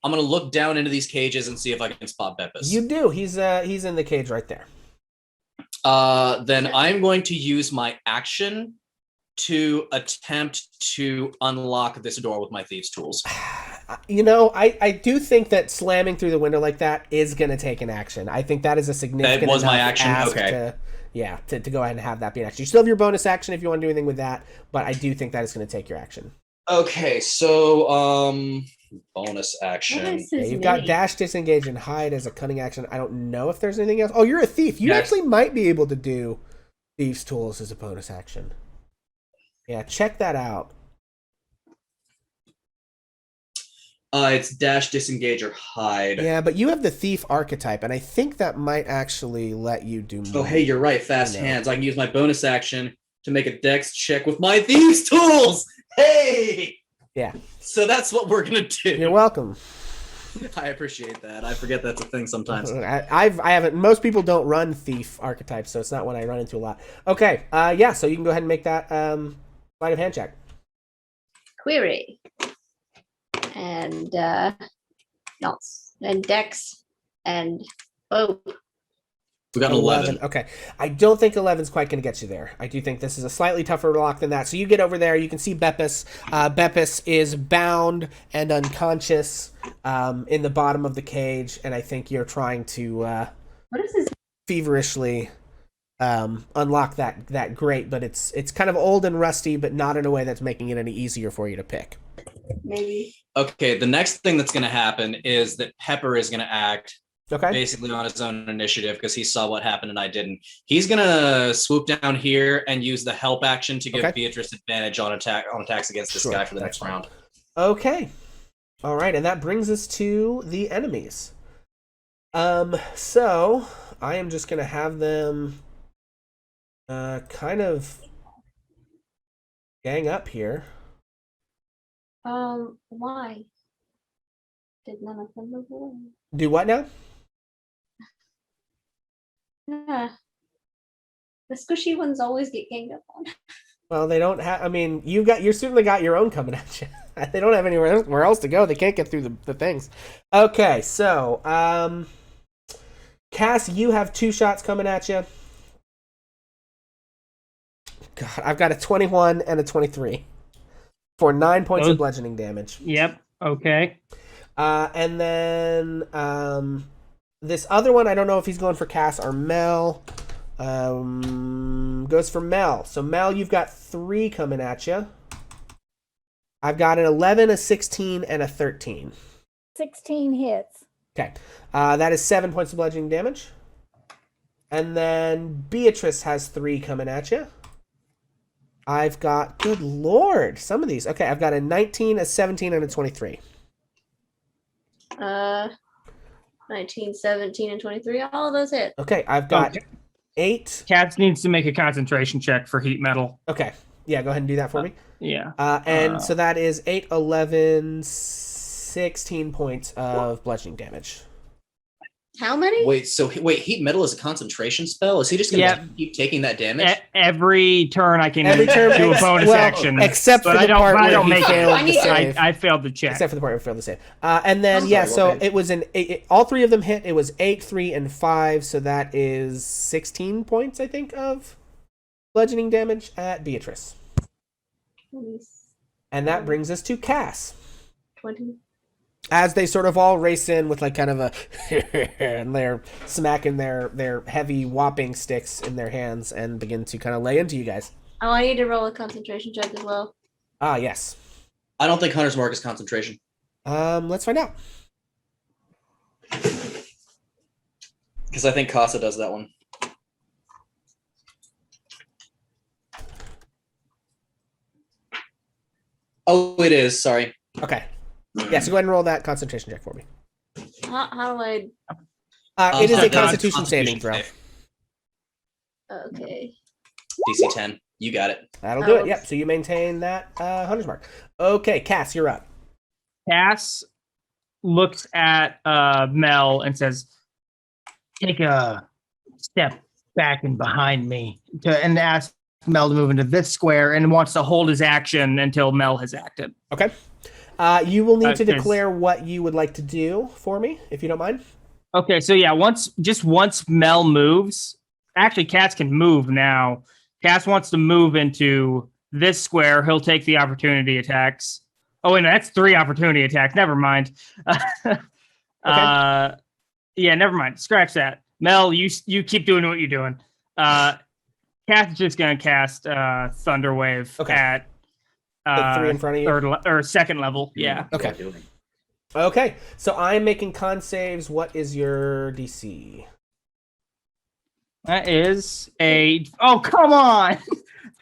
I'm going to look down into these cages and see if I can spot Bepis. You do. He's in the cage right there. Then I'm going to use my action to attempt to unlock this door with my thieves' tools. You know, I do think that slamming through the window like that is going to take an action. I think that is a significant That was my enough action? ask Okay. to go ahead and have that be an action. You still have your bonus action if you want to do anything with that, but I do think that is going to take your action. Okay, so bonus action. Yeah, you've got dash, disengage, and hide as a cunning action. I don't know if there's anything else. Oh, you're a thief. You actually might be able to do thieves' tools as a bonus action. Yeah, check that out. It's dash, disengage, or hide. Yeah, but you have the thief archetype, and I think that might actually let you do more. Oh, hey, you're right. Fast hands. I can use my bonus action to make a dex check with my thieves' tools. Hey! Yeah. So that's what we're going to do. You're welcome. I appreciate that. I forget that's a thing sometimes. I haven't. Most people don't run thief archetypes, so it's not one I run into a lot. Okay. Yeah. So you can go ahead and make that sleight of hand check. Query. And and dex and We got 11. Okay. I don't think 11's quite going to get you there. I do think this is a slightly tougher lock than that. So you get over there. You can see Bepis. Bepis is bound and unconscious in the bottom of the cage, and I think you're trying to what is this? feverishly unlock that grate, but it's kind of old and rusty, but not in a way that's making it any easier for you to pick. Maybe. Okay, the next thing that's going to happen is that Pepper is going to act basically on his own initiative because he saw what happened and I didn't. He's going to swoop down here and use the help action to give Beatrice advantage on attacks against this guy for the next round. Okay. All right, and that brings us to the enemies. So I am just going to have them kind of gang up here. Why? Did none of them move away? Do what now? Yeah. The squishy ones always get ganged up on. Well, they don't have. I mean, you certainly got your own coming at you. They don't have anywhere else to go. They can't get through the things. Okay, so Cass, you have 2 shots coming at you. God, I've got a 21 and a 23 for 9 points of bludgeoning damage. Yep. Okay. And then this other one, I don't know if he's going for Cass or Mel. Goes for Mel. So Mel, you've got 3 coming at you. I've got an 11, a 16, and a 13. 16 hits. Okay. That is 7 points of bludgeoning damage. And then Beatrice has 3 coming at you. I've got, good lord, some of these. Okay, I've got a 19, a 17, and a 23. 19, 17, and 23. All of those hit. Okay, I've got 8. Cats needs to make a concentration check for heat metal. Okay. Yeah, go ahead and do that for me. Yeah. And so that is 8, 11, 16 points of bludgeoning damage. How many? Wait, heat metal is a concentration spell? Is he just gonna keep taking that damage? Every turn I can Every turn do a bonus action. except for but the part where he make failed it. the save. I failed the check. Except for the part where he failed the save. And then, Sorry, so what page? it was all three of them hit. It was 8, 3, and 5, so that is 16 points, I think, of bludgeoning damage at Beatrice. And that brings us to Cass. 20. As they sort of all race in with like kind of a and they're smacking their heavy whopping sticks in their hands and begin to kind of lay into you guys. Oh, I need to roll a concentration check as well. Ah, yes. I don't think Hunter's Mark is concentration. Let's find out. Because I think Casa does that one. Oh, it is. Sorry. Okay. Yeah, so go ahead and roll that concentration check for me. How do I? It is a that's Constitution saving throw. save. Okay. DC 10. You got it. That'll do it. Oh. Yep. So you maintain that Hunter's Mark. Okay, Cass, you're up. Cass looks at Mel and says, "Take a step back and behind me," and asks Mel to move into this square and wants to hold his action until Mel has acted. Okay. You will need to Okay. declare what you would like to do for me, if you don't mind. Okay, so yeah, once Mel moves, actually Cass can move now. Cass wants to move into this square. He'll take the opportunity attacks. Oh wait, no, that's 3 opportunity attacks. Never mind. Yeah, never mind. Scratch that. Mel, you keep doing what you're doing. Cass is just gonna cast Thunder Wave at The 3 in front of you. or second level. Yeah. Okay. Okay. So I'm making con saves. What is your DC? That is oh come on,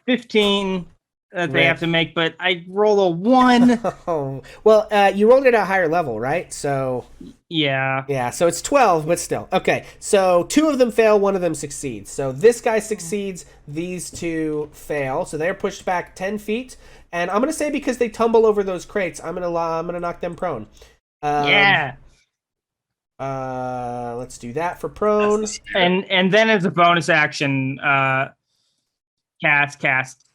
15 that they Right. have to make, but I roll a 1. Oh, well, you rolled it at a higher level, right? So Yeah. so it's 12, but still. Okay, so 2 of them fail, 1 of them succeeds. So this guy succeeds, these 2 fail, so they're pushed back 10 feet. And I'm gonna say because they tumble over those crates, I'm gonna knock them prone. Yeah. Let's do that for prone. And then as a bonus action, cast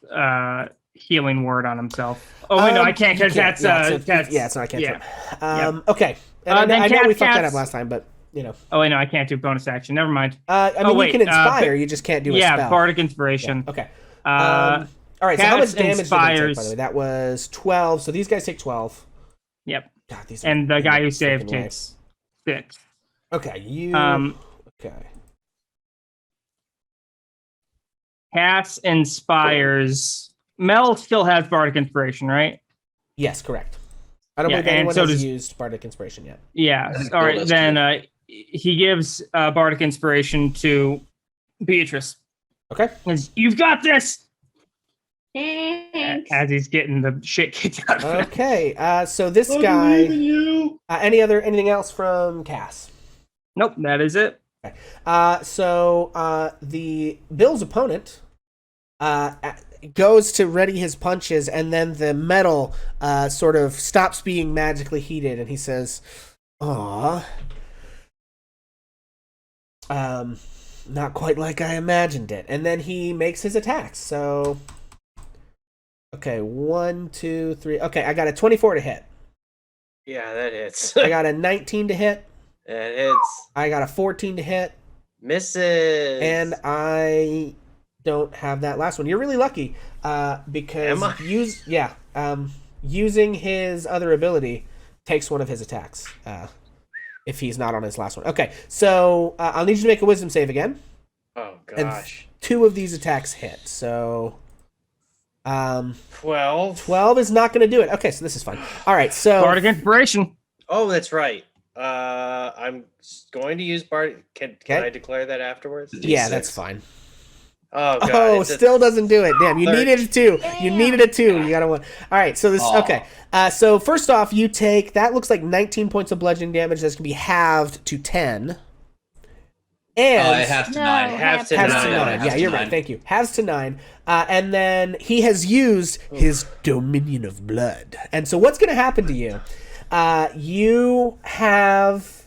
healing word on himself. Oh wait, no, I can't because that's it's not. I can't. yeah. Okay. And Then I know we cast- fucked that up last time, but you know. Oh wait, no, I can't do bonus action. Never mind. I mean, wait, you can inspire. but- You just can't do a Yeah, spell. bardic inspiration. Yeah, okay. Uh, All right. So how much cast damage did they take? By inspires- the way, that was 12. So these guys take 12. Yep. God, these are And the guy who freaking saved way. takes 6. Okay, you. Okay. Cass inspires. Mel still has bardic inspiration, right? Yes, correct. I don't Yeah, believe anyone and so has does- used bardic inspiration yet. Yeah. I think All Bill right, does then he gives bardic inspiration to Beatrice. Okay. Says, "You've got this." Thanks. As he's getting the shit kicked out of him. Okay. So this guy. Anything else from Cass? Nope, that is it. So the Bill's opponent goes to ready his punches, and then the metal sort of stops being magically heated, and he says, "Aw, not quite like I imagined it." And then he makes his attacks. So, okay, 1, 2, 3. Okay, I got a 24 to hit. Yeah, that hits. I got a 19 to hit. That hits. I got a 14 to hit. Misses. And I don't have that last one. You're really lucky because Am I? using his other ability takes one of his attacks if he's not on his last one. Okay, so I'll need you to make a wisdom save again. Oh And gosh. 2 of these attacks hit. So 12. 12 is not going to do it. Okay, so this is fine. All right, so Bardic inspiration. Oh, that's right. I'm going to use Bard. Can Okay. I declare that afterwards? yeah, that's fine. Oh god. Oh, it's a- still doesn't do it. Damn, you Third. needed a 2. You Damn. needed a 2. You got a 1. All right, so this Aw. okay. So first off, you take that looks like 19 points of bludgeoning damage. That's gonna be halved to 10. And I have to No, 9. Half to halves to 9. 9. Halves Yeah, to you're 9. right. Thank you. Halves to 9. And then he has used his Dominion of Blood. And so what's gonna happen to you? You have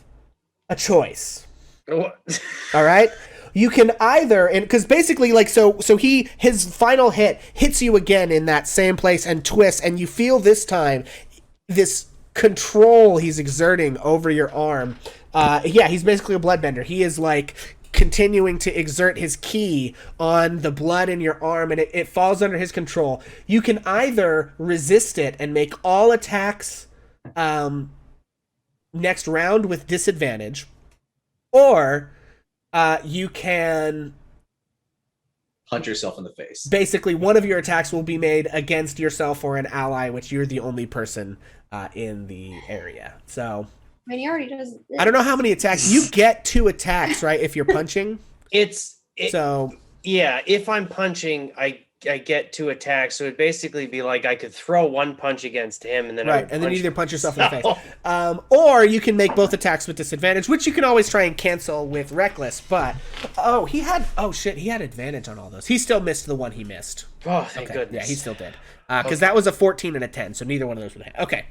a choice. What? All right. You can either, and because basically, like, so his final hit hits you again in that same place and twists, and you feel this time this control he's exerting over your arm. Yeah, he's basically a bloodbender. He is like continuing to exert his key on the blood in your arm, and it falls under his control. You can either resist it and make all attacks next round with disadvantage, or you can Punch yourself in the face. basically one of your attacks will be made against yourself or an ally, which you're the only person in the area. So I mean, he already does. I don't know how many attacks you get. 2 attacks, right? If you're punching. So Yeah, if I'm punching, I get 2 attacks, so it'd basically be like I could throw 1 punch against him, and then I right, would and then you punch either punch yourself in the myself. face, or you can make both attacks with disadvantage, which you can always try and cancel with reckless. But he had advantage on all those. He still missed the one he missed. Oh, thank goodness. Yeah, he still did. Because that was a 14 and a 10, so neither one of those would hit. Okay.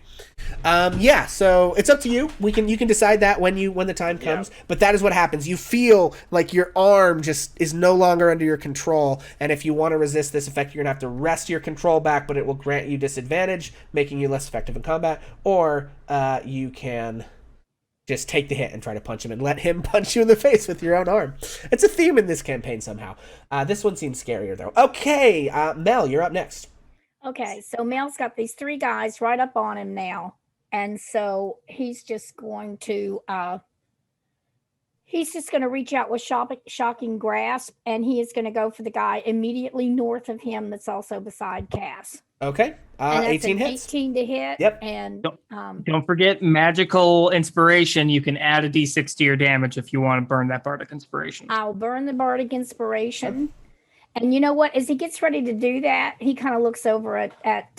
Yeah, so it's up to you. You can decide that when the time comes. But that is what happens. You feel like your arm just is no longer under your control, and if you want to resist this effect, you're gonna have to wrest your control back, but it will grant you disadvantage, making you less effective in combat. Or you can just take the hit and try to punch him and let him punch you in the face with your own arm. It's a theme in this campaign somehow. This one seems scarier though. Okay, Mel, you're up next. Okay, so Mel's got these 3 guys right up on him now, and so he's just going to reach out with shocking grasp, and he is going to go for the guy immediately north of him that's also beside Cass. Okay, And that's 18 an hits. 18 to hit. Yep. And Don't forget magical inspiration. You can add a d6 to your damage if you want to burn that bardic inspiration. I'll burn the bardic inspiration. And you know what? As he gets ready to do that, he kind of looks over at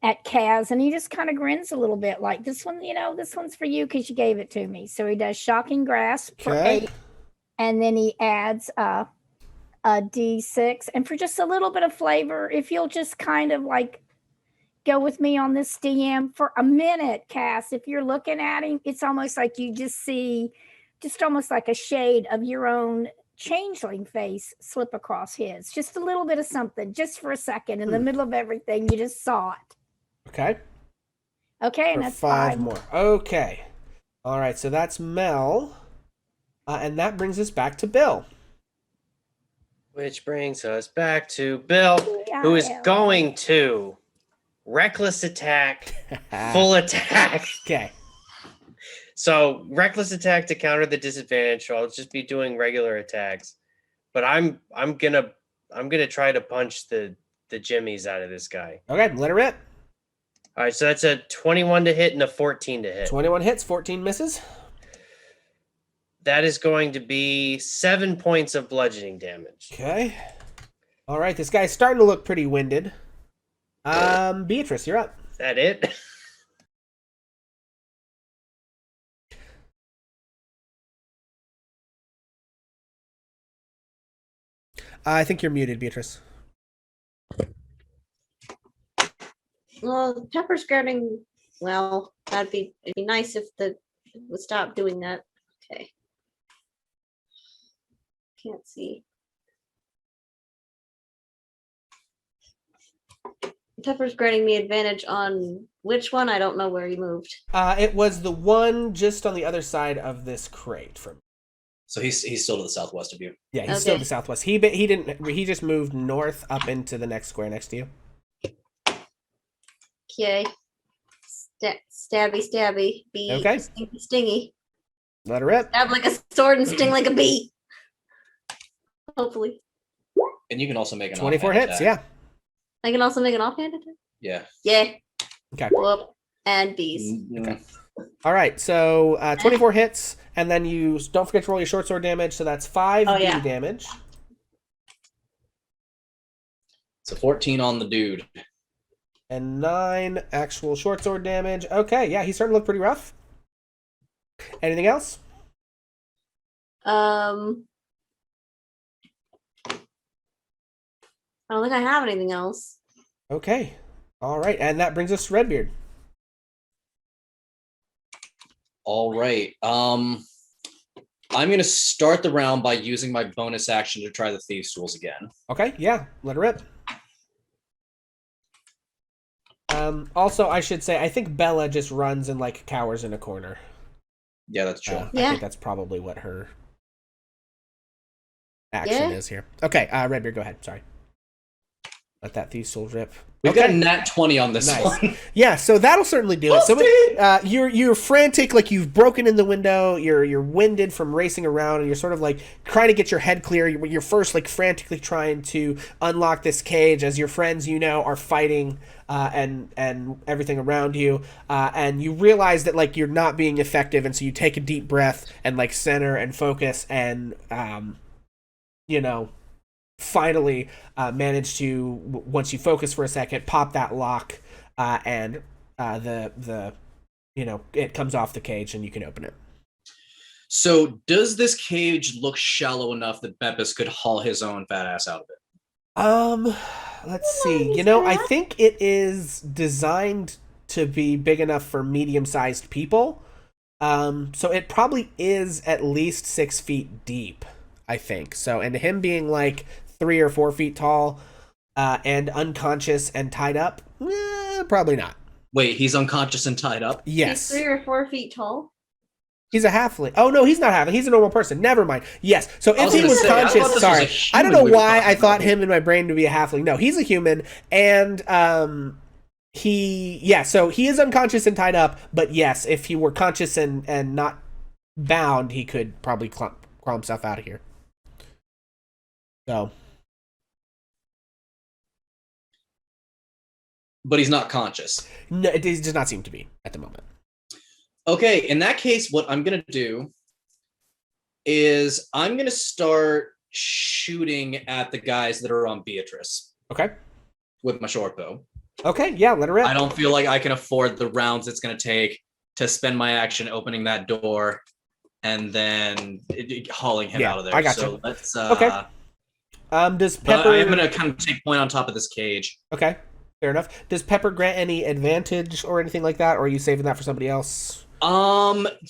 Kaz, and he just kind of grins a little bit, like, this one, this one's for you because you gave it to me. So he does shocking grasp for 8, and then he adds a d6. And for just a little bit of flavor, if you'll just kind of like go with me on this DM for a minute, Cass, if you're looking at him, it's almost like you just see almost like a shade of your own changeling face slip across his. Just a little bit of something, just for a second, in the middle of everything. You just saw it. Okay. Okay, and that's 5 more. Okay. All right, so that's Mel. And that brings us back to Bill. Which brings us back to Bill, who is going to reckless attack, full attack. Okay. So reckless attack to counter the disadvantage. So I'll just be doing regular attacks, but I'm gonna try to punch the jimmies out of this guy. Okay, let it rip. All right, so that's a 21 to hit and a 14 to hit. 21 hits, 14 misses. That is going to be 7 points of bludgeoning damage. Okay. All right, this guy's starting to look pretty winded. Beatrice, you're up. Is that it? I think you're muted, Beatrice. Well, pepper scouting. Well, it'd be nice if it would stop doing that. Okay. Can't see. Pepper's granting me advantage on which one? I don't know where he moved. It was the one just on the other side of this crate from. So he's still to the southwest of you. Yeah, he's still to the southwest. He just moved north up into the next square next to you. Okay. Stabby. Bee. Okay. Stingy. Let her rip. Stab like a sword and sting like a bee. Hopefully. And you can also make an 24 offhand hits, attack. I can also make an offhand attack? Yeah. Yeah. Okay. Whoop. And bees. Okay. All right, so 24 hits, and then you don't forget to roll your short sword damage, so that's 5 Oh, D yeah. damage. So 14 on the dude. And 9 actual short sword damage. Okay, yeah, he's starting to look pretty rough. Anything else? I don't think I have anything else. Okay. All right, and that brings us to Redbeard. All right. I'm going to start the round by using my bonus action to try the Thieves' Tools again. Okay, yeah, let her rip. Also, I should say, I think Bella just runs and like cowers in a corner. Yeah, that's true. I Yeah. think that's probably what her action is here. Okay, Redbeard, go ahead. Sorry. Let that Thieves' Soul rip. We've got a nat 20 on this one. Yeah, so that'll certainly do it. So you're frantic, like you've broken in the window. You're winded from racing around, and you're sort of like trying to get your head clear. You're first like frantically trying to unlock this cage as your friends, are fighting and everything around you, and you realize that like you're not being effective, and so you take a deep breath and like center and focus and finally manage to, once you focus for a second, pop that lock, and it comes off the cage and you can open it. So does this cage look shallow enough that Bepis could haul his own fat ass out of it? Let's see. I think it is designed to be big enough for medium-sized people. So it probably is at least 6 feet deep, I think. So, and him being like 3 or 4 feet tall, and unconscious and tied up, probably not. Wait, he's unconscious and tied up? Yes. He's 3 or 4 feet tall. He's a halfling. Oh no, he's not halfling. He's a normal person. Never mind. Yes. So if he was I thought conscious, this sorry, was a I don't know human we were why talking I thought about. him in my brain to be a halfling. No, he's a human, and so he is unconscious and tied up. But yes, if he were conscious and not bound, he could probably crawl himself out of here. So. But he's not conscious. No, it does not seem to be at the moment. Okay, in that case, what I'm going to do is I'm going to start shooting at the guys that are on Beatrice Okay. with my short bow. Okay, yeah, let her rip. I don't feel like I can afford the rounds it's going to take to spend my action opening that door and then hauling him out of there. I gotcha. So let's. Okay. Does But Pepper? I am going to kind of take point on top of this cage. Okay, fair enough. Does Pepper grant any advantage or anything like that, or are you saving that for somebody else?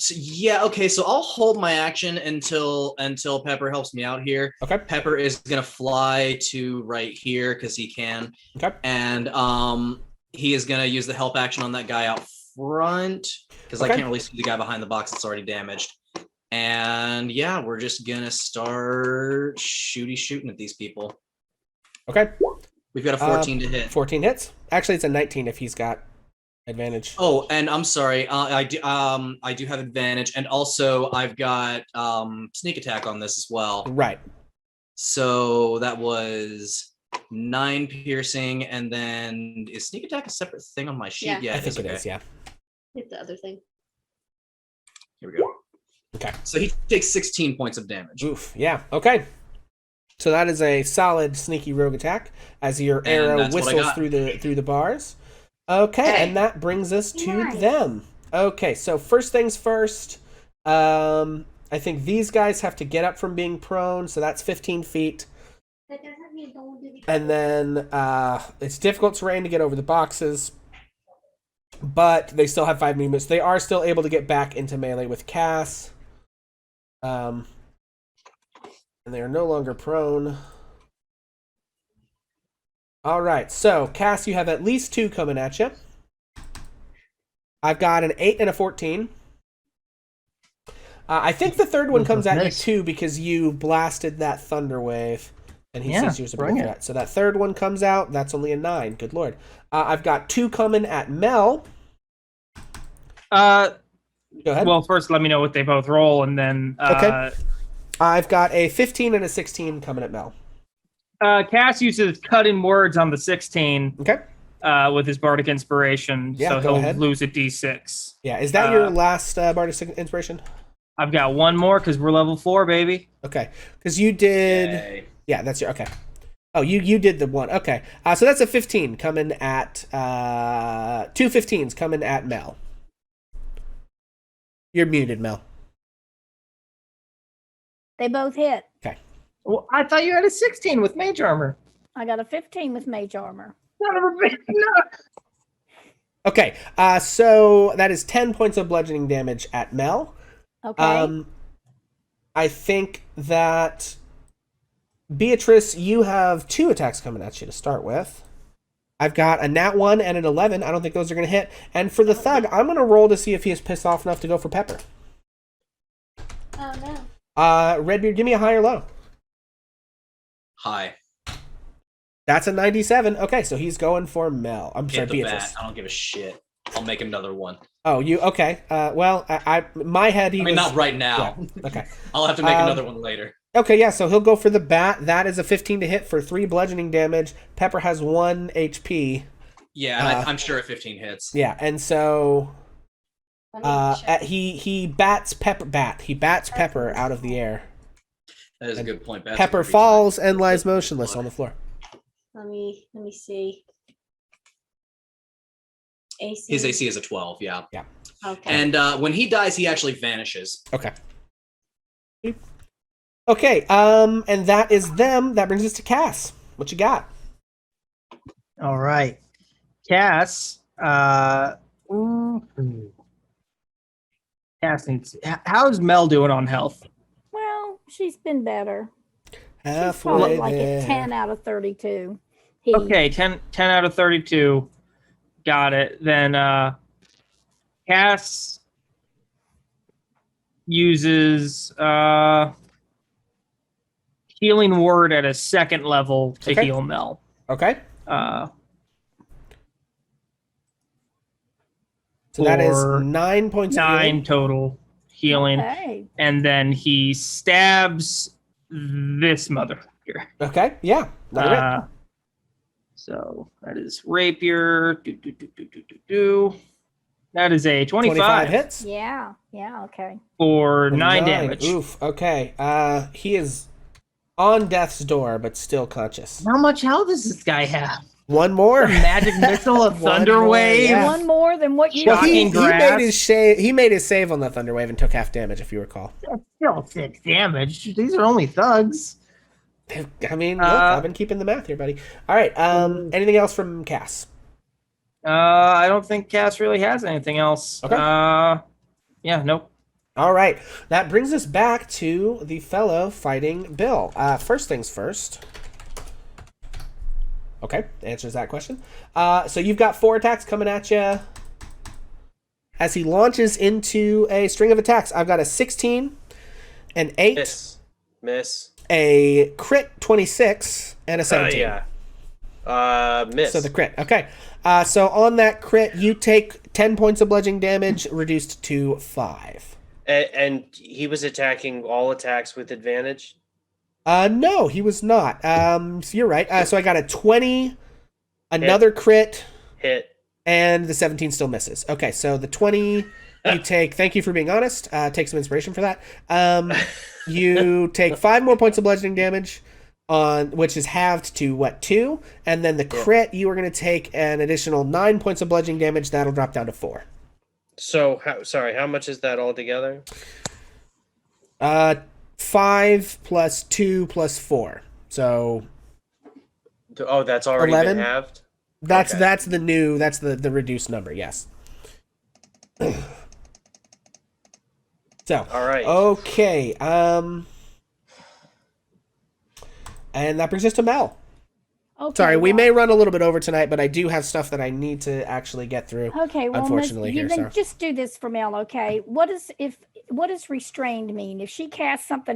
Yeah, okay, so I'll hold my action until Pepper helps me out here. Okay. Pepper is gonna fly to right here because he can. Okay. And he is gonna use the help action on that guy out front because I Okay. can't really see the guy behind the box that's already damaged. And yeah, we're just gonna start shooting at these people. Okay. We've got a 14 to hit. 14 hits. Actually, it's a 19 if he's got advantage. Oh, and I'm sorry. I do have advantage, and also I've got sneak attack on this as well. Right. So that was 9 piercing, and then is sneak attack a separate thing on my sheet? Yeah. I think it okay. is. Yeah. Hit the other thing. Here we go. Okay. So he takes 16 points of damage. Oof. Yeah. Okay. So that is a solid sneaky rogue attack as your arrow that's what I whistles got. through the bars. Okay, and that brings us to them. Okay, so first things first. I think these guys have to get up from being prone, so that's 15 feet. That doesn't mean don't do the And then it's difficult terrain to get over the boxes, but they still have 5 movements. They are still able to get back into melee with Cass. And they are no longer prone. All right, so Cass, you have at least 2 coming at you. I've got an 8 and a 14. I think the third one comes at you too because you blasted that thunder wave, and he sees you as a big threat. So that third one comes out. That's only a 9. Good lord. I've got 2 coming at Mel. Go ahead. Well, first let me know what they both roll, and then Okay. I've got a 15 and a 16 coming at Mel. Cass uses cutting words on the 16 Okay. with his bardic inspiration, Yeah, so go he'll ahead. lose a d6. Yeah, is that your last bardic inspiration? I've got one more because we're level 4, baby. Okay, because you did. Yay. Yeah, that's your okay. Oh, you did the one. Okay, so that's a 15 coming at 2 15s coming at Mel. You're muted, Mel. They both hit. Okay. Well, I thought you had a 16 with mage armor. I got a 15 with mage armor. Son of a bitch, no. Okay, so that is 10 points of bludgeoning damage at Mel. Okay. I think that Beatrice, you have 2 attacks coming at you to start with. I've got a nat 1 and an 11. I don't think those are going to hit. And for the thug, I'm going to roll to see if he is pissed off enough to go for Pepper. Oh no. Redbeard, give me a high or low. Hi. That's a 97. Okay, so he's going for Mel. I'm sorry, Hit the Beatrice. bat. I don't give a shit. I'll make another one. Oh, you okay? Well, my head. He I mean, was, not right now. Yeah, okay. I'll have to make another one later. Okay, yeah. So he'll go for the bat. That is a 15 to hit for 3 bludgeoning damage. Pepper has 1 HP. Yeah, and I'm sure at 15 hits. Yeah, and so Let me check. he bats Pepper. He bats Pepper out of the air. That is a good point. Bats Pepper are pretty falls fine. and lies motionless on the floor. Let me see. AC. His AC is a 12, yeah. Okay. And when he dies, he actually vanishes. Okay. Okay. And that is them. That brings us to Cass. What you got? All right. Cass. Cass needs. How's Mel doing on health? Well, she's been better. She's Halfway probably like there. a 10 out of 32. Okay, 10 out of 32. Got it. Then Cass uses healing word at a 2nd level to Okay. heal Mel. Okay. Uh, So that is for 9 points. of 9 healing. total healing. Okay. And then he stabs this motherfucker. Okay. Yeah. Not it. So that is rapier. That is a 25 hits. Yeah. Okay. for 9 damage. Oof. Okay. He is on death's door, but still conscious. How much health does this guy have? One more. Magic missile, a One thunder more, wave. yeah. One more than what you Well, he Shocking grass. made his save. He made his save on the thunder wave and took half damage, if you recall. That's still 6 damage. These are only thugs. I mean, look, I've been keeping the math here, buddy. All right. Anything else from Cass? I don't think Cass really has anything else. Okay. Yeah, nope. All right. That brings us back to the fellow fighting Bill. First things first. Okay, answers that question. So you've got 4 attacks coming at you. As he launches into a string of attacks, I've got a 16, an 8, Miss. a crit 26, and a 17. Miss. So the crit. Okay. So on that crit, you take 10 points of bludgeoning damage, reduced to 5. And he was attacking all attacks with advantage. No, he was not. So you're right. So I got a 20, another crit, Hit. and the 17 still misses. Okay, so the 20 you take. Thank you for being honest. Take some inspiration for that. You take 5 more points of bludgeoning damage, on which is halved to what, 2, and then the crit you are going to take an additional 9 points of bludgeoning damage. That'll drop down to 4. So, how much is that altogether? 5 plus 2 plus 4. So Oh, that's already 11? been halved? that's Okay. that's the reduced number. Yes. So All right. okay. And that brings us to Mel. Okay. Sorry, we well- may run a little bit over tonight, but I do have stuff that I need to actually get through. Okay, well, Unfortunately you here, then so. just do this for Mel, okay? What does restrained mean? If he casts something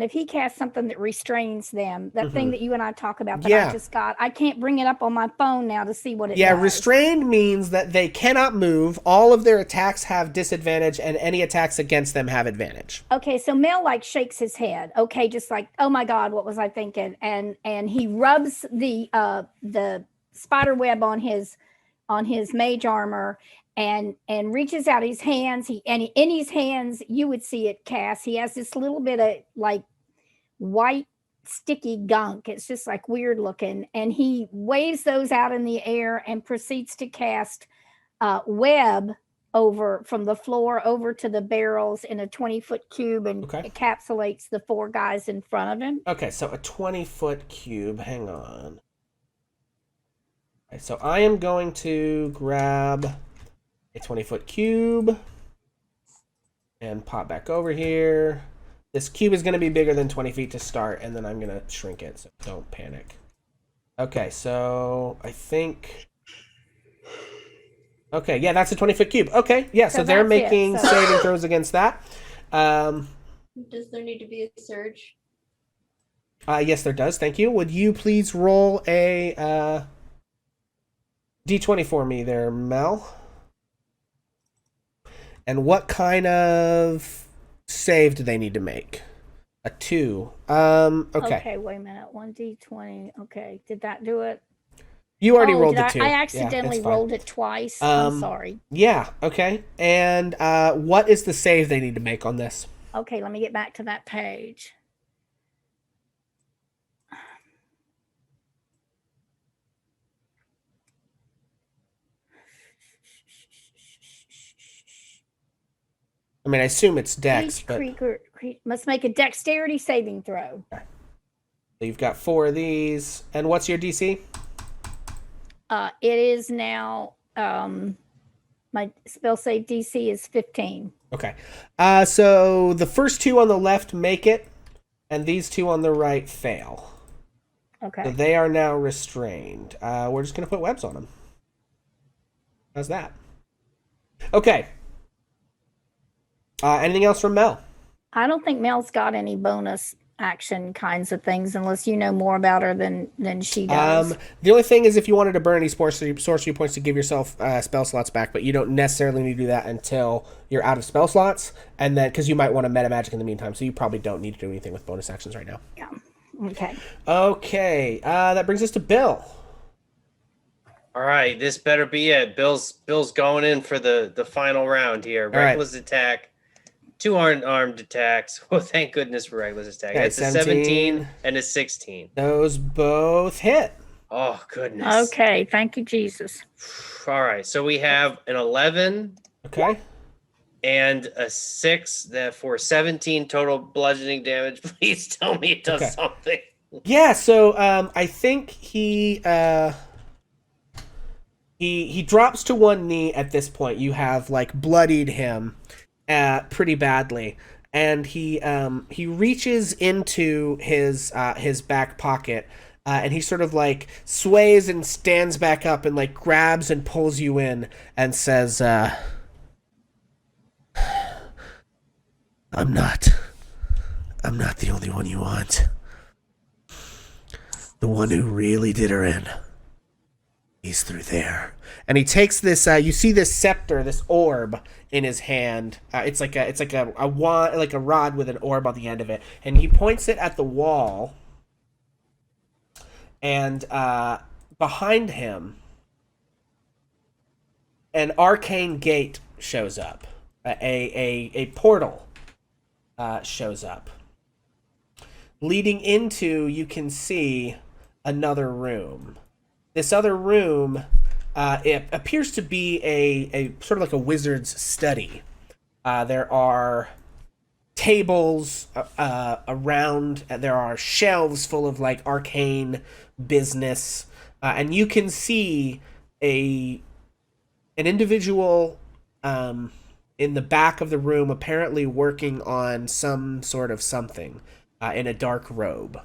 that restrains them, that thing that you and I talk about that Yeah. I just got, I can't bring it up on my phone now to see what it Yeah, does. restrained means that they cannot move. All of their attacks have disadvantage, and any attacks against them have advantage. Okay, so Mel like shakes his head. Okay, just like, oh my God, what was I thinking? And he rubs the spider web on his mage armor and reaches out his hands. In his hands, you would see it, Cass. He has this little bit of like white sticky gunk. It's just like weird looking, and he waves those out in the air and proceeds to cast web over from the floor over to the barrels in a 20-foot cube and Okay. encapsulates the 4 guys in front of him. Okay, so a 20-foot cube. Hang on. Okay, so I am going to grab a 20-foot cube and pop back over here. This cube is going to be bigger than 20 feet to start, and then I'm going to shrink it, so don't panic. Okay, so I think... Okay, yeah, that's a 20-foot cube. Okay, yeah, so they're that's it, making so- saving throws against that. Does there need to be a surge? Yes, there does. Thank you. Would you please roll a D20 for me there, Mel? And what kind of save do they need to make? A 2. Okay. Okay, wait a minute. 1d20. Okay, did that do it? You already Oh, rolled did a 2. I Yeah, accidentally it's fine. rolled it twice. I'm Um, sorry. Yeah, okay. And what is the save they need to make on this? Okay, let me get back to that page. I mean, I assume it's Dex, Each but creature must make a dexterity saving throw. so you've got 4 of these. And what's your DC? It is now my spell save DC is 15. Okay. So the first 2 on the left make it, and these 2 on the right fail. Okay. So they are now restrained. We're just going to put webs on them. How's that? Okay. Anything else from Mel? I don't think Mel's got any bonus action kinds of things unless you know more about her than she does. The only thing is if you wanted to burn any sorcery points to give yourself spell slots back, but you don't necessarily need to do that until you're out of spell slots, and then because you might want to meta magic in the meantime, so you probably don't need to do anything with bonus actions right now. Yeah. Okay. Okay, that brings us to Bill. All right, this better be it. Bill's going in for the final round here. right. Reckless attack. 2 unarmed attacks. Well, thank goodness for reckless attack. Okay, That's a 17 and a 16. Those both hit. Oh, goodness. Okay. Thank you, Jesus. All right, so we have an 11 Okay. and a 6 that for 17 total bludgeoning damage. Please tell me it does Okay. something. Yeah, so I think he drops to one knee at this point. You have like bloodied him pretty badly, and he reaches into his back pocket, and he sort of like sways and stands back up and like grabs and pulls you in and says, I'm not the only one you want. The one who really did her in. He's through there. And he takes this, you see this scepter, this orb in his hand. It's like a wand, like a rod with an orb on the end of it. And he points it at the wall. And behind him, an arcane gate shows up. A portal shows up. Leading into, you can see another room. This other room, it appears to be a sort of like a wizard's study. There are tables around, there are shelves full of like arcane business, and you can see an individual in the back of the room apparently working on some sort of something in a dark robe.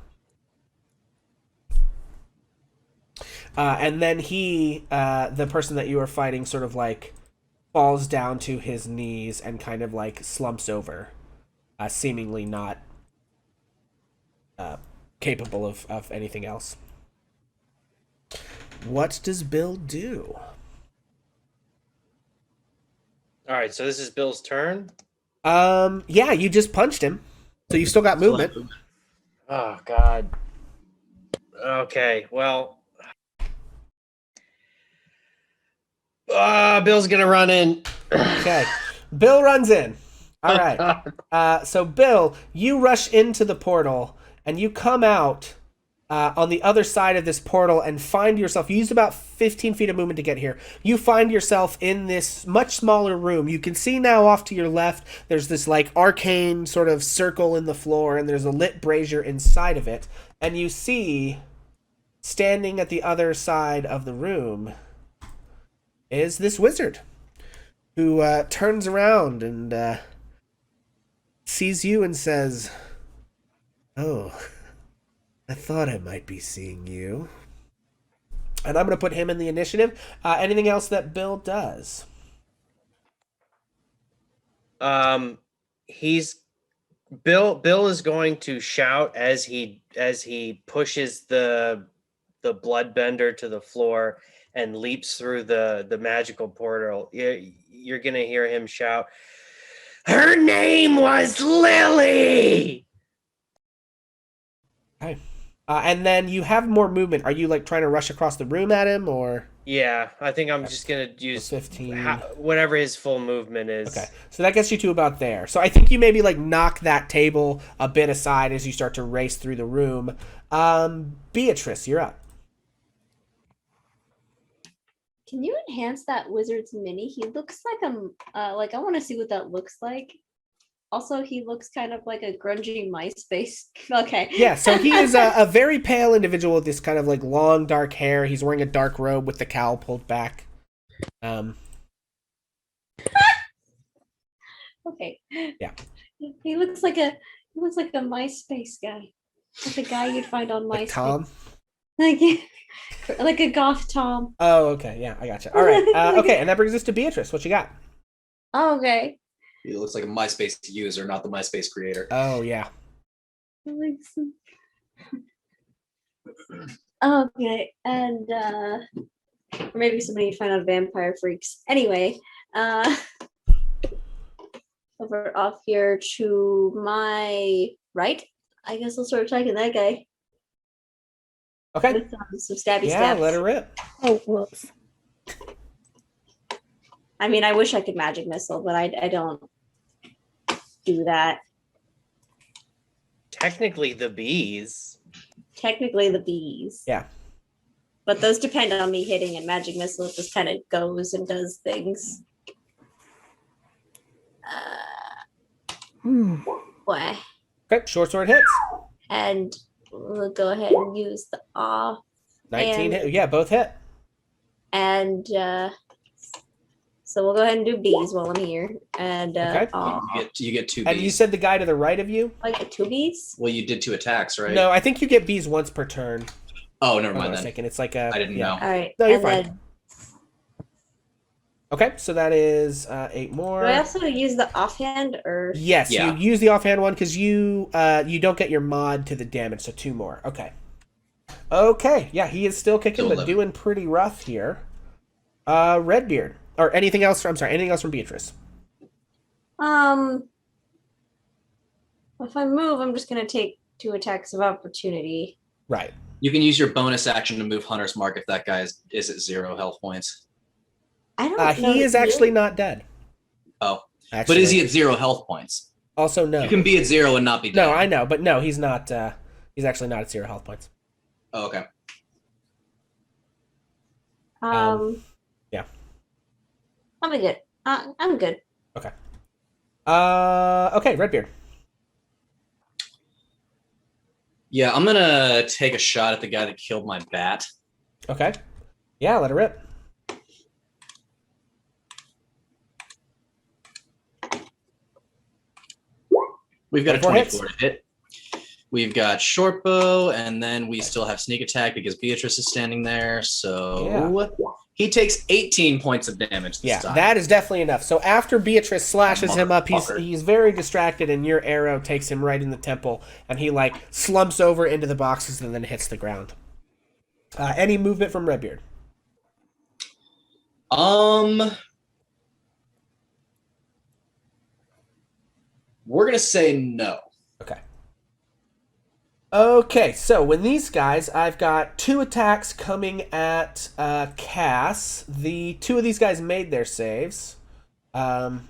And then he, the person that you are fighting, sort of like falls down to his knees and kind of like slumps over, seemingly not capable of anything else. What does Bill do? All right, so this is Bill's turn. Yeah, you just punched him, so you still got movement. Oh, God. Okay, well. Bill's going to run in. Okay. Bill runs in. All right. So, Bill, you rush into the portal, and you come out on the other side of this portal and find yourself, you used about 15 feet of movement to get here. You find yourself in this much smaller room. You can see now off to your left, there's this like arcane sort of circle in the floor, and there's a lit brazier inside of it. And you see, standing at the other side of the room, is this wizard who turns around and sees you and says, "Oh, I thought I might be seeing you." And I'm going to put him in the initiative. Anything else that Bill does? He's Bill is going to shout as he pushes the bloodbender to the floor and leaps through the magical portal. You're going to hear him shout, "Her name was Lily!" Okay. And then you have more movement. Are you like trying to rush across the room at him, or? Yeah, I think I'm just going to use 15. Whatever his full movement is. Okay, so that gets you to about there. So I think you maybe like knock that table a bit aside as you start to race through the room. Beatrice, you're up. Can you enhance that wizard's mini? He looks like I want to see what that looks like. Also, he looks kind of like a grungy MySpace. Okay. Yeah, so he is a very pale individual with this kind of like long dark hair. He's wearing a dark robe with the cowl pulled back. Okay. Yeah. He looks like a MySpace guy. Like a guy you'd find on Like MySpace. Tom? Like a goth Tom. Oh, okay. Yeah, I gotcha. All right. Okay, and that brings us to Beatrice. What you got? Oh, okay. He looks like a MySpace user, not the MySpace creator. Oh, yeah. Okay, and or maybe somebody you'd find on Vampire Freaks. Anyway, over off here to my right. I guess I'll start attacking that guy Okay. with some stabby Yeah, stabs. let her rip. Oh, whoops. I mean, I wish I could magic missile, but I don't do that. Technically the bees. Technically, the bees. Yeah. But those depend on me hitting, and magic missile just kind of goes and does things. Boy. Okay, short sword hits. And we'll go ahead and use the off. 19 And- hit. Yeah, both hit. And so we'll go ahead and do bees while I'm here. And Okay. You get two And you bees. said the guy to the right of you? I get 2 bees. Well, you did 2 attacks, right? No, I think you get bees once per turn. Oh, never Hold on mind a then. second. It's like a. I didn't yeah. know. All right. No, you're and fine. then Okay, so that is 8 more. do I also use the offhand or? Yes, Yeah. you use the offhand one because you don't get your mod to the damage, so 2 more. Okay. Okay, yeah, he is still kicking, Still but living. doing pretty rough here. Redbeard. Or anything else? I'm sorry, anything else from Beatrice? If I move, I'm just gonna take 2 attacks of opportunity. Right. You can use your bonus action to move Hunter's Mark if that guy is at 0 health points. I don't know. He is actually not dead. Oh. Actually. But is he at 0 health points? Also, no. You can be at 0 and not be dead. No, I know, but no, he's not. He's actually not at 0 health points. Oh, okay. Yeah. I'll be good. I'm good. Okay. Okay, Redbeard. Yeah, I'm gonna take a shot at the guy that killed my bat. Okay. Yeah, let her rip. We've got a 24 24 to hit. We've got short bow, and then we still have sneak attack because Beatrice is standing there. So he takes 18 points of damage this Yeah, time. that is definitely enough. So after Beatrice slashes him up, Motherfucker. he's very distracted, and your arrow takes him right in the temple, and he like slumps over into the boxes and then hits the ground. Any movement from Redbeard? We're gonna say no. Okay. Okay, so when these guys, I've got 2 attacks coming at Cass. The 2 of these guys made their saves. So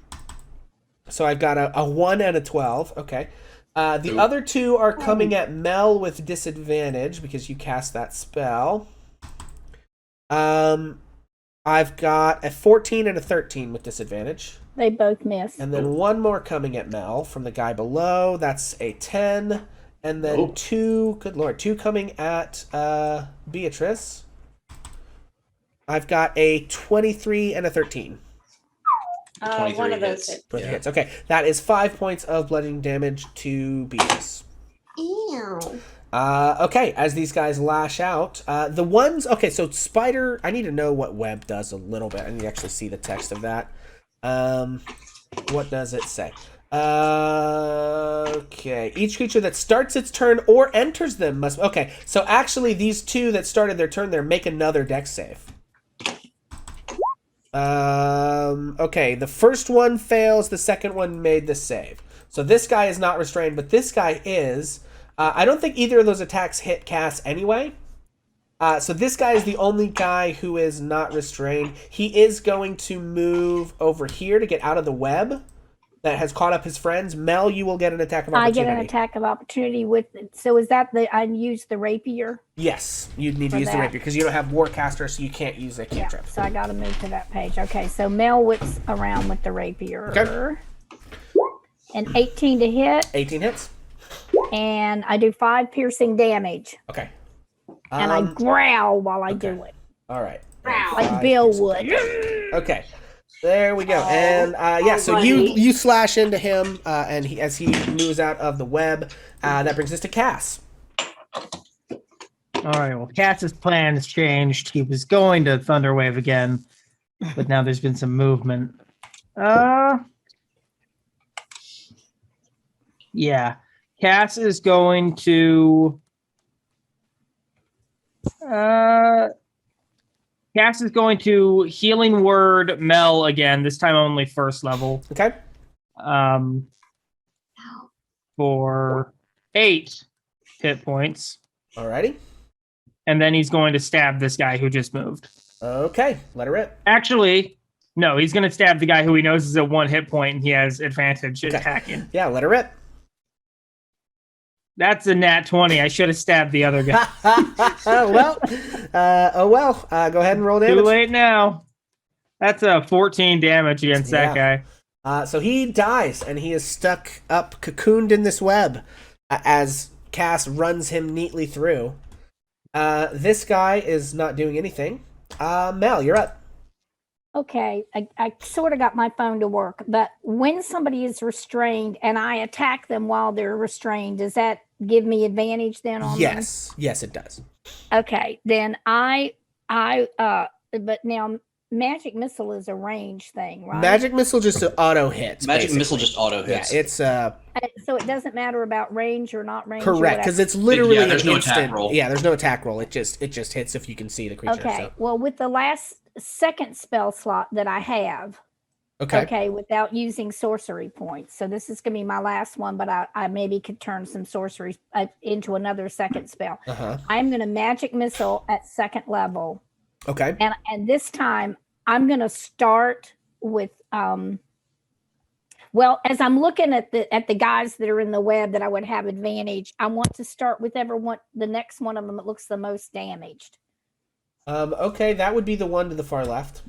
I've got a 1 and a 12. Okay. The Ooh. other 2 are coming at Mel with disadvantage because you cast that spell. I've got a 14 and a 13 with disadvantage. They both miss. And then 1 more coming at Mel from the guy below. That's a 10. And then Oh. 2, good lord, 2 coming at Beatrice. I've got a 23 and a 13. 23 one of those hits. hits. Both hits. Okay, that is 5 points of bludgeoning damage to Beatrice. Ew. Okay, as these guys lash out, the ones. Okay, so spider. I need to know what web does a little bit. I need to actually see the text of that. What does it say? Okay, each creature that starts its turn or enters them must. Okay, so actually, these two that started their turn there make another dex save. Okay, the first one fails. The second one made the save. So this guy is not restrained, but this guy is. I don't think either of those attacks hit Cass anyway. So this guy is the only guy who is not restrained. He is going to move over here to get out of the web that has caught up his friends. Mel, you will get an attack of I opportunity. get an attack of opportunity with. So is that I use the rapier? Yes, you need to For use the that. rapier because you don't have Warcaster, so you can't use a Yeah. cantrip. So I got to move to that page. Okay. So Mel whips around with the rapier. Okay. An 18 to hit, 18 hits. and I do 5 piercing damage, Okay. and I growl while I do it, All right. like Five Bill piercing would. Okay, there we go. And yeah, so you slash into him, and as he moves out of the web, that brings us to Cass. All right. Well, Cass's plan has changed. He was going to Thunderwave again, but now there's been some movement. Yeah. Cass is going to. Cass is going to Healing Word Mel again. This time only first level. Okay. For 8 hit points. Alrighty. And then he's going to stab this guy who just moved. Okay, let her rip. Actually, no, he's going to stab the guy who he knows is at 1 hit point and he has advantage Okay. attacking. Yeah, let her rip. That's a nat 20. I should have stabbed the other guy. Go ahead and roll damage. Too late now. That's a 14 damage against that guy. So he dies, and he is stuck up, cocooned in this web, as Cass runs him neatly through. This guy is not doing anything. Mel, you're up. Okay, I sort of got my phone to work, but when somebody is restrained and I attack them while they're restrained, does that give me advantage then on them? Yes, it does. Okay, then but now magic missile is a range thing, right? Magic missile just auto hits. Magic basically. missile just auto hits. Yeah, it's So it doesn't matter about range or not range. correct because it's literally Yeah, there's an no instant. attack roll. Yeah, there's no attack roll. It just hits if you can see the creature. Okay. So. Well, with the last second spell slot that I have, Okay. without using sorcery points. So this is going to be my last one, but I maybe could turn some sorcery into another second spell. I'm going to magic missile at second level. Okay. And this time I'm going to start with well, as I'm looking at the guys that are in the web that I would have advantage, I want to start with the next one of them that looks the most damaged. Okay, that would be the one to the far left.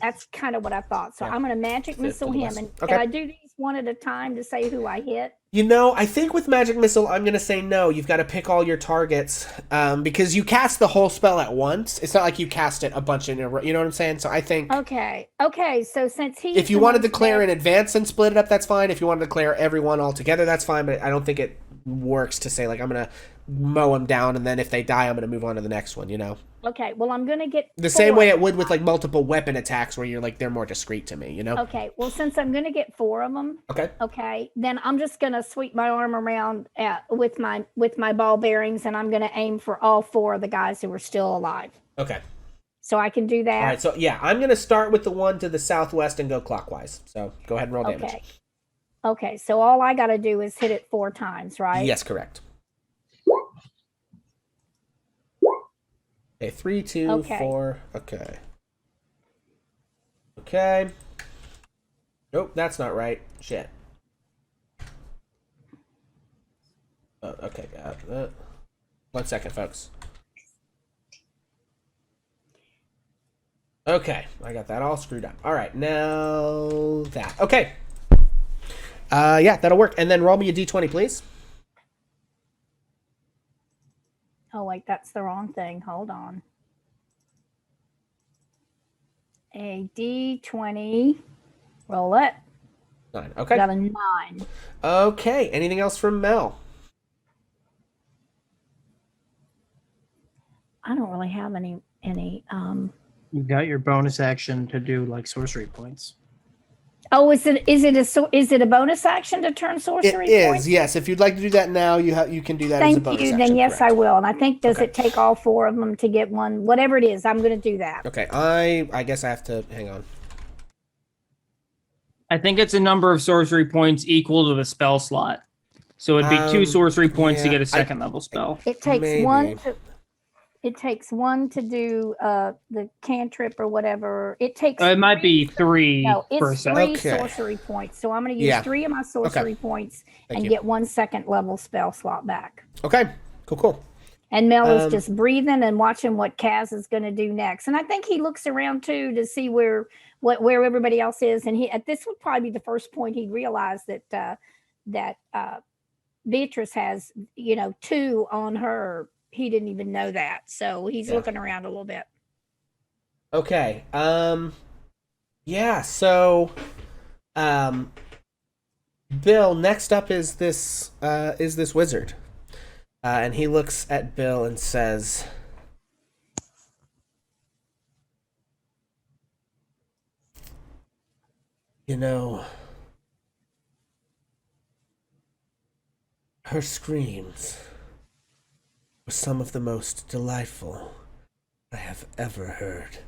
That's kind of what I thought. So Yeah. I'm going to magic missile him. And Okay. can I do these one at a time to say who I hit? You know, I think with Magic Missile, I'm going to say no. You've got to pick all your targets because you cast the whole spell at once. It's not like you cast it a bunch in a row. You know what I'm saying? So I think Okay. So since he, if you want to declare in advance and split it up, that's fine. If you want to declare everyone all together, that's fine. But I don't think it works to say, like, I'm going to mow them down, and then if they die, I'm going to move on to the next one, you know? Okay. Well, I'm going to get The same 4. way it would with, like, multiple weapon attacks where you're, like, they're more discreet to me, you know? Okay. Well, since I'm going to get 4 of them. Okay. Okay. Then I'm just going to sweep my arm around with my ball bearings, and I'm going to aim for all 4 of the guys who are still alive. Okay. So I can do that. All right, so yeah, I'm going to start with the one to the southwest and go clockwise. So go ahead and roll damage. Okay. Okay. So all I got to do is hit it 4 times, right? Yes, correct. Okay, 3, 2, Okay. 4. Okay. Okay. Nope, that's not right. Shit. Oh, okay, got that. 1 second, folks. Okay, I got that all screwed up. All right, now that. Okay. Yeah, that'll work. And then roll me a d20, please. Oh, wait, that's the wrong thing. Hold on. A D20. Roll it. 9. Okay. Got a 9. Okay. Anything else from Mel? I don't really have any. You got your bonus action to do like sorcery points. Oh, is it a bonus action to turn sorcery It points? is, yes. If you'd like to do that now, you can do that as a Thank bonus you. action. Then yes, correct. I will. And I think does Okay. it take all 4 of them to get one? Whatever it is, I'm going to do that. Okay. I guess I have to hang on. I think it's a number of sorcery points equal to the spell slot. So it'd be 2 sorcery points to yeah, get a second level spell. It takes Maybe. one to. It takes 1 to do the cantrip or whatever. It takes. It might be 3 No, for a it's second. 3 Okay. sorcery points. So I'm going to use Yeah. 3 of my sorcery points Thank and you. get 1 second level spell slot back. Okay. Cool. And Mel is Um, just breathing and watching what Kaz is going to do next. And I think he looks around too to see where everybody else is. And this would probably be the first point he'd realize that Beatrice has 2 on her. He didn't even know that, so he's looking around a little bit. Okay. Yeah. So, Bill. Next up is this wizard, and he looks at Bill and says, her screams were some of the most delightful I have ever heard.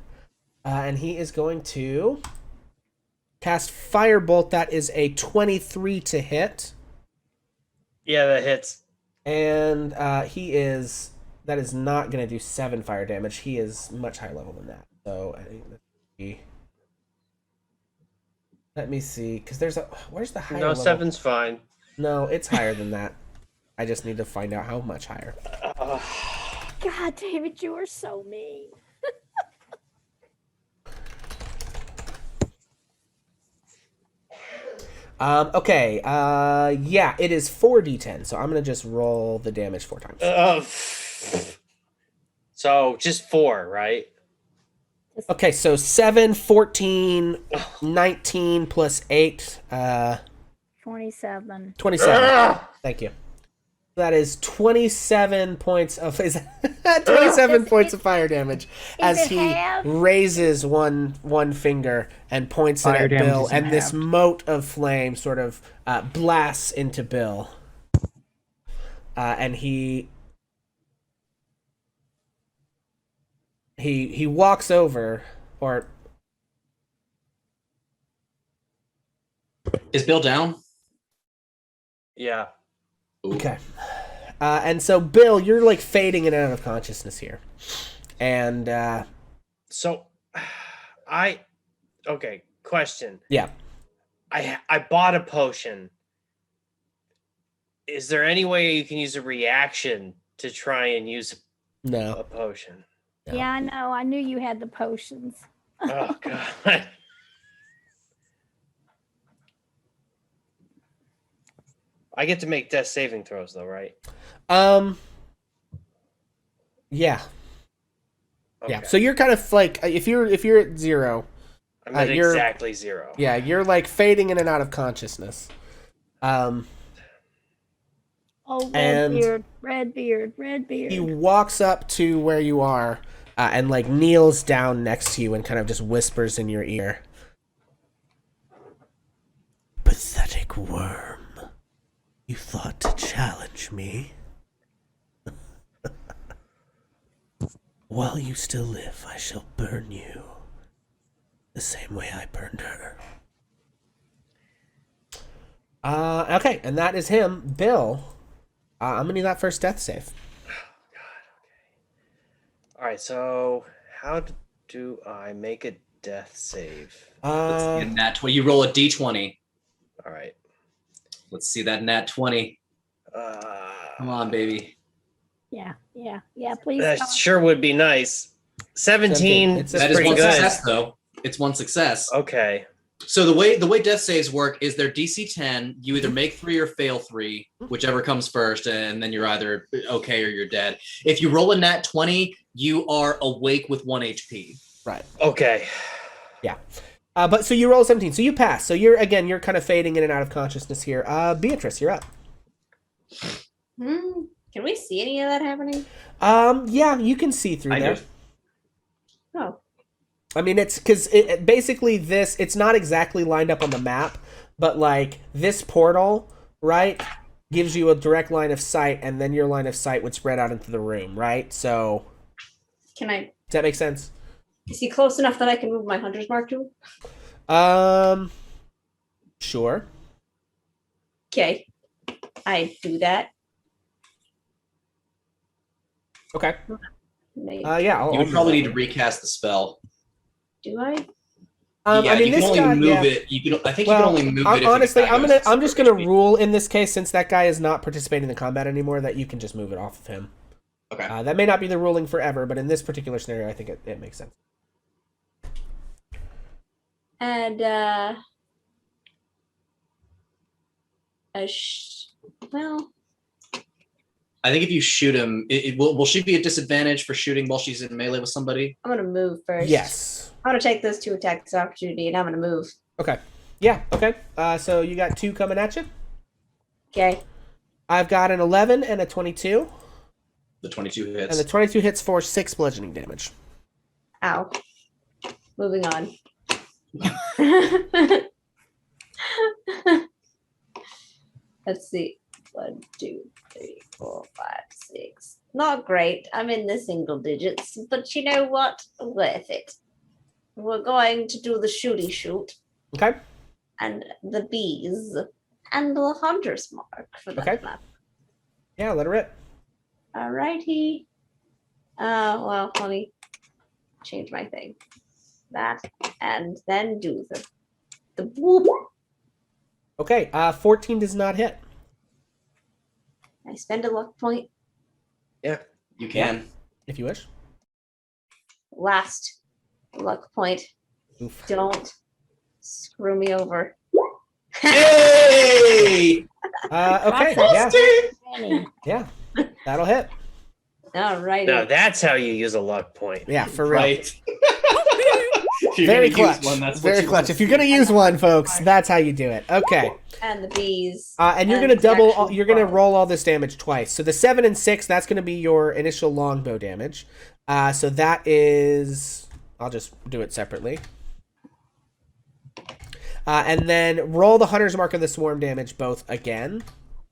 And he is going to cast Firebolt. That is a 23 to hit. Yeah, that hits. And that is not going to do 7 fire damage. He is much higher level than that. So I think let me see, because where's the higher No, level? 7's fine. No, it's higher than that. I just need to find out how much higher. God, David, you are so mean. Okay. Yeah, it is 4d10. So I'm gonna just roll the damage 4 times. So just 4, right? Okay, so 7, 14, 19 plus 8, 27. 27. Thank you. That is 27 points of 27 points of fire damage as it he half? raises one finger and points it Fire at damage Bill, isn't and this halved. mote of flame sort of blasts into Bill, and he walks over, or Is Bill down? Yeah. Ooh. okay. And so, Bill, you're like fading in and out of consciousness here. And, So, okay, question. yeah. I bought a potion. Is there any way you can use a reaction to try and use No. a potion? No. Yeah, I know. I knew you had the potions. Oh, God. I get to make death saving throws, though, right? Yeah. Okay. Yeah. So you're kind of like, if you're at 0, I'm at you're- exactly 0. yeah, you're like fading in and out of consciousness. Oh, And red beard. he walks up to where you are and like kneels down next to you and kind of just whispers in your ear. Pathetic worm. You thought to challenge me? While you still live, I shall burn you the same way I burned her. Okay, and that is him. Bill, I'm gonna need that first death save. All right, so how do I make a death save? In that 20, you roll a d20. All right. Let's see that nat 20. Come on, baby. Yeah. Please. That don't. sure would be nice. 17. 17. It's That is pretty one good. success, though. It's one success. Okay. So the way death saves work is they're DC 10. You either make 3 or fail 3, whichever comes first, and then you're either okay or you're dead. If you roll a nat 20, you are awake with 1 HP. Right. Okay. But so you roll 17, so you pass. So you're kind of fading in and out of consciousness here. Beatrice, you're up. Can we see any of that happening? Yeah, you can see through there. do. Oh. I mean, it's because basically it's not exactly lined up on the map, but like this portal, right, gives you a direct line of sight, and then your line of sight would spread out into the room, right? So, Can I? does that make sense? Is he close enough that I can move my hunter's mark to him? Sure. Okay. I do that. Okay. Maybe. Yeah. You would probably need to recast the spell. Do I? Yeah, I mean, you this can only guy. move Yeah. it. I think you can only move it. Honestly, if I'm just gonna rule in this case, since that guy is not participating in the combat anymore, that you can just move it off of him. Okay. That may not be the ruling forever, but in this particular scenario, I think it makes sense. And well, I think if you shoot him, will she be at disadvantage for shooting while she's in melee with somebody? I'm gonna move first. Yes. I'm gonna take those 2 attacks as opportunity, and I'm gonna move. Okay. Yeah. Okay. So you got 2 coming at you. Okay. I've got an 11 and a 22. The 22 hits. And the 22 hits for 6 bludgeoning damage. Ow. Moving on. Let's see. 1, 2, 3, 4, 5, 6. Not great. I'm in the single digits, but you know what? Worth it. We're going to do the shooty shoot Okay. and the bees and the hunter's mark for that Okay. map. Yeah, let her rip. Alrighty. Well, let me change my thing. That and then do the whoop. Okay. 14 does not hit. I spend a luck point. You can. If you wish. Last luck point. Oof. Don't screw me over. Yay! Okay. That's Yeah. Annie. Yeah. That'll hit. All right. No, that's how you use a luck point. Yeah, for real. Right. If you're Very gonna use clutch. one, that's what Very you clutch. want If to you're gonna see. use one, folks, that's how you do it. Okay. And the bees. And you're And gonna double. section You're gonna 12. roll all this damage twice. So the 7 and 6, that's gonna be your initial longbow damage. So that is. I'll just do it separately. And then roll the hunter's mark of the swarm damage both again,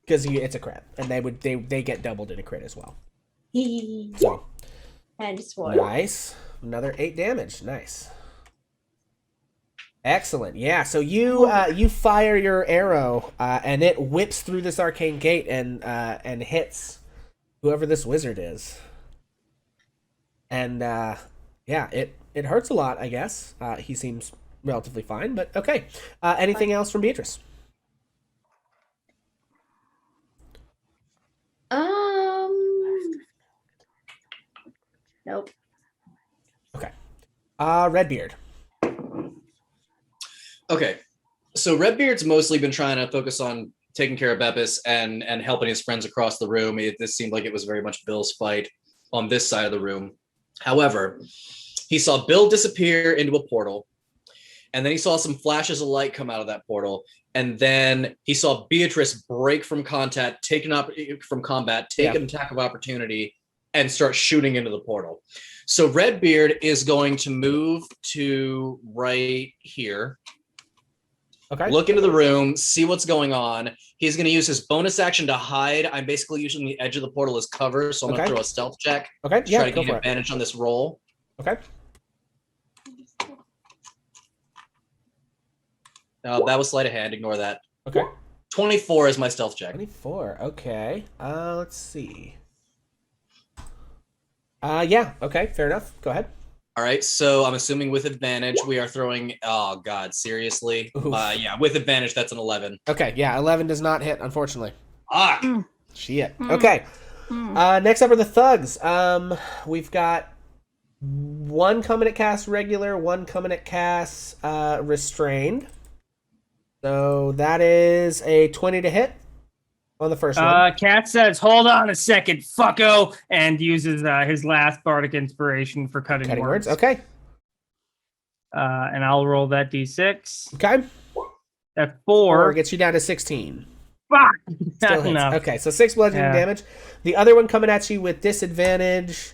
because it's a crit, and they get doubled in a crit as well. So And sword. nice, another 8 damage. Nice. Excellent. Yeah. So you fire your arrow, and it whips through this arcane gate and hits whoever this wizard is. And yeah, it hurts a lot, I guess. He seems relatively fine, but okay. Anything else from Beatrice? Nope. Okay. Redbeard. Okay. So Redbeard's mostly been trying to focus on taking care of Bepis and helping his friends across the room. This seemed like it was very much Bill's fight on this side of the room. However, he saw Bill disappear into a portal, and then he saw some flashes of light come out of that portal, and then he saw Beatrice break from combat, take an attack of opportunity, and start shooting into the portal. So Redbeard is going to move to right here. Okay. Look into the room, see what's going on. He's going to use his bonus action to hide. I'm basically using the edge of the portal as cover, so I'm going to throw a stealth check Okay. to Yeah. try to Go gain for it. advantage on this roll. Okay. That was sleight of hand. Ignore that. Okay. 24 is my stealth check. 24. Okay. Let's see. Yeah. Okay. Fair enough. Go ahead. All right, so I'm assuming with advantage we are throwing. Oh God, seriously? Oof. Yeah, with advantage that's an 11. Okay. Yeah. 11 does not hit, unfortunately. Ah, Shit. Okay. Next up are the thugs. We've got one coming at cast regular, one coming at cast restrained. So that is a 20 to hit on the first one. Cat says, "Hold on a second, fucko," and uses his last bardic inspiration for cutting words. Okay. And I'll roll that d6. Okay. At 4 4. gets you down to 16. Fuck! Still Not hits. enough. Okay, so 6 bludgeoning Yeah. damage. The other one coming at you with disadvantage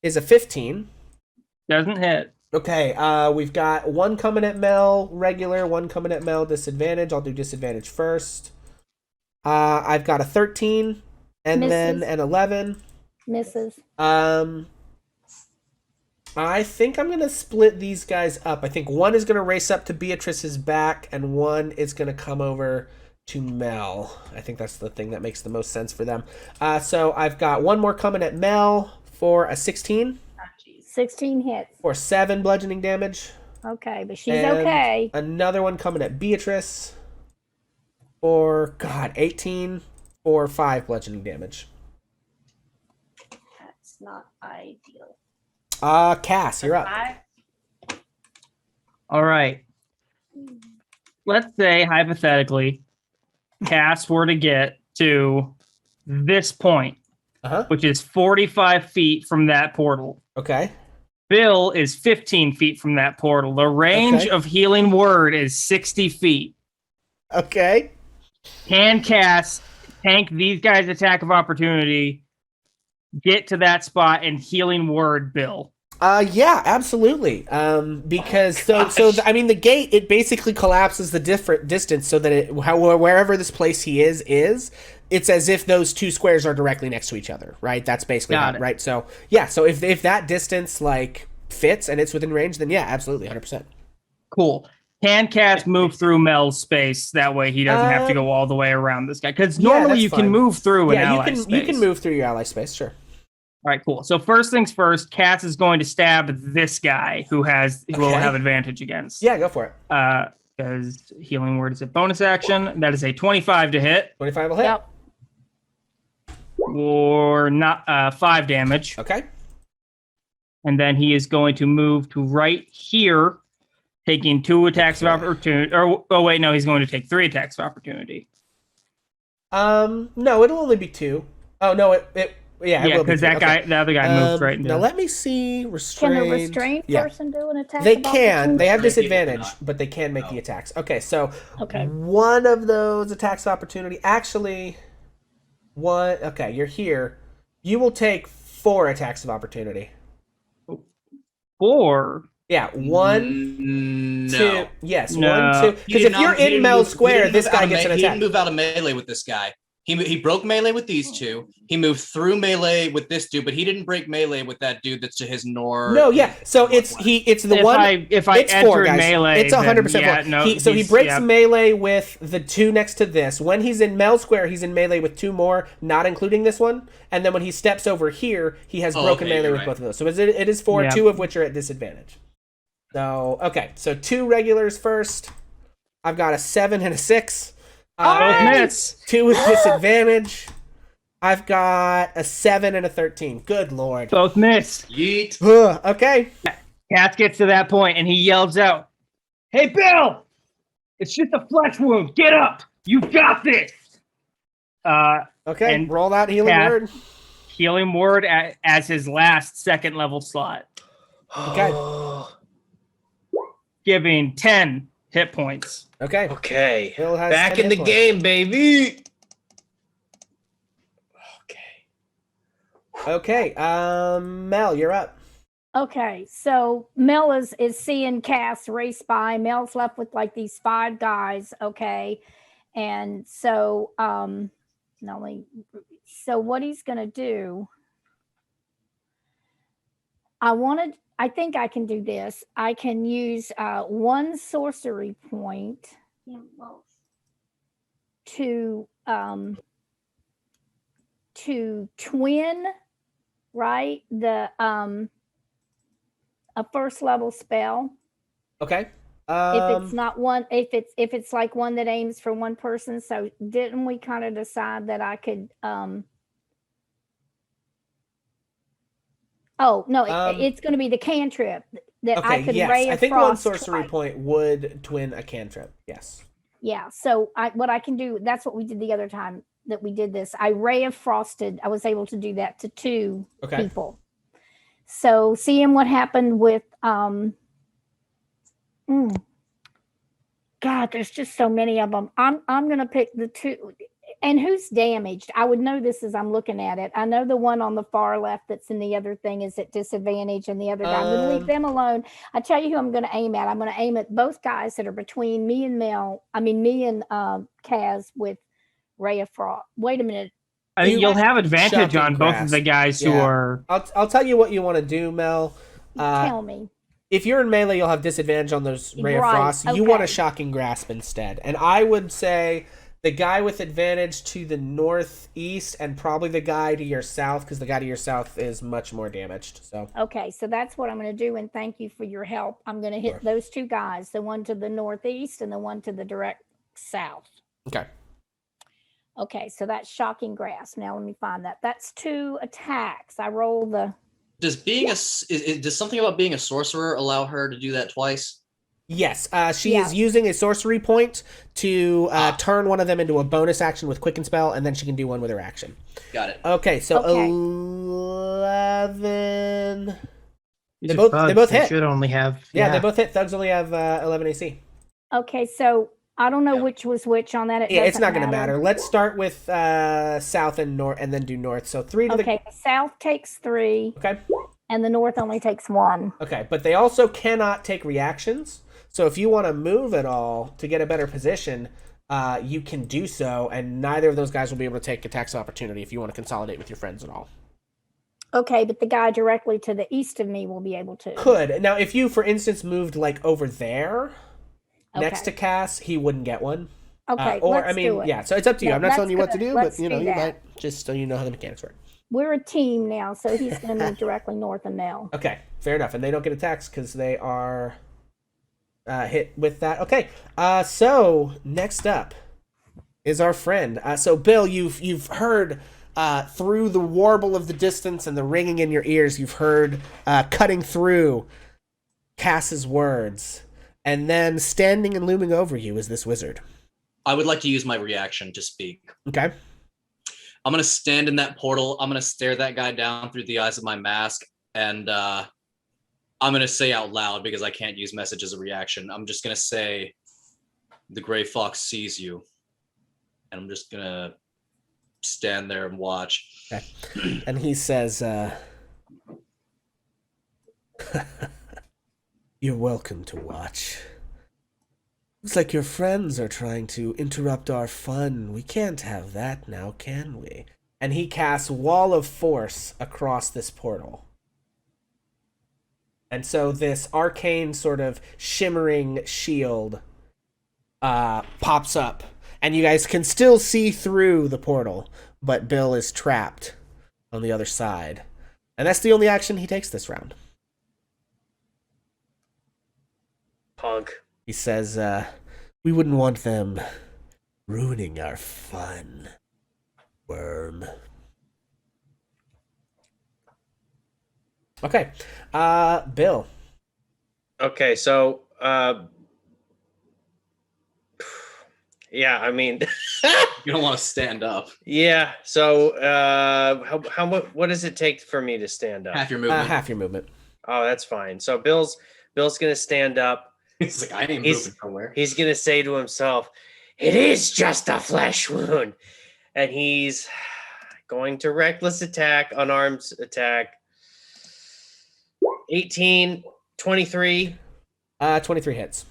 is a 15. Doesn't hit. Okay, we've got one coming at Mel, regular, one coming at Mel, disadvantage. I'll do disadvantage first. I've got a 13 and then Misses. an 11. Misses. I think I'm going to split these guys up. I think one is going to race up to Beatrice's back, and one is going to come over to Mel. I think that's the thing that makes the most sense for them. So I've got one more coming at Mel for a 16. 16 hits. For 7 bludgeoning damage. Okay, but she's And okay. Another one coming at Beatrice for, 18 for 5 bludgeoning damage. That's not ideal. Cass, you're up. All right. Let's say, hypothetically, Cass were to get to this point, Uh-huh. which is 45 feet from that portal. Okay. Bill is 15 feet from that portal. The range Okay. of Healing Word is 60 feet. Okay. Can Cass tank these guys' attack of opportunity, get to that spot, and Healing Word Bill? Yeah, absolutely. Because I mean, the gate, it basically collapses the different distance so that wherever this place he is, it's as if those two squares are directly next to each other, right? That's basically Got it. right. So yeah, so if that distance like fits and it's within range, then yeah, absolutely, 100%. Cool. Can Cass move through Mel's space? That way he doesn't have to go all the way around this guy. Because yeah, normally that's you fine. can move through an Yeah, ally space. you can move through your ally space, sure. All right, cool. So first things first, Cass is going to stab this guy who will Okay. have advantage against. Yeah, go for it. Because Healing Word is a bonus action. That is a 25 to hit. 25 will hit. Yep. Or not 5 damage. Okay. And then he is going to move to right here, taking 2 attacks of opportunity. Oh wait, no, he's going to take 3 attacks of opportunity. No, it'll only be 2. Oh no, it Yeah, it will be because 2. that guy, the other guy moved right into. Now let me see. Can Restrained. a restrained Yeah. person do an attack? They of can. They have opportunity? disadvantage, but they can make the attacks. Okay, so Okay. one of those attacks of opportunity. Actually, one. Okay, you're here. You will take 4 attacks of opportunity. 4. Yeah, 1, No. 2. Yes, No. 1, 2. Because if you're in Mel's square, this guy gets an He attack. didn't move out of melee with this guy. He broke melee with these two. He moved through melee with this dude, but he didn't break melee with that dude that's to his north. No, yeah. So it's the one. If I It's 4, entered guys. It's It's 100% then, 4. yeah, no, He breaks melee with the 2 next to this. When he's in Mel's square, he's in melee with 2 more, not including this one. And then when he steps over here, he has broken melee you're with right. both of those. So it is 4, Yeah. 2 of which are at disadvantage. So okay, so 2 regulars first. I've got a 7 and a 6. Both miss. 2 with disadvantage. I've got a 7 and a 13. Good lord. Both miss. Yeet. Okay. Cass gets to that point and he yells out, "Hey, Bill! It's just a flesh wound. Get up! You got this!" Okay. And roll that healing Cass- word. Healing Word as his last 2nd level slot, Okay. giving 10 hit points. Okay. Okay. Bill has Back 10 in the hit points. game, baby. Okay. Okay. Mel, you're up. Okay, so Mel is seeing Cass race by. Mel's left with like these 5 guys. Okay, and so so what he's gonna do? I think I can do this. I can use 1 sorcery point Yeah, well, to twin, right? The a 1st level spell. Okay. If it's not one, if it's like one that aims for one person. So didn't we kind of decide that I could oh no, it's going to be the cantrip that I okay. could Yes. ray I of think 1 frost sorcery twice. point would twin a cantrip. Yes. Yeah, so what I can do, that's what we did the other time that we did this. I ray of frosted. I was able to do that to 2 Okay. people. So seeing what happened with God, there's just so many of them. I'm gonna pick the two. And who's damaged? I would know this as I'm looking at it. I know the one on the far left that's in the other thing is at disadvantage, and the other guy. I'm going to leave them alone. I tell you who I'm going to aim at. I'm going to aim at both guys that are between me and me and Kaz with Ray of Frost. Wait a minute. I think you'll have advantage Shocking on both of grasp. the guys who Yeah. are. I'll tell you what you want to do, Mel. Tell me. If you're in melee, you'll have disadvantage on those Ray of Right, Frost. You okay. want a Shocking Grasp instead. And I would say the guy with advantage to the northeast and probably the guy to your south, because the guy to your south is much more damaged. So Okay, so that's what I'm going to do, and thank you for your help. I'm going to hit those two guys, the one to the northeast and the one to the direct south. okay. Okay, so that's Shocking Grasp. Now let me find that. That's 2 attacks. I roll the... Does does something about being a sorcerer allow her to do that twice? Yes, she is using a sorcery point to turn one of them into a bonus action with Quicken Spell, and then she can do one with her action. Got it. Okay, so Okay. 11. These They are both thugs. hit. Should only have. Yeah, they both hit. Thugs only have 11 AC. Okay, so I don't know which was which on that. Yeah, it's not going to matter. Let's start with south and north, and then do north. So 3 to Okay, the south takes 3, the... Okay. and the north only takes 1. Okay, but they also cannot take reactions. So if you want to move at all to get a better position, you can do so, and neither of those guys will be able to take attacks of opportunity if you want to consolidate with your friends at all. Okay, but the guy directly to the east of me will be able to. Could. Now, if you, for instance, moved like over there next to Okay. Cass, he wouldn't get one. Okay, Or, let's I mean, do it. yeah, so it's up to you. Yeah, I'm not telling you what to that's do, good. but, you know, Let's you do that. might, just so you know how the mechanics work. We're a team now, so he's going to move directly north of Mel. Okay, fair enough. And they don't get attacks because they are hit with that. Okay, so next up is our friend. So Bill, you've heard through the warble of the distance and the ringing in your ears, you've heard cutting through Cass's words, and then standing and looming over you is this wizard. I would like to use my reaction to speak. Okay. I'm going to stand in that portal. I'm going to stare that guy down through the eyes of my mask. And I'm going to say out loud, because I can't use message as a reaction. I'm just going to say, the gray fox sees you. And I'm just going to stand there and watch. Okay. And he says, you're welcome to watch. Looks like your friends are trying to interrupt our fun. We can't have that now, can we? And he casts Wall of Force across this portal. And so this arcane sort of shimmering shield pops up. And you guys can still see through the portal, but Bill is trapped on the other side. And that's the only action he takes this round. Punk. He says, we wouldn't want them ruining our fun, worm. Okay, Bill. Okay, so yeah, I mean, You don't want to stand up. yeah. So what does it take for me to stand up? Half your movement. Half your movement. Oh, that's fine. So Bill's gonna stand up. It's like, I ain't He's- moving somewhere. He's gonna say to himself, "It is just a flesh wound," and he's going to reckless attack, unarmed attack. 18, 23. 23 hits.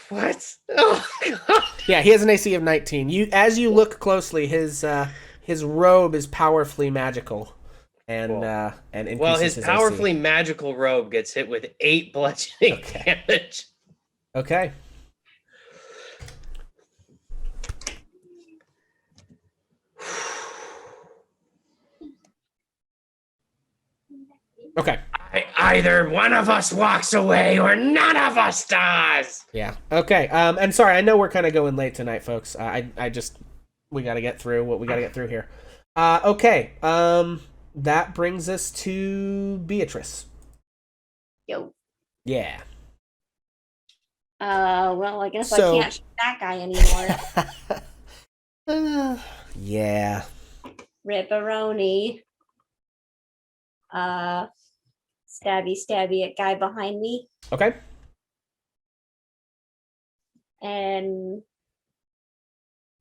What? Oh God! Yeah, he has an AC of 19. As you look closely, his robe is powerfully magical, and Cool. and increases Well, his AC. powerfully magical robe gets hit with 8 bludgeoning Okay. damage. Okay. Okay. Either one of us walks away or none of us does. Yeah. Okay. And sorry, I know we're kind of going late tonight, folks. We got to get through what we got to get through here. Okay. That brings us to Beatrice. Yo. Yeah. Well, I guess So- I can't shoot that guy anymore. Yeah. Ripperoni. Stabby at guy behind me. Okay. And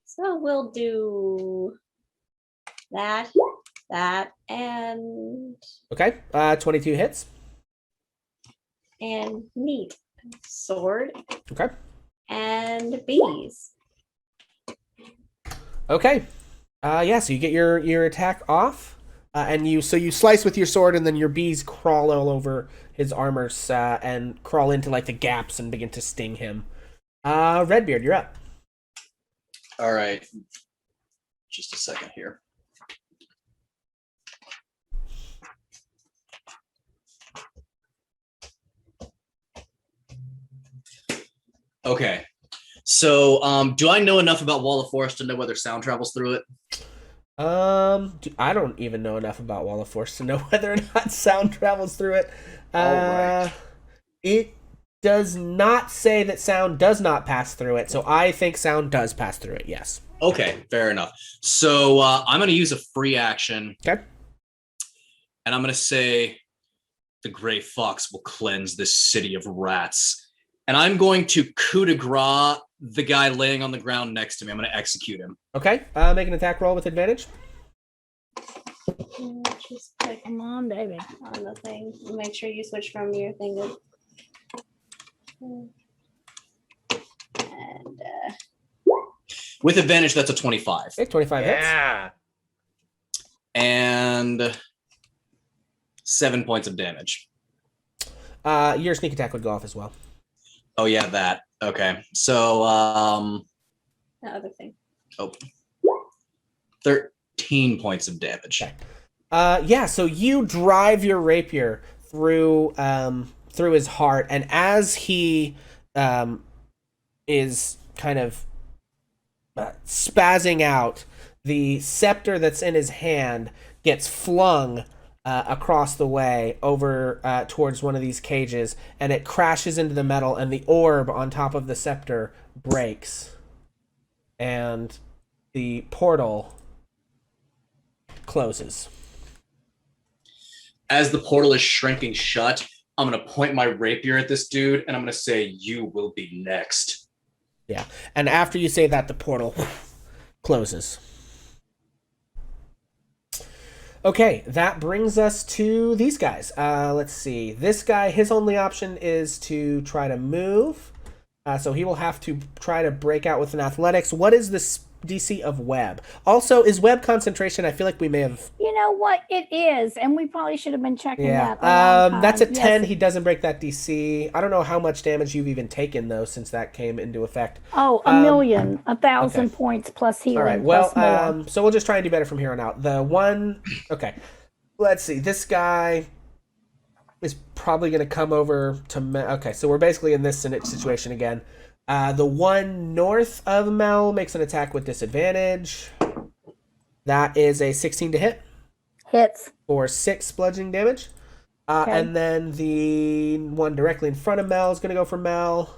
so we'll do that, and Okay. 22 hits. neat sword Okay. and bees. Okay. Yeah, so you get your attack off. And you slice with your sword, and then your bees crawl all over his armor and crawl into like the gaps and begin to sting him. Redbeard, you're up. All right. Just a second here. Okay. So, do I know enough about Wall of Forest to know whether sound travels through it? I don't even know enough about Wall of Force to know whether or not sound travels through it. All right. It does not say that sound does not pass through it, so I think sound does pass through it, yes. Okay, fair enough. So I'm going to use a free action. Okay. And I'm going to say the Gray Fox will cleanse this city of rats. And I'm going to coup de grace the guy laying on the ground next to me. I'm going to execute him. Okay, make an attack roll with advantage. Just click Come on, baby. on the thing. Make sure you switch from your thing to. And With advantage, that's a 25. Okay, 25 hits. Yeah. And 7 points of damage. Your sneak attack would go off as well. Oh, yeah, that. Okay. So, the other thing. 13 points of damage. Okay. Yeah, so you drive your rapier through his heart, and as he is kind of spazzing out, the scepter that's in his hand gets flung across the way over towards one of these cages, and it crashes into the metal, and the orb on top of the scepter breaks, and the portal closes. As the portal is shrinking shut, I'm going to point my rapier at this dude, and I'm going to say, you will be next. Yeah, and after you say that, the portal closes. Okay, that brings us to these guys. Let's see. This guy, his only option is to try to move. So he will have to try to break out with an athletics. What is the DC of web? Also, is web concentration? I feel like we may have... You know what? It is, and we probably should have been checking Yeah, that. A long that's a time. 10. Yes. He doesn't break that DC. I don't know how much damage you've even taken, though, since that came into effect. Oh, a million, 1,000 okay. points plus healing. All right, well, plus more. so we'll just try and do better from here on out. The one... Okay, let's see. This guy is probably going to come over to... Okay, so we're basically in this situation again. The one north of Mel makes an attack with disadvantage. That is a 16 to hit Hits. for 6 bludgeoning damage. Okay. And then the one directly in front of Mel is going to go for Mel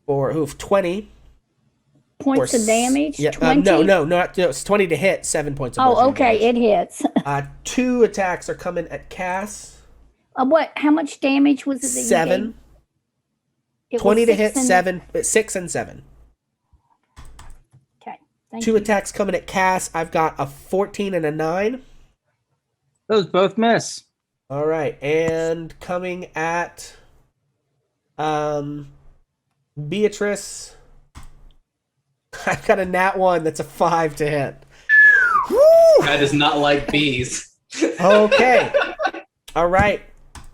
for 20. Points of damage. Yeah, 20? no, it's 20 to hit, 7 points of Oh, bludgeoning okay, damage. it hits. 2 attacks are coming at Cass. What? How much damage was it? That you 7. gave? It was 20 to 6 hit, and- 6 and 7. Okay. Thank 2 you. attacks coming at Cass. I've got a 14 and a 9. Those both miss. All right, and coming at Beatrice, I've got a nat 1 that's a 5 to hit. Guy does not like bees. Okay. All right,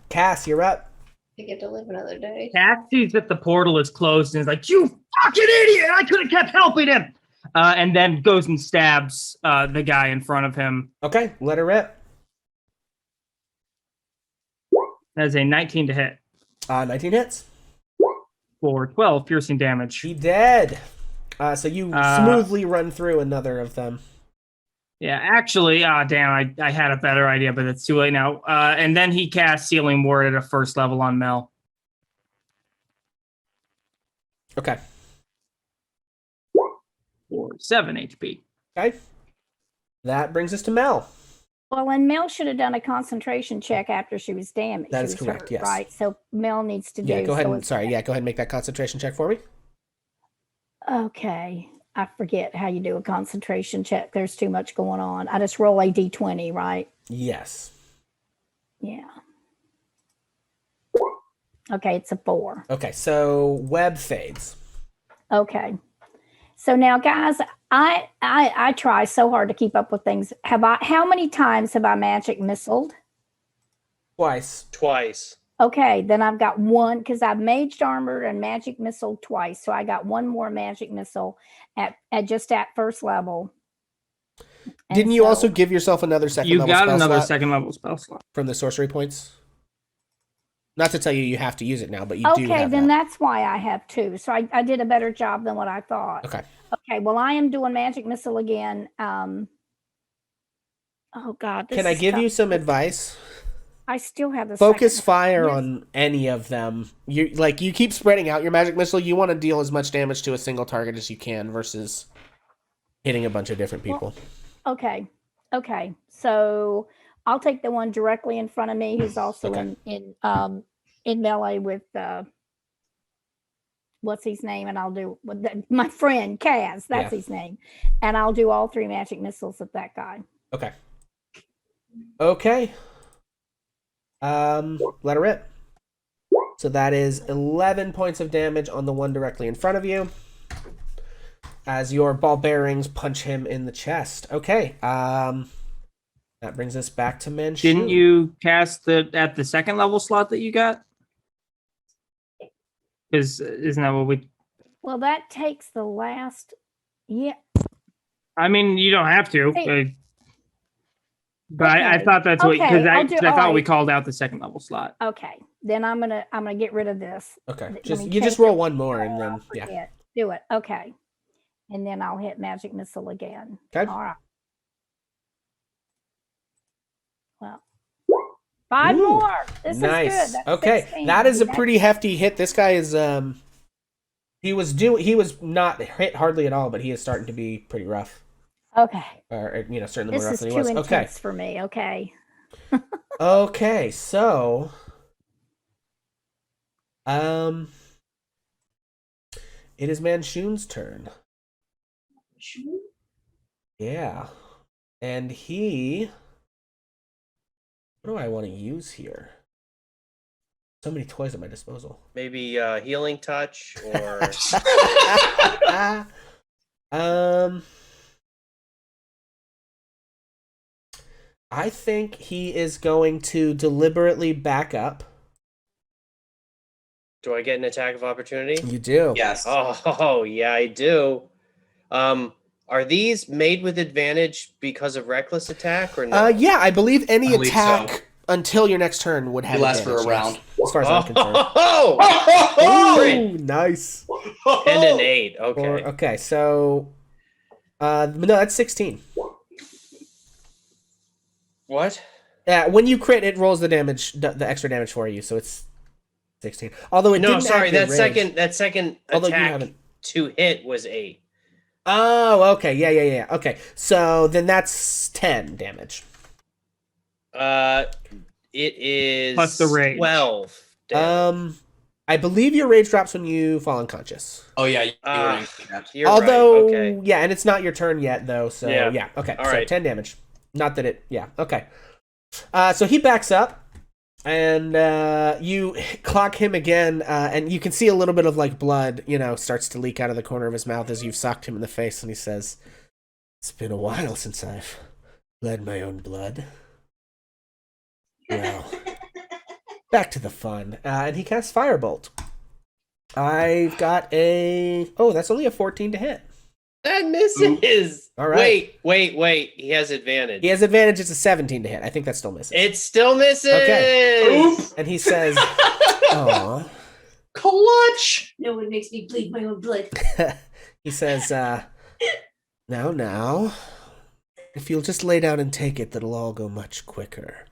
Cass, you're up. I get to live another day. Cass sees that the portal is closed and is like, "You fucking idiot! I could have kept helping him!" And then goes and stabs the guy in front of him. Okay, let her rip. That is a 19 to hit 19 hits. for 12 piercing damage. She dead. So you smoothly run through another of them. Yeah, actually, damn, I had a better idea, but it's too late now. And then he casts Sealing Word at a first level on Mel. Okay. For 7 HP. Okay. That brings us to Mel. Well, and Mel should have done a concentration check after she was damaged. That She is was correct, hurt, yes. Right. So Mel needs to do. Yeah, go ahead so and it's- go ahead and make that concentration check for me. Okay. I forget how you do a concentration check. There's too much going on. I just roll a d20, right? Yes. Yeah. Okay, it's a 4. Okay, so web fades. Okay. So now, guys, I try so hard to keep up with things. How many times have I magic missiled? Twice. Okay, then I've got one because I've maged armor and magic missile twice. So I got one more magic missile at just at first level. And Didn't you so- also give yourself another second You level got spell another slot second level spell slot. from the sorcery points? Not to tell you you have to use it now, but you do Okay, have then that. that's why I have 2. So I did a better job than what I thought. Okay. Okay, well, I am doing magic missile again. Oh God. Can I give you some advice? I still have the Focus second- fire Yes. on any of them. You keep spreading out your magic missile. You want to deal as much damage to a single target as you can versus hitting a bunch of different people. Okay. So I'll take the one directly in front of me, who's also Okay. in melee with what's his name, and I'll do my friend Kaz. That's Yeah. his name, and I'll do all 3 magic missiles at that guy. Okay. Let her rip. So that is 11 points of damage on the one directly in front of you. As your ball bearings punch him in the chest. Okay. That brings us back to Manchu. Didn't you cast at the second level slot that you got? Isn't that what we? Well, that takes the last. Yeah. I mean, you don't have to. Hey. But I Okay. thought that's what Okay, because I'll do- I thought we alright. called out the second level slot. Okay. Then I'm gonna get rid of this. Okay. Let Just me you take just roll it. one more and then yeah. Forget. Do it. Okay. And then I'll hit magic missile again. Okay. All right. Well, 5 Ooh, more. This nice. is good. That's Okay. 16. That is a That's- pretty hefty hit. This guy is he was not hit hardly at all, but he is starting to be pretty rough. Okay. Or certainly more This rough is than he too was. Okay. intense for me. Okay. Okay, so it is Manchun's turn. Yeah. And what do I want to use here? So many toys at my disposal. Maybe healing touch or I think he is going to deliberately back up. do I get an attack of opportunity? You do. Yes. Oh, yeah, I do. Are these made with advantage because of reckless attack or no? Yeah, I believe any I believe attack so. until your next turn would have It lasts for a advantage, round. yes, as far as I'm concerned. Oh, Ooh, nice. and an 8. Okay. Okay, so no, that's 16. What? When you crit, it rolls the damage, the extra damage for you, so it's 16. Although it No, didn't sorry. activate That second Although you attack haven't. to hit was 8. Oh, okay, yeah. Okay, so then that's 10 damage. It is Plus the rage. 12. damage. I believe your rage drops when you fall unconscious. Oh yeah, you were Ah. incorrect. You're Although, right. Okay. yeah, and it's not your turn yet, though. So Yeah. Okay. All so right. 10 damage. Not that it. Yeah. Okay. So he backs up, and you clock him again, and you can see a little bit of like blood, starts to leak out of the corner of his mouth as you've socked him in the face, and he says, "It's been a while since I've bled my own blood." Well, back to the fun. And he casts Firebolt. I've got that's only a 14 to hit. That misses. All right. Wait. He has advantage. He has advantage. It's a 17 to hit. I think that still misses. It still misses. Okay. And he says, "Aw." Clutch. No one makes me bleed my own blood. He says, now, if you'll just lay down and take it, that'll all go much quicker."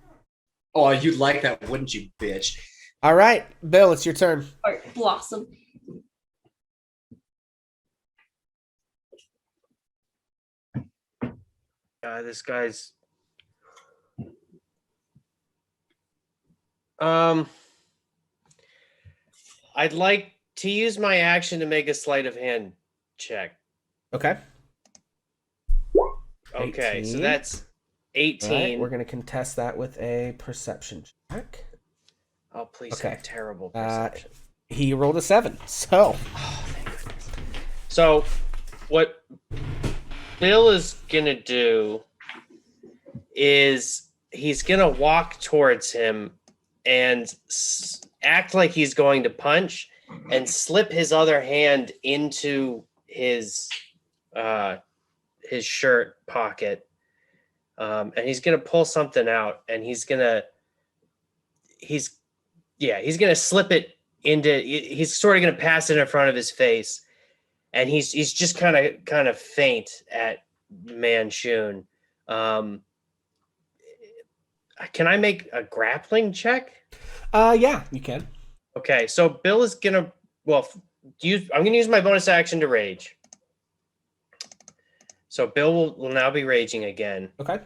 Oh, you'd like that, wouldn't you, bitch? All right, Bill, it's your turn. Art Blossom. This guy's. I'd like to use my action to make a sleight of hand check. Okay. Okay, so 18. that's 18. All right, we're going to contest that with a perception check. Oh, please Okay. have terrible perception. He rolled a 7. So, So, what Bill is gonna do is he's gonna walk towards him and act like he's going to punch, and slip his other hand into his shirt pocket, and he's gonna pull something out, and he's gonna slip it into. He's sort of gonna pass it in front of his face. And he's just kind of faint at Manchun. Can I make a grappling check? yeah, you can. Okay, so Bill is gonna I'm gonna use my bonus action to rage. So Bill will now be raging again, Okay.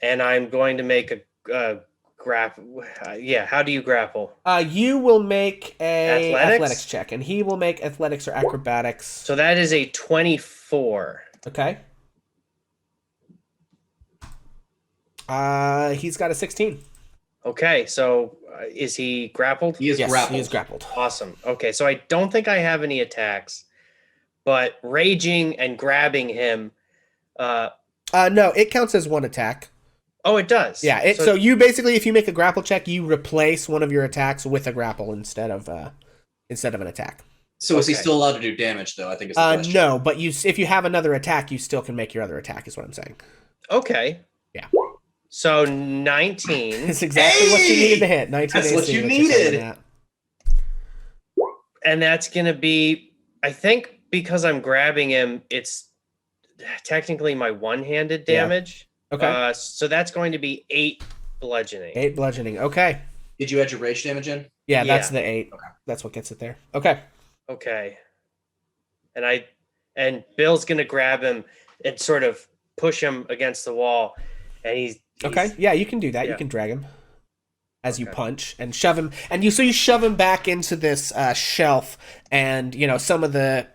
and I'm going to make a grapple. Yeah, how do you grapple? You will make a Athletics? athletics check, and he will make athletics or acrobatics. So that is a 24. Okay. He's got a 16. Okay, so is he grappled? He is Yes, grappled. he is grappled. Awesome. Okay, so I don't think I have any attacks, but raging and grabbing him. No, it counts as one attack. Oh, it does. Yeah. So you basically, if you make a grapple check, you replace one of your attacks with a grapple instead of an attack. So is he Okay. still allowed to do damage, though? I think is the question. No, but if you have another attack, you still can make your other attack. Is what I'm saying. Okay. Yeah. So 19, It's exactly what you needed to hit. 19 That's what AC, you which is needed. that. and that's gonna be. I think because I'm grabbing him, it's technically my one-handed Yeah. damage. Okay. So that's going to be 8 bludgeoning. 8 bludgeoning. Okay. Did you add your rage damage in? Yeah, that's Yeah. the 8. Okay. That's what gets it there. Okay. Okay. And Bill's gonna grab him and sort of push him against the wall, and he's Okay. Yeah, you can do that. You Yeah. can drag him as you Okay. punch and shove him, and you shove him back into this shelf, and some of the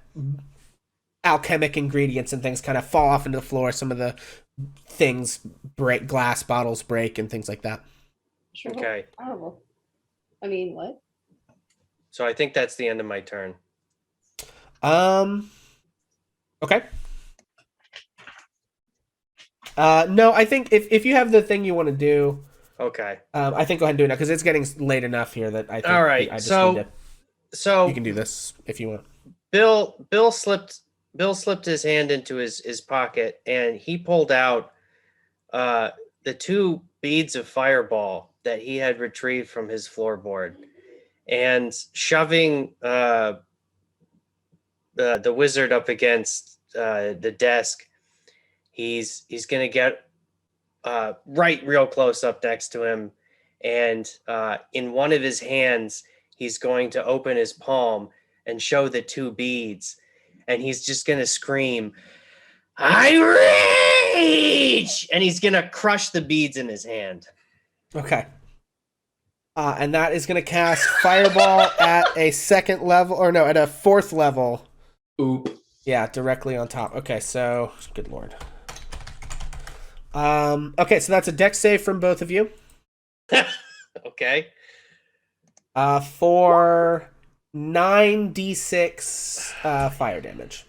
alchemic ingredients and things kind of fall off into the floor. Some of the things break, glass bottles break, and things like that. Sure. Okay. Horrible. I mean, what? So I think that's the end of my turn. Okay. No, I think if you have the thing you want to do, Okay. I think go ahead and do it now because it's getting late enough here that I think All right, I just so- need to. So You can do this if you want. Bill slipped his hand into his pocket, and he pulled out the 2 beads of fireball that he had retrieved from his floorboard, and shoving the wizard up against the desk. He's gonna get right real close up next to him, and in one of his hands he's going to open his palm and show the 2 beads, and he's just gonna scream, "I rage!" and he's gonna crush the beads in his hand. Okay. And that is going to cast Fireball at a 2nd level, or no, at a 4th level. Oop. Yeah, directly on top. Okay, so good lord. Okay, so that's a dex save from both of you. Okay. For 9d6 fire damage.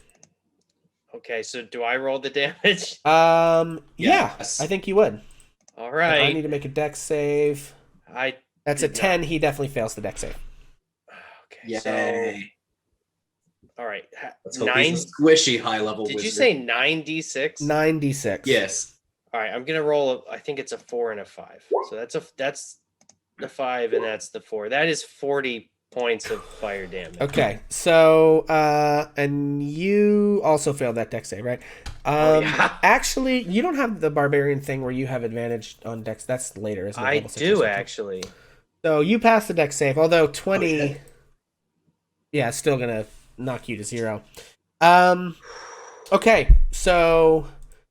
Okay, so do I roll the damage? Yeah, Yes. I think you would. All I right. need to make a dex save. That's a did not- 10. He definitely fails the dex save. Okay. So, Yay. all right. Let's hope 9. he's a squishy high level Did wizard. you say 9d6? 9d6. Yes. All right, I'm gonna roll. I think it's a 4 and a 5. So that's the 5 and that's the 4. That is 40 points of fire damage. Okay, so and you also failed that dex save, right? Yeah. Actually, you don't have the barbarian thing where you have advantage on dex. That's later, isn't it? I Level 6 or do something. actually. So you pass the dex save, although 20, shit. yeah, it's still gonna knock you to 0. Okay, so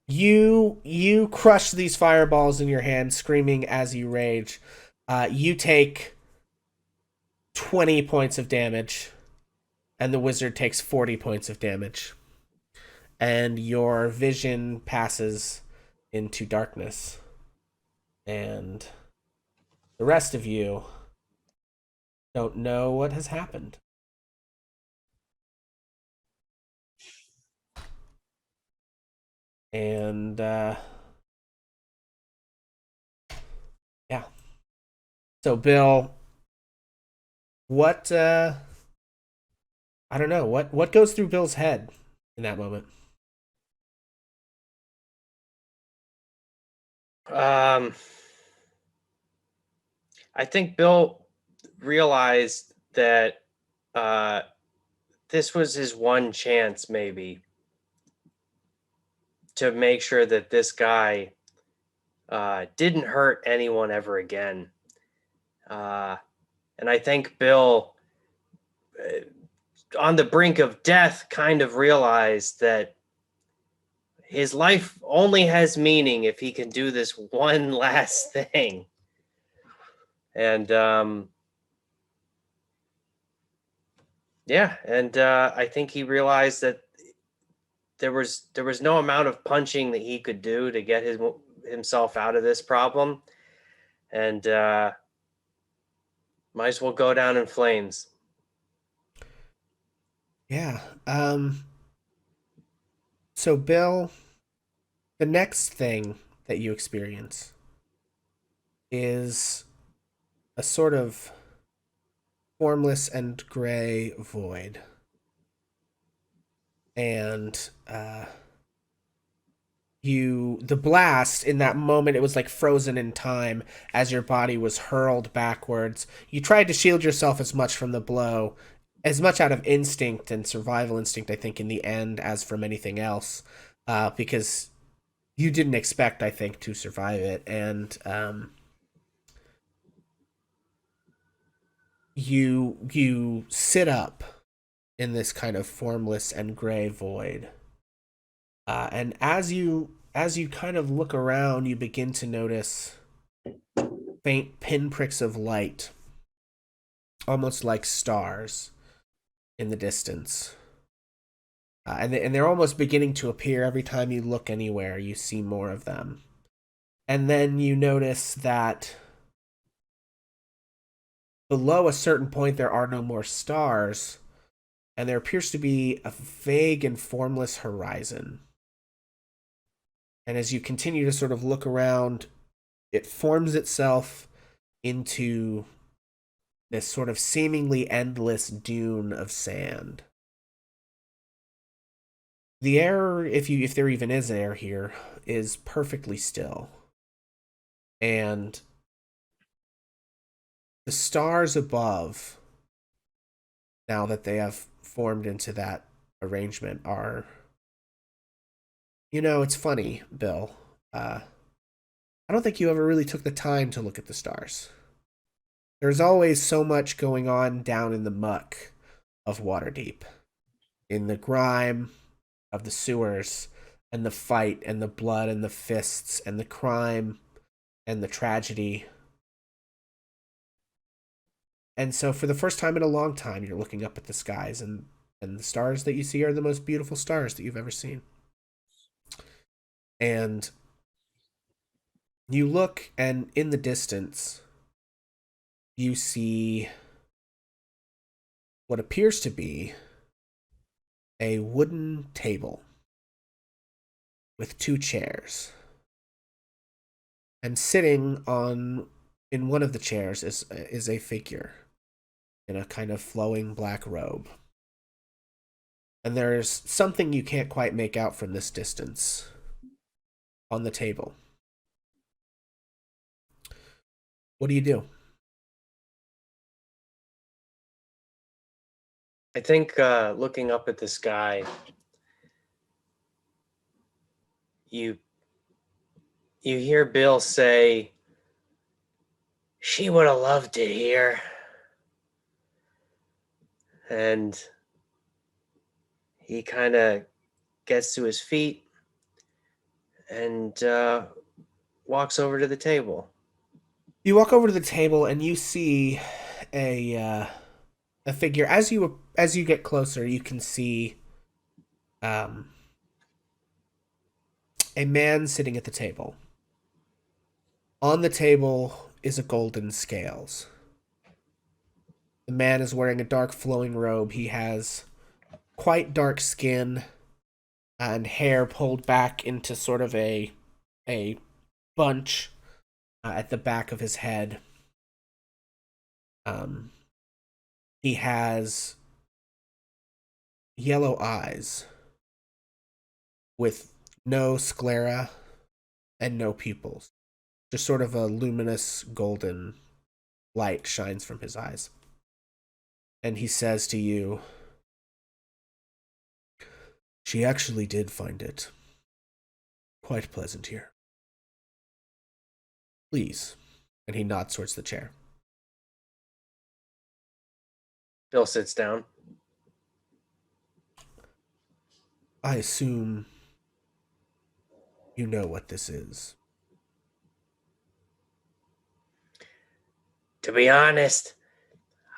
you crush these fireballs in your hand, screaming as you rage. You take 20 points of damage, and the wizard takes 40 points of damage. and your vision passes into darkness. And the rest of you don't know what has happened. And yeah. So Bill, what I don't know, what goes through Bill's head in that moment? I think Bill realized that this was his one chance, maybe, to make sure that this guy didn't hurt anyone ever again. And I think Bill, on the brink of death, kind of realized that his life only has meaning if he can do this one last thing. And I think he realized that there was no amount of punching that he could do to get himself out of this problem, and might as well go down in flames. Yeah. So Bill, the next thing that you experience is a sort of formless and gray void. And the blast in that moment, it was like frozen in time as your body was hurled backwards. You tried to shield yourself as much from the blow, as much out of instinct and survival instinct, I think, in the end, as from anything else, because you didn't expect, I think, to survive it. And you sit up in this kind of formless and gray void. And as you kind of look around, you begin to notice faint pinpricks of light, almost like stars, in the distance. And they're almost beginning to appear every time you look anywhere. You see more of them. And then you notice that below a certain point, there are no more stars, and there appears to be a vague and formless horizon. And as you continue to sort of look around, it forms itself into this sort of seemingly endless dune of sand. The air, if there even is air here, is perfectly still. And the stars above, now that they have formed into that arrangement, are... You know, it's funny, Bill. I don't think you ever really took the time to look at the stars. There's always so much going on down in the muck of Waterdeep. In the grime of the sewers, and the fight, and the blood, and the fists, and the crime, and the tragedy. And so for the first time in a long time, you're looking up at the skies, and the stars that you see are the most beautiful stars that you've ever seen. And you look, and in the distance, you see what appears to be a wooden table with two chairs. And sitting in one of the chairs is a figure in a kind of flowing black robe. And there's something you can't quite make out from this distance on the table. What do you do? I think looking up at the sky, you hear Bill say, "She would have loved it here." And he kind of gets to his feet and walks over to the table. You walk over to the table and you see a figure. As you get closer, you can see a man sitting at the table. On the table is a golden scales. The man is wearing a dark flowing robe. He has quite dark skin and hair pulled back into sort of a bunch at the back of his head. He has yellow eyes with no sclera and no pupils. Just sort of a luminous golden light shines from his eyes. And he says to you, "She actually did find it quite pleasant here. Please." And he nods towards the chair. Bill sits down. "I assume you know what this is." To be honest,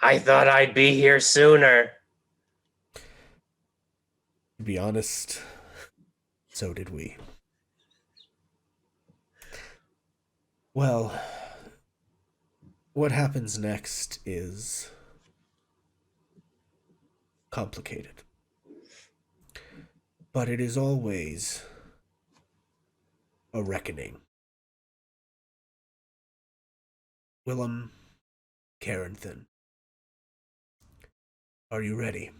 I thought I'd be here sooner. To be honest, so did we. Well, what happens next is complicated. But it is always a reckoning. Willem Carrington, are you ready?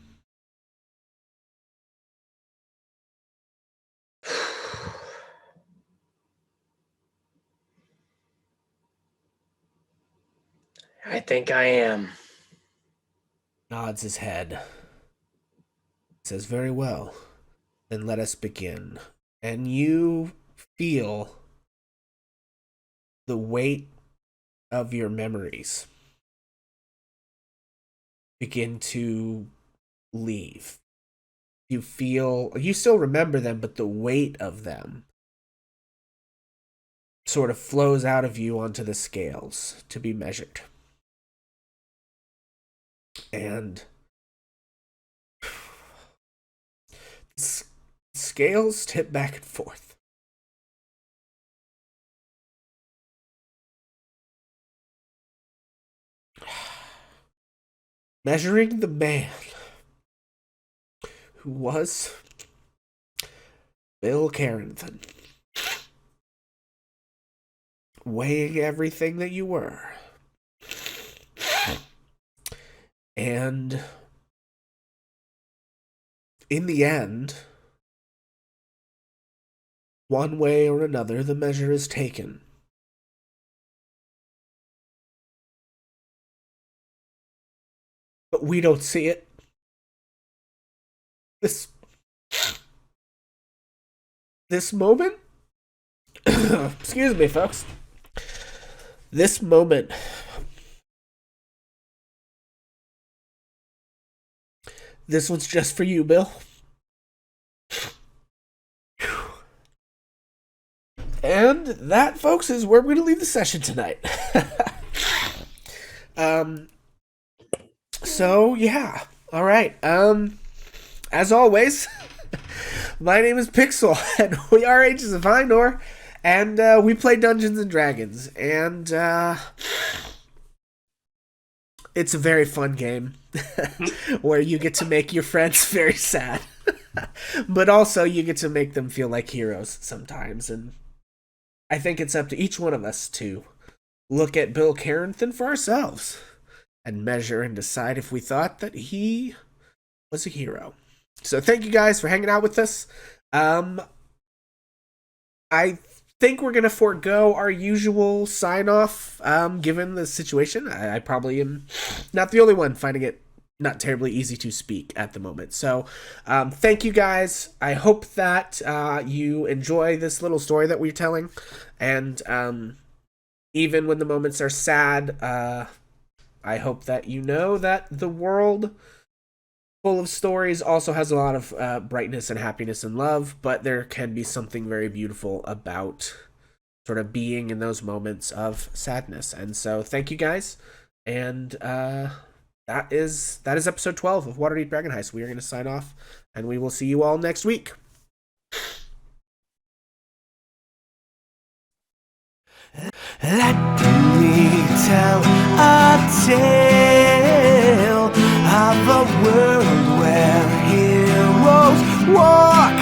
I think I am. Nods his head. Says, "Very well. Then let us begin." And you feel the weight of your memories begin to leave. You still remember them, but the weight of them sort of flows out of you onto the scales to be measured. And scales tip back and forth. Measuring the man who was Bill Carrington. Weighing everything that you were. And in the end, one way or another, the measure is taken. But we don't see it. This moment, excuse me, folks. This moment this one's just for you, Bill. And that, folks, is where we're going to leave the session tonight. So, yeah. All right. As always, my name is Pixel, and we are Ages of Minor, and we play Dungeons and Dragons, and it's a very fun game where you get to make your friends very sad, but also you get to make them feel like heroes sometimes, and I think it's up to each one of us to look at Bill Carrington for ourselves and measure and decide if we thought that he was a hero. So thank you guys for hanging out with us. I think we're going to forego our usual sign-off, given the situation. I probably am not the only one finding it not terribly easy to speak at the moment. So thank you guys. I hope that you enjoy this little story that we're telling. And even when the moments are sad, I hope that you know that the world full of stories also has a lot of brightness and happiness and love, but there can be something very beautiful about sort of being in those moments of sadness. And so thank you guys. And that is episode 12 of Waterdeep Dragon Heist. We are going to sign off, and we will see you all next week. Let me tell a tale of a world where heroes walk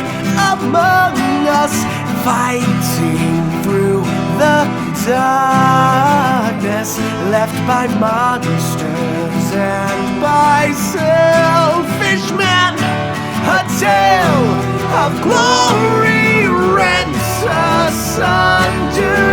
among us, fighting through the darkness left by monsters and by selfish men. A tale of glory rent asunder.